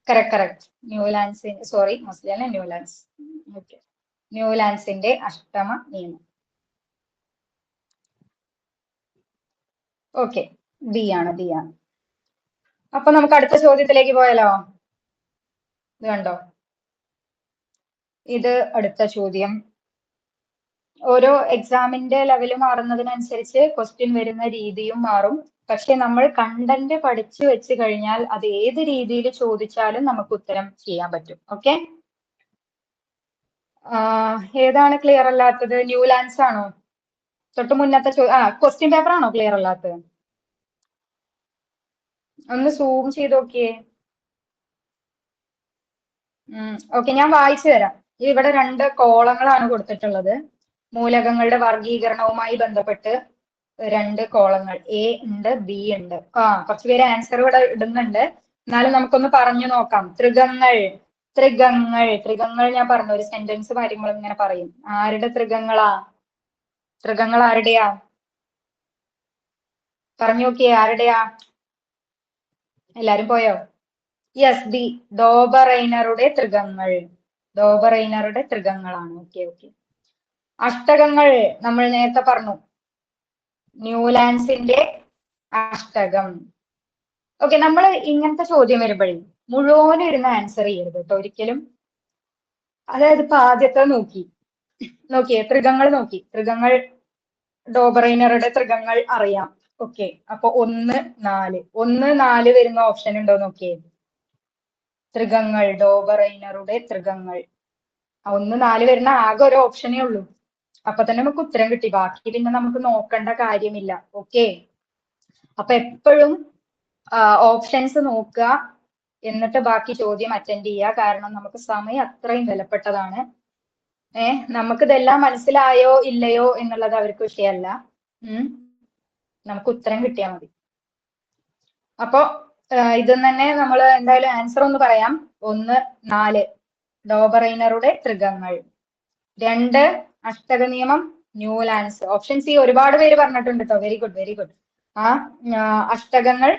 കറക്റ്റ്. ന്യൂലാൻഡ്സ്. ഓക്കെ, ന്യൂലാൻഡ്സിന്റെ അഷ്ടമ നിയമം. ഓക്കെ, ബി ആണ്. അപ്പൊ നമുക്ക് അടുത്ത ചോദ്യത്തിലേക്ക് പോയാലോ? ഇത് കണ്ടോ? ഇത് അടുത്ത ചോദ്യം. ഓരോ എക്സാമിന്റെ ലെവൽ മാറുന്നതിനനുസരിച്ച് ക്വസ്റ്റ്യൻ വരുന്ന രീതിയും മാറും. പക്ഷെ നമ്മൾ കണ്ടന്റ് പഠിച്ചു വെച്ച് കഴിഞ്ഞാൽ അത് ഏത് രീതിയിൽ ചോദിച്ചാലും നമുക്ക് ഉത്തരം ചെയ്യാൻ പറ്റും. ഓക്കെ, ഏതാണ് ക്ലിയർ അല്ലാത്തത്? ന്യൂലാൻസ് ആണോ? തൊട്ട് മുന്നത്തെ ക്വസ്റ്റ്യൻ പേപ്പർ ആണോ ക്ലിയർ അല്ലാത്തത്? ഒന്ന് സൂം ചെയ്ത് നോക്കിയേ. ഓക്കെ, ഞാൻ വായിച്ചു തരാം. ഇവിടെ 2 കോളങ്ങളാണ് കൊടുത്തിട്ടുള്ളത്. മൂലകങ്ങളുടെ വർഗീകരണവുമായി ബന്ധപ്പെട്ട് 2 കോളങ്ങൾ, എ ഉണ്ട്, ബി ഉണ്ട്. കുറച്ച് പേര് ആൻസർ ഇവിടെ ഇടുന്നുണ്ട്. എന്നാലും നമുക്കൊന്ന് പറഞ്ഞു നോക്കാം. ത്രികങ്ങൾ ത്രികങ്ങൾ ഞാൻ പറഞ്ഞു, ഒരു സെന്റൻസ് കാര്യങ്ങൾ ഇങ്ങനെ പറയും. ആരുടെ ത്രികങ്ങളാ? ത്രികങ്ങൾ ആരുടെയാ? പറഞ്ഞു നോക്കിയേ, ആരുടെയാ? എല്ലാരും പോയോ? യെസ്, ബി, ഡോബറൈനറുടെ ത്രികങ്ങൾ. ഡോബറൈനറുടെ ത്രികങ്ങളാണ്. Okay okay. അഷ്ടകങ്ങൾ നമ്മൾ നേരത്തെ പറഞ്ഞു, ന്യൂലാൻസിന്റെ അഷ്ടകം. ഓക്കെ, നമ്മൾ ഇങ്ങനത്തെ ചോദ്യം വരുമ്പോഴേ മുഴുവനും ഇരുന്ന് ആൻസർ ചെയ്യരുത് കേട്ടോ ഒരിക്കലും. അതായത് ഇപ്പൊ ആദ്യത്തെ നോക്കിയേ, ത്രികങ്ങൾ നോക്കി. ത്രികങ്ങൾ, ഡോബറൈനറുടെ ത്രികങ്ങൾ അറിയാം. ഓക്കെ, അപ്പൊ 1, 4 1, 4 വരുന്ന ഓപ്ഷൻ ഉണ്ടോ നോക്കിയേ. ത്രികങ്ങൾ, ഡോബറൈനറുടെ ത്രികങ്ങൾ. 1, 4 വരുന്ന ആകെ ഒരു ഓപ്ഷനേ ഉള്ളൂ. അപ്പൊ തന്നെ നമുക്ക് ഉത്തരം കിട്ടി. ബാക്കി പിന്നെ നമുക്ക് നോക്കേണ്ട കാര്യമില്ല. ഓക്കെ, അപ്പൊ എപ്പോഴും ഓപ്ഷൻസ് നോക്കുക, എന്നിട്ട് ബാക്കി ചോദ്യം അറ്റൻഡ് ചെയ്യുക. കാരണം നമുക്ക് സമയം അത്രയും വിലപ്പെട്ടതാണ്. നമുക്ക് ഇതെല്ലാം മനസ്സിലായോ ഇല്ലയോ എന്നുള്ളത് അവർക്ക് വിഷയമല്ല. നമുക്ക് ഉത്തരം കിട്ടിയാൽ മതി. അപ്പൊ ഇത് തന്നെ നമ്മൾ എന്തായാലും ആൻസർ ഒന്ന് പറയാം. 1, 4 ഡോബറൈനറുടെ ത്രികങ്ങൾ. 2 അഷ്ടക നിയമം, ന്യൂലാൻസ്. ഓപ്ഷൻ സി ഒരുപാട് പേര് പറഞ്ഞിട്ടുണ്ട് കേട്ടോ. Very good, very good. അഷ്ടകങ്ങൾ,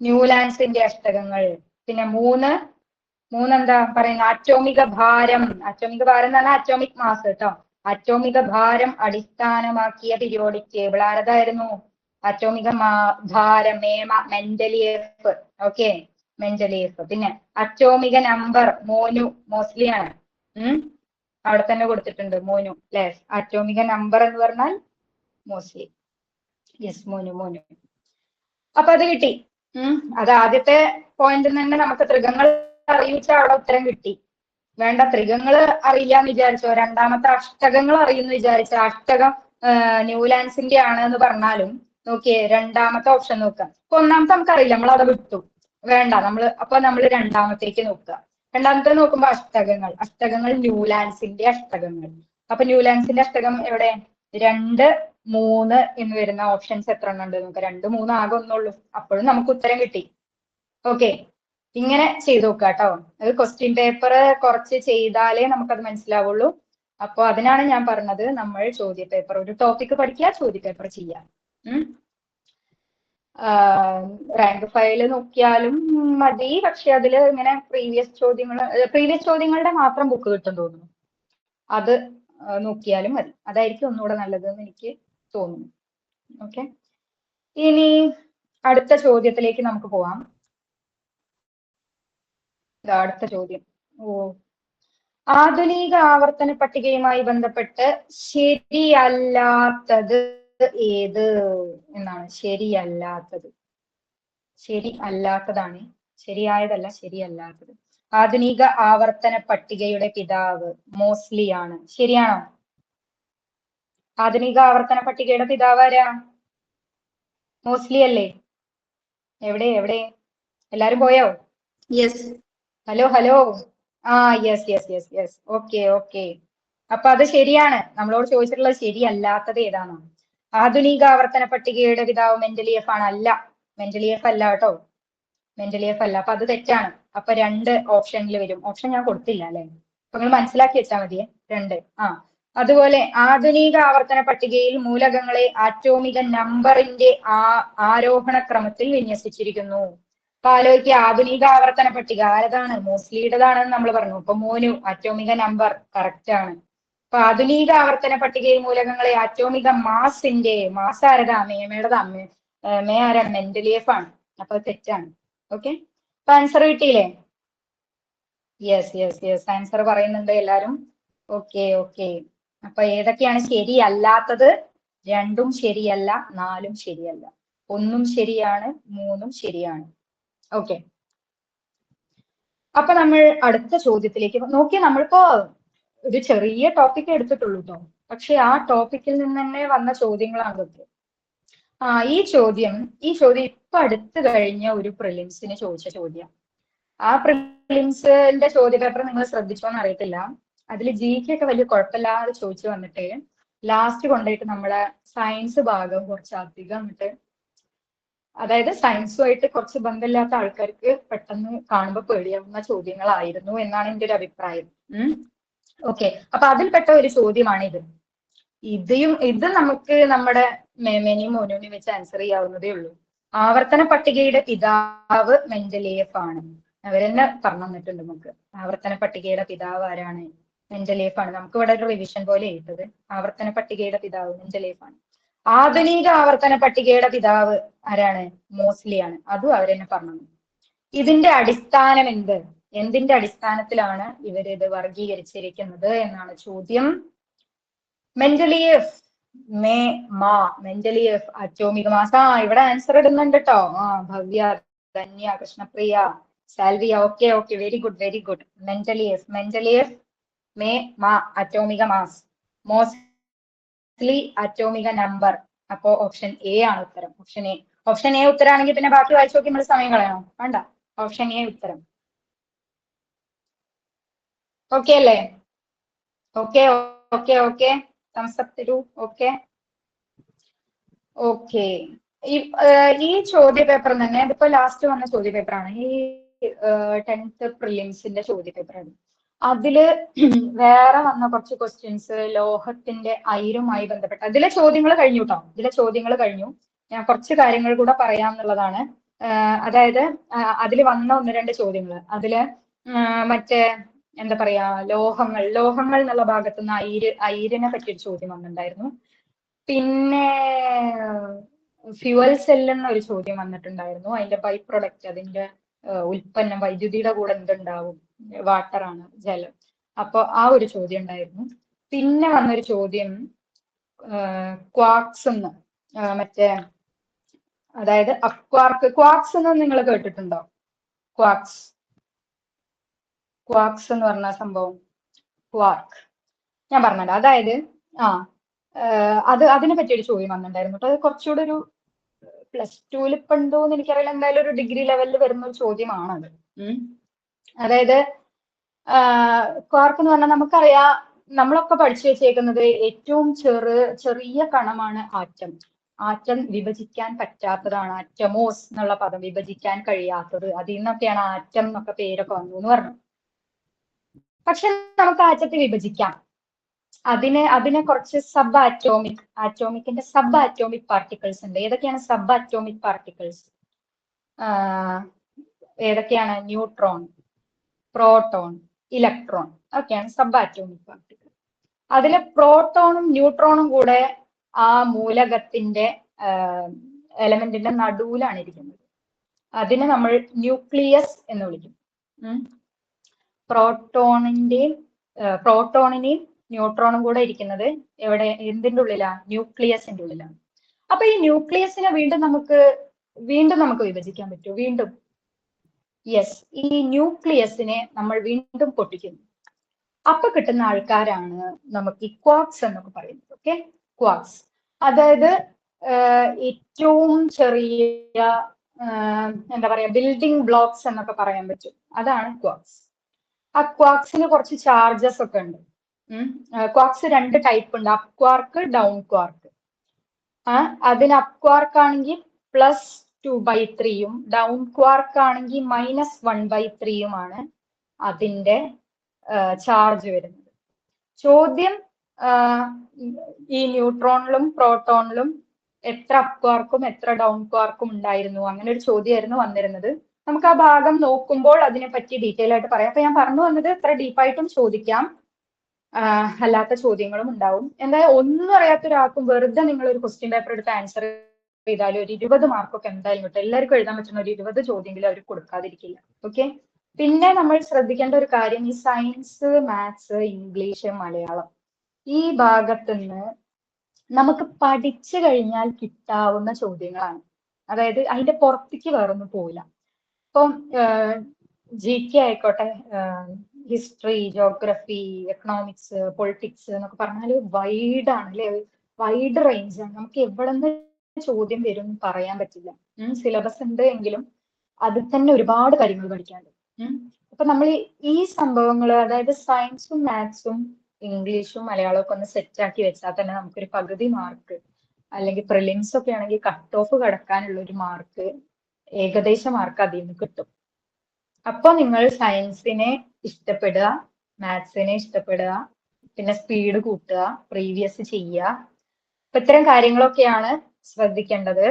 ന്യൂലാൻസിന്റെ അഷ്ടകങ്ങൾ. പിന്നെ 3 എന്താ പറയുന്ന? അറ്റോമിക ഭാരം. അറ്റോമിക ഭാരം എന്ന് പറഞ്ഞാൽ അറ്റോമിക് മാസ് കേട്ടോ. അറ്റോമിക ഭാരം അടിസ്ഥാനമാക്കിയ പീരിയോഡിക് ടേബിൾ. ആരതായിരുന്നു? അറ്റോമിക ഭാരം, മെന്റലിയഫ്. ഓക്കെ, മെന്റലിയഫ്. പിന്നെ അറ്റോമിക നമ്പർ, മോസ്ലി ആണ്. അവിടെ തന്നെ കൊടുത്തിട്ടുണ്ട് മോനു അല്ലെ. അറ്റോമിക നമ്പർ എന്ന് പറഞ്ഞാൽ മോസ്ലി. യെസ്, മോനു. അപ്പൊ അത് കിട്ടി. അത് ആദ്യത്തെ പോയിന്റ് തന്നെ നമുക്ക് ത്രികങ്ങൾ അറിയിച്ച അവിടെ ഉത്തരം കിട്ടി. വേണ്ട, ത്രികങ്ങൾ അറിയില്ലാന്ന് വിചാരിച്ചോ, രണ്ടാമത്തെ അഷ്ടകങ്ങൾ അറിയുന്നു വിചാരിച്ച, അഷ്ടകം ന്യൂലാൻസിന്റെ ആണ് എന്ന് പറഞ്ഞാലും നോക്കിയേ, രണ്ടാമത്തെ ഓപ്ഷൻ നോക്കാം. ഇപ്പൊ ഒന്നാമത്തെ നമുക്കറിയില്ല, നമ്മൾ അവിടെ വിട്ടു. വേണ്ട, നമ്മൾ രണ്ടാമത്തേക്ക് നോക്കുക. രണ്ടാമത്തെ നോക്കുമ്പോ അഷ്ടകങ്ങൾ ന്യൂലാൻസിന്റെ അഷ്ടകങ്ങൾ. അപ്പൊ ന്യൂലാൻസിന്റെ അഷ്ടകം എവിടെ? 2, 3 എന്ന് വരുന്ന ഓപ്ഷൻസ് എത്ര എണ്ണം ഉണ്ട് നോക്കാം. 2, 3 ആകെ ഒന്നുള്ളൂ. അപ്പോഴും നമുക്ക് ഉത്തരം കിട്ടി. ഓക്കെ, ഇങ്ങനെ ചെയ്ത് നോക്കുക കേട്ടോ. അത് ക്വസ്റ്റ്യൻ പേപ്പർ കുറച്ച് ചെയ്താലേ നമുക്കത് മനസ്സിലാവുള്ളൂ. അപ്പൊ അതിനാണ് ഞാൻ പറഞ്ഞത്, നമ്മൾ ചോദ്യ പേപ്പർ, ഒരു ടോപ്പിക് പഠിക്കുക, ചോദ്യ പേപ്പർ ചെയ്യാം. റാങ്ക് ഫയൽ നോക്കിയാലും മതി. പക്ഷെ അതില് ഇങ്ങനെ പ്രീവിയസ് ചോദ്യങ്ങളുടെ മാത്രം ബുക്ക് കിട്ടും തോന്നുന്നു. അത് നോക്കിയാലും മതി. അതായിരിക്കും ഒന്നുകൂടെ നല്ലതെന്ന് എനിക്ക് തോന്നുന്നു. ഓക്കെ, ഇനി അടുത്ത ചോദ്യത്തിലേക്ക് നമുക്ക് പോവാം. അടുത്ത ചോദ്യം. ആധുനിക ആവർത്തന പട്ടികയുമായി ബന്ധപ്പെട്ട് ശരിയല്ലാത്തത് ഏത് എന്നാണ്. ശരിയല്ലാത്തതാണ്. ശരിയായതല്ല, ശരിയല്ലാത്തത്. ആധുനിക ആവർത്തന പട്ടികയുടെ പിതാവ് മോസ്ലി ആണ്. ശരിയാണോ? ആധുനിക ആവർത്തന പട്ടികയുടെ പിതാവ് ആരാ? മോസ്ലി അല്ലേ? എവിടെ എല്ലാരും പോയോ? യെസ്. ഹലോ. യെസ്. ഓക്കെ. അപ്പൊ അത് ശരിയാണ്. നമ്മളോട് ചോദിച്ചിട്ടുള്ളത് ശരിയല്ലാത്തത് ഏതാണ്. ആധുനിക ആവർത്തന പട്ടികയുടെ പിതാവ് മെന്റലിയഫ് ആണ്. അല്ല, മെന്റലിയഫ് അല്ല കേട്ടോ. മെന്റലിയഫ് അല്ല. അപ്പൊ അത് തെറ്റാണ്. അപ്പൊ 2 ഓപ്ഷനിൽ വരും. ഓപ്ഷൻ ഞാൻ കൊടുത്തില്ല അല്ലെ. അപ്പൊ നിങ്ങൾ മനസ്സിലാക്കി വെച്ചാൽ മതിയെ. 2. അതുപോലെ ആധുനിക ആവർത്തന പട്ടികയിൽ മൂലകങ്ങളെ ആറ്റോമിക നമ്പറിന്റെ ആരോഹണ ക്രമത്തിൽ വിന്യസിച്ചിരിക്കുന്നു. അപ്പൊ ആലോചിക്കുക, ആധുനിക ആവർത്തന പട്ടിക ആരതാണ്? മോസ്ലിയുടേതാണെന്ന് നമ്മൾ പറഞ്ഞു. അപ്പൊ മോനു, അറ്റോമിക നമ്പർ കറക്റ്റ് ആണ്. അപ്പൊ ആധുനിക ആവർത്തന പട്ടികയിൽ മൂലകങ്ങളെ ആറ്റോമിക മാസ് ആരതാ? മേമയുടേതാ. മേ ആരാണ്? മെന്റലിയഫ് ആണ്. അപ്പൊ തെറ്റാണ്. ഓക്കെ, അപ്പൊ ആൻസർ കിട്ടിയില്ലേ? യെസ്. ആൻസർ പറയുന്നുണ്ട് എല്ലാരും. ഓക്കെ. അപ്പൊ ഏതൊക്കെയാണ് ശരിയല്ലാത്തത്? 2ഉം ശരിയല്ല, 4ഉം ശരിയല്ല, 1ഉം ശരിയാണ്, 3ഉം ശരിയാണ്. ഓക്കെ, അപ്പൊ നമ്മൾ അടുത്ത ചോദ്യത്തിലേക്ക് നോക്കി. നമ്മളിപ്പോ ഒരു ചെറിയ ടോപ്പിക് എടുത്തിട്ടുള്ളൂ കേട്ടോ, പക്ഷെ ആ ടോപ്പിക്കിൽ നിന്ന് തന്നെ വന്ന ചോദ്യങ്ങളാണ് ഇതൊക്കെ. ഈ ചോദ്യം ഇപ്പൊ അടുത്ത് കഴിഞ്ഞ ഒരു പ്രിലിംസിന് ചോദിച്ച ചോദ്യം. ആ പ്രിലിംസിന്റെ ചോദ്യ പേപ്പർ നിങ്ങൾ ശ്രദ്ധിച്ചോന്ന് അറിയത്തില്ല. അതിൽ GK ഒക്കെ വലിയ കുഴപ്പമില്ലാതെ ചോദിച്ചു വന്നിട്ട് ലാസ്റ്റ് കൊണ്ടുപോയിട്ട് നമ്മളെ സയൻസ് ഭാഗം കുറച്ചധികം അതായത് സയൻസുമായിട്ട് കുറച്ച് ബന്ധമില്ലാത്ത ആൾക്കാർക്ക് പെട്ടെന്ന് കാണുമ്പോൾ പേടിയാവുന്ന ചോദ്യങ്ങളായിരുന്നു എന്നാണ് എൻ്റെ ഒരു അഭിപ്രായം. ഓക്കെ, അപ്പൊ അതിൽപ്പെട്ട ഒരു ചോദ്യമാണ് ഇത് നമുക്ക് നമ്മുടെ മേമേനെയും മോനുവിനെയും വെച്ച് ആൻസർ ചെയ്യാവുന്നതേ ഉള്ളൂ. ആവർത്തന പട്ടികയുടെ പിതാവ് മെൻഡലീയേഫ് ആണ്. അവരെന്നെ പറഞ്ഞു തന്നിട്ടുണ്ട് നമുക്ക്. ആവർത്തന പട്ടികയുടെ പിതാവ് ആരാണ്? മെൻഡലീയേഫ് ആണ്. നമുക്ക് ഇവിടെ ഒരു റിവിഷൻ പോലെ എഴുതത്. ആവർത്തന പട്ടികയുടെ പിതാവ് മെൻഡലീയേഫ് ആണ്. ആധുനിക ആവർത്തന പട്ടികയുടെ പിതാവ് ആരാണ്? മോസ്ലി ആണ്. അതും അവരെന്നെ പറഞ്ഞു. ഇതിന്റെ അടിസ്ഥാനം എന്തിന്റെ അടിസ്ഥാനത്തിലാണ് ഇവരിത് വർഗീകരിച്ചിരിക്കുന്നത് എന്നാണ് ചോദ്യം. മെൻഡലീയേഫ് മെൻഡലീയേഫ് അറ്റോമിക മാസ. ഇവിടെ ആൻസർ ഇടുന്നുണ്ട് കേട്ടോ. Bhavya, Dhanya, Krishnapriya, Salvia. Okay, very good. Mendeleev atomic mass, Moseley atomic number. അപ്പോ ഓപ്ഷൻ എ ആണ് ഉത്തരം. ഓപ്ഷൻ എ ഉത്തരാണെങ്കിൽ പിന്നെ ബാക്കി വായിച്ചു നോക്കി നമ്മൾ സമയം കളയണോ? വേണ്ട, ഓപ്ഷൻ എ ഉത്തരം. ഓക്കെ അല്ലേ? ഓക്കെ, തംസപ്പ് തരൂ. ഓക്കെ, ഈ ചോദ്യ പേപ്പർ തന്നെ ഇതിപ്പോ ലാസ്റ്റ് വന്ന ചോദ്യ പേപ്പറാണ്. ഈ 10th പ്രിലിംസിന്റെ ചോദ്യ പേപ്പറാണ്. അതില് വേറെ വന്ന കുറച്ച് ക്വസ്റ്റ്യൻസ് ലോഹത്തിന്റെ അയിരുമായി ബന്ധപ്പെട്ട ഇതിലെ ചോദ്യങ്ങൾ കഴിഞ്ഞു കേട്ടോ. ഞാൻ കുറച്ച് കാര്യങ്ങൾ കൂടെ പറയാമെന്നുള്ളതാണ്. അതായത് അതിൽ വന്ന 1-2 ചോദ്യങ്ങൾ അതില് മറ്റേ എന്താ പറയാ, ലോഹങ്ങൾ എന്നുള്ള ഭാഗത്ത് നിന്ന് അയിരിനെ പറ്റിയൊരു ചോദ്യം വന്നിട്ടുണ്ടായിരുന്നു. പിന്നെ ഫ്യൂവൽ സെൽ എന്നൊരു ചോദ്യം വന്നിട്ടുണ്ടായിരുന്നു. അതിന്റെ ബൈ പ്രൊഡക്റ്റ്, അതിന്റെ ഉൽപ്പന്നം, വൈദ്യുതിയുടെ കൂടെ എന്തുണ്ടാവും? വാട്ടർ ആണ്, ജലം. അപ്പൊ ആ ഒരു ചോദ്യം ഉണ്ടായിരുന്നു. പിന്നെ വന്നൊരു ചോദ്യം ക്വാർക്സ് എന്ന്, മറ്റേ അതായത് ക്വാർക്സ് എന്ന് നിങ്ങൾ കേട്ടിട്ടുണ്ടോ? ക്വാർക്സ് എന്ന് പറഞ്ഞ സംഭവം, ക്വാർക്ക് ഞാൻ പറഞ്ഞല്ലോ. അതായത് അതിനെ പറ്റിയൊരു ചോദ്യം വന്നിട്ടുണ്ടായിരുന്നു കേട്ടോ. അത് കുറച്ചുകൂടെ ഒരു +2 ഇപ്പൊ ഉണ്ടോന്ന് എനിക്കറിയില്ല. എന്തായാലും ഒരു ഡിഗ്രി ലെവലിൽ വരുന്ന ഒരു ചോദ്യമാണത്. അതായത് ക്വാർക്ക് എന്ന് പറഞ്ഞാൽ നമുക്കറിയാം, നമ്മളൊക്കെ പഠിച്ചു വെച്ചേക്കുന്നത് ഏറ്റവും ചെറിയ കണമാണ് ആറ്റം വിഭജിക്കാൻ പറ്റാത്തതാണ്. ആറ്റമോസ് എന്നുള്ള പദം, വിഭജിക്കാൻ കഴിയാത്തത്. അതിൽ നിന്നൊക്കെയാണ് ആറ്റം എന്നൊക്കെ പേരൊക്കെ വന്നു എന്ന് പറഞ്ഞു. പക്ഷെ നമുക്ക് ആറ്റത്തെ വിഭജിക്കാം. അതിനെ കുറച്ച് ആറ്റോമിക്കിന്റെ സബ് ആറ്റോമിക് പാർട്ടിക്കിൾസ് ഉണ്ട്. ഏതൊക്കെയാണ് സബ് ആറ്റോമിക് പാർട്ടിക്കിൾസ്? ഏതൊക്കെയാണ്? ന്യൂട്രോൺ, പ്രോട്ടോൺ, ഇലക്ട്രോൺ ഒക്കെയാണ് സബ് ആറ്റോമിക് പാർട്ടിക്കിൾ. അതിലെ പ്രോട്ടോണും ന്യൂട്രോണും കൂടെ ആ മൂലകത്തിന്റെ എലമെന്റിന്റെ നടുവിലാണ് ഇരിക്കുന്നത്. അതിനെ നമ്മൾ ന്യൂക്ലിയസ് എന്ന് വിളിക്കും. പ്രോട്ടോണിനെയും ന്യൂട്രോണും കൂടെ ഇരിക്കുന്നത് എന്തിന്റെ ഉള്ളിലാണ്? ന്യൂക്ലിയസിന്റെ ഉള്ളിലാണ്. അപ്പൊ ഈ ന്യൂക്ലിയസിനെ വീണ്ടും നമുക്ക് വിഭജിക്കാൻ പറ്റുമോ? വീണ്ടും യെസ്, ഈ ന്യൂക്ലിയസിനെ നമ്മൾ വീണ്ടും പൊട്ടിക്കുന്നു. അപ്പൊ കിട്ടുന്ന ആൾക്കാരാണ് നമുക്ക് ഈ ക്വാർക്സ് എന്നൊക്കെ പറയുന്നത്. ഓക്കെ, ക്വാർക്സ് അതായത് ഏറ്റവും ചെറിയ എന്താ പറയാ, ബിൽഡിംഗ് ബ്ലോക്സ് എന്നൊക്കെ പറയാൻ പറ്റും. അതാണ് ക്വാർക്സ്. ആ ക്വാർക്സിന് കുറച്ച് ചാർജസ് ഒക്കെ ഉണ്ട്. ക്വാർക്സ് 2 ടൈപ്പ് ഉണ്ട്, അപ് ക്വാർക്ക്, ഡൗൺ ക്വാർക്ക്. അതിന് അപ് ക്വാർക്ക് ആണെങ്കിൽ +2/3 ഡൗൺ ക്വാർക്ക് ആണെങ്കിൽ -1/3 അതിന്റെ ചാർജ് വരുന്നത്. ചോദ്യം ഈ ന്യൂട്രോണിലും പ്രോട്ടോണിലും എത്ര അപ് ക്വാർക്കും എത്ര ഡൗൺ ക്വാർക്കും ഉണ്ടായിരുന്നു? അങ്ങനെ ഒരു ചോദ്യമായിരുന്നു വന്നിരുന്നത്. നമുക്ക് ആ ഭാഗം നോക്കുമ്പോൾ അതിനെ പറ്റി ഡീറ്റെയിൽ ആയിട്ട് പറയാം. അപ്പൊ ഞാൻ പറഞ്ഞു വന്നത് ഇത്ര ഡീപ്പായിട്ടും ചോദിക്കാം, അല്ലാത്ത ചോദ്യങ്ങളും ഉണ്ടാവും. എന്തായാലും ഒന്നും അറിയാത്ത ഒരാൾക്കും വെറുതെ നിങ്ങൾ ഒരു ക്വസ്റ്റ്യൻ പേപ്പർ എടുത്ത് ആൻസർ ചെയ്താലും ഒരു 20 മാർക്കൊക്കെ എന്തായാലും കിട്ടും. എല്ലാവർക്കും എഴുതാൻ പറ്റുന്ന ഒരു 20 ചോദ്യമെങ്കിലും അവർ കൊടുക്കാതിരിക്കില്ല. ഓക്കെ, പിന്നെ നമ്മൾ ശ്രദ്ധിക്കേണ്ട ഒരു കാര്യം, ഈ സയൻസ്, മാത്സ്, ഇംഗ്ലീഷ്, മലയാളം ഈ ഭാഗത്തുനിന്ന് നമുക്ക് പഠിച്ചു കഴിഞ്ഞാൽ കിട്ടാവുന്ന ചോദ്യങ്ങളാണ്. അതായത് അതിന്റെ പുറത്തേക്ക് വേറൊന്നും പോവില്ല. ഇപ്പം GK ആയിക്കോട്ടെ, ഹിസ്റ്ററി, ജോഗ്രഫി, എക്കണോമിക്സ്, പൊളിറ്റിക്സ് എന്നൊക്കെ പറഞ്ഞാൽ വൈഡ് ആണ് അല്ലെ, വൈഡ് റേഞ്ച് ആണ്. നമുക്ക് എവിടെ നിന്ന് ചോദ്യം വരും എന്ന് പറയാൻ പറ്റില്ല. സിലബസ് ഉണ്ട് എങ്കിലും അതിൽ തന്നെ ഒരുപാട് കാര്യങ്ങൾ പഠിക്കാനുണ്ട്. അപ്പൊ നമ്മൾ ഈ സംഭവങ്ങൾ, അതായത് സയൻസും മാത്സും ഇംഗ്ലീഷും മലയാളവും ഒക്കെ ഒന്ന് സെറ്റ് ആക്കി വെച്ചാൽ തന്നെ നമുക്കൊരു പകുതി മാർക്ക്, അല്ലെങ്കിൽ പ്രിലിംസ് ഒക്കെ ആണെങ്കിൽ കട്ട് ഓഫ് കടക്കാനുള്ള ഒരു മാർക്ക്, ഏകദേശ മാർക്ക് അതിൽ നിന്ന് കിട്ടും. അപ്പൊ നിങ്ങൾ സയൻസിനെ ഇഷ്ടപ്പെടുക, മാത്സിനെ ഇഷ്ടപ്പെടുക, പിന്നെ സ്പീഡ് കൂട്ടുക, പ്രീവിയസ് ചെയ്യുക. അപ്പൊ ഇത്തരം കാര്യങ്ങളൊക്കെയാണ് ശ്രദ്ധിക്കേണ്ടത്.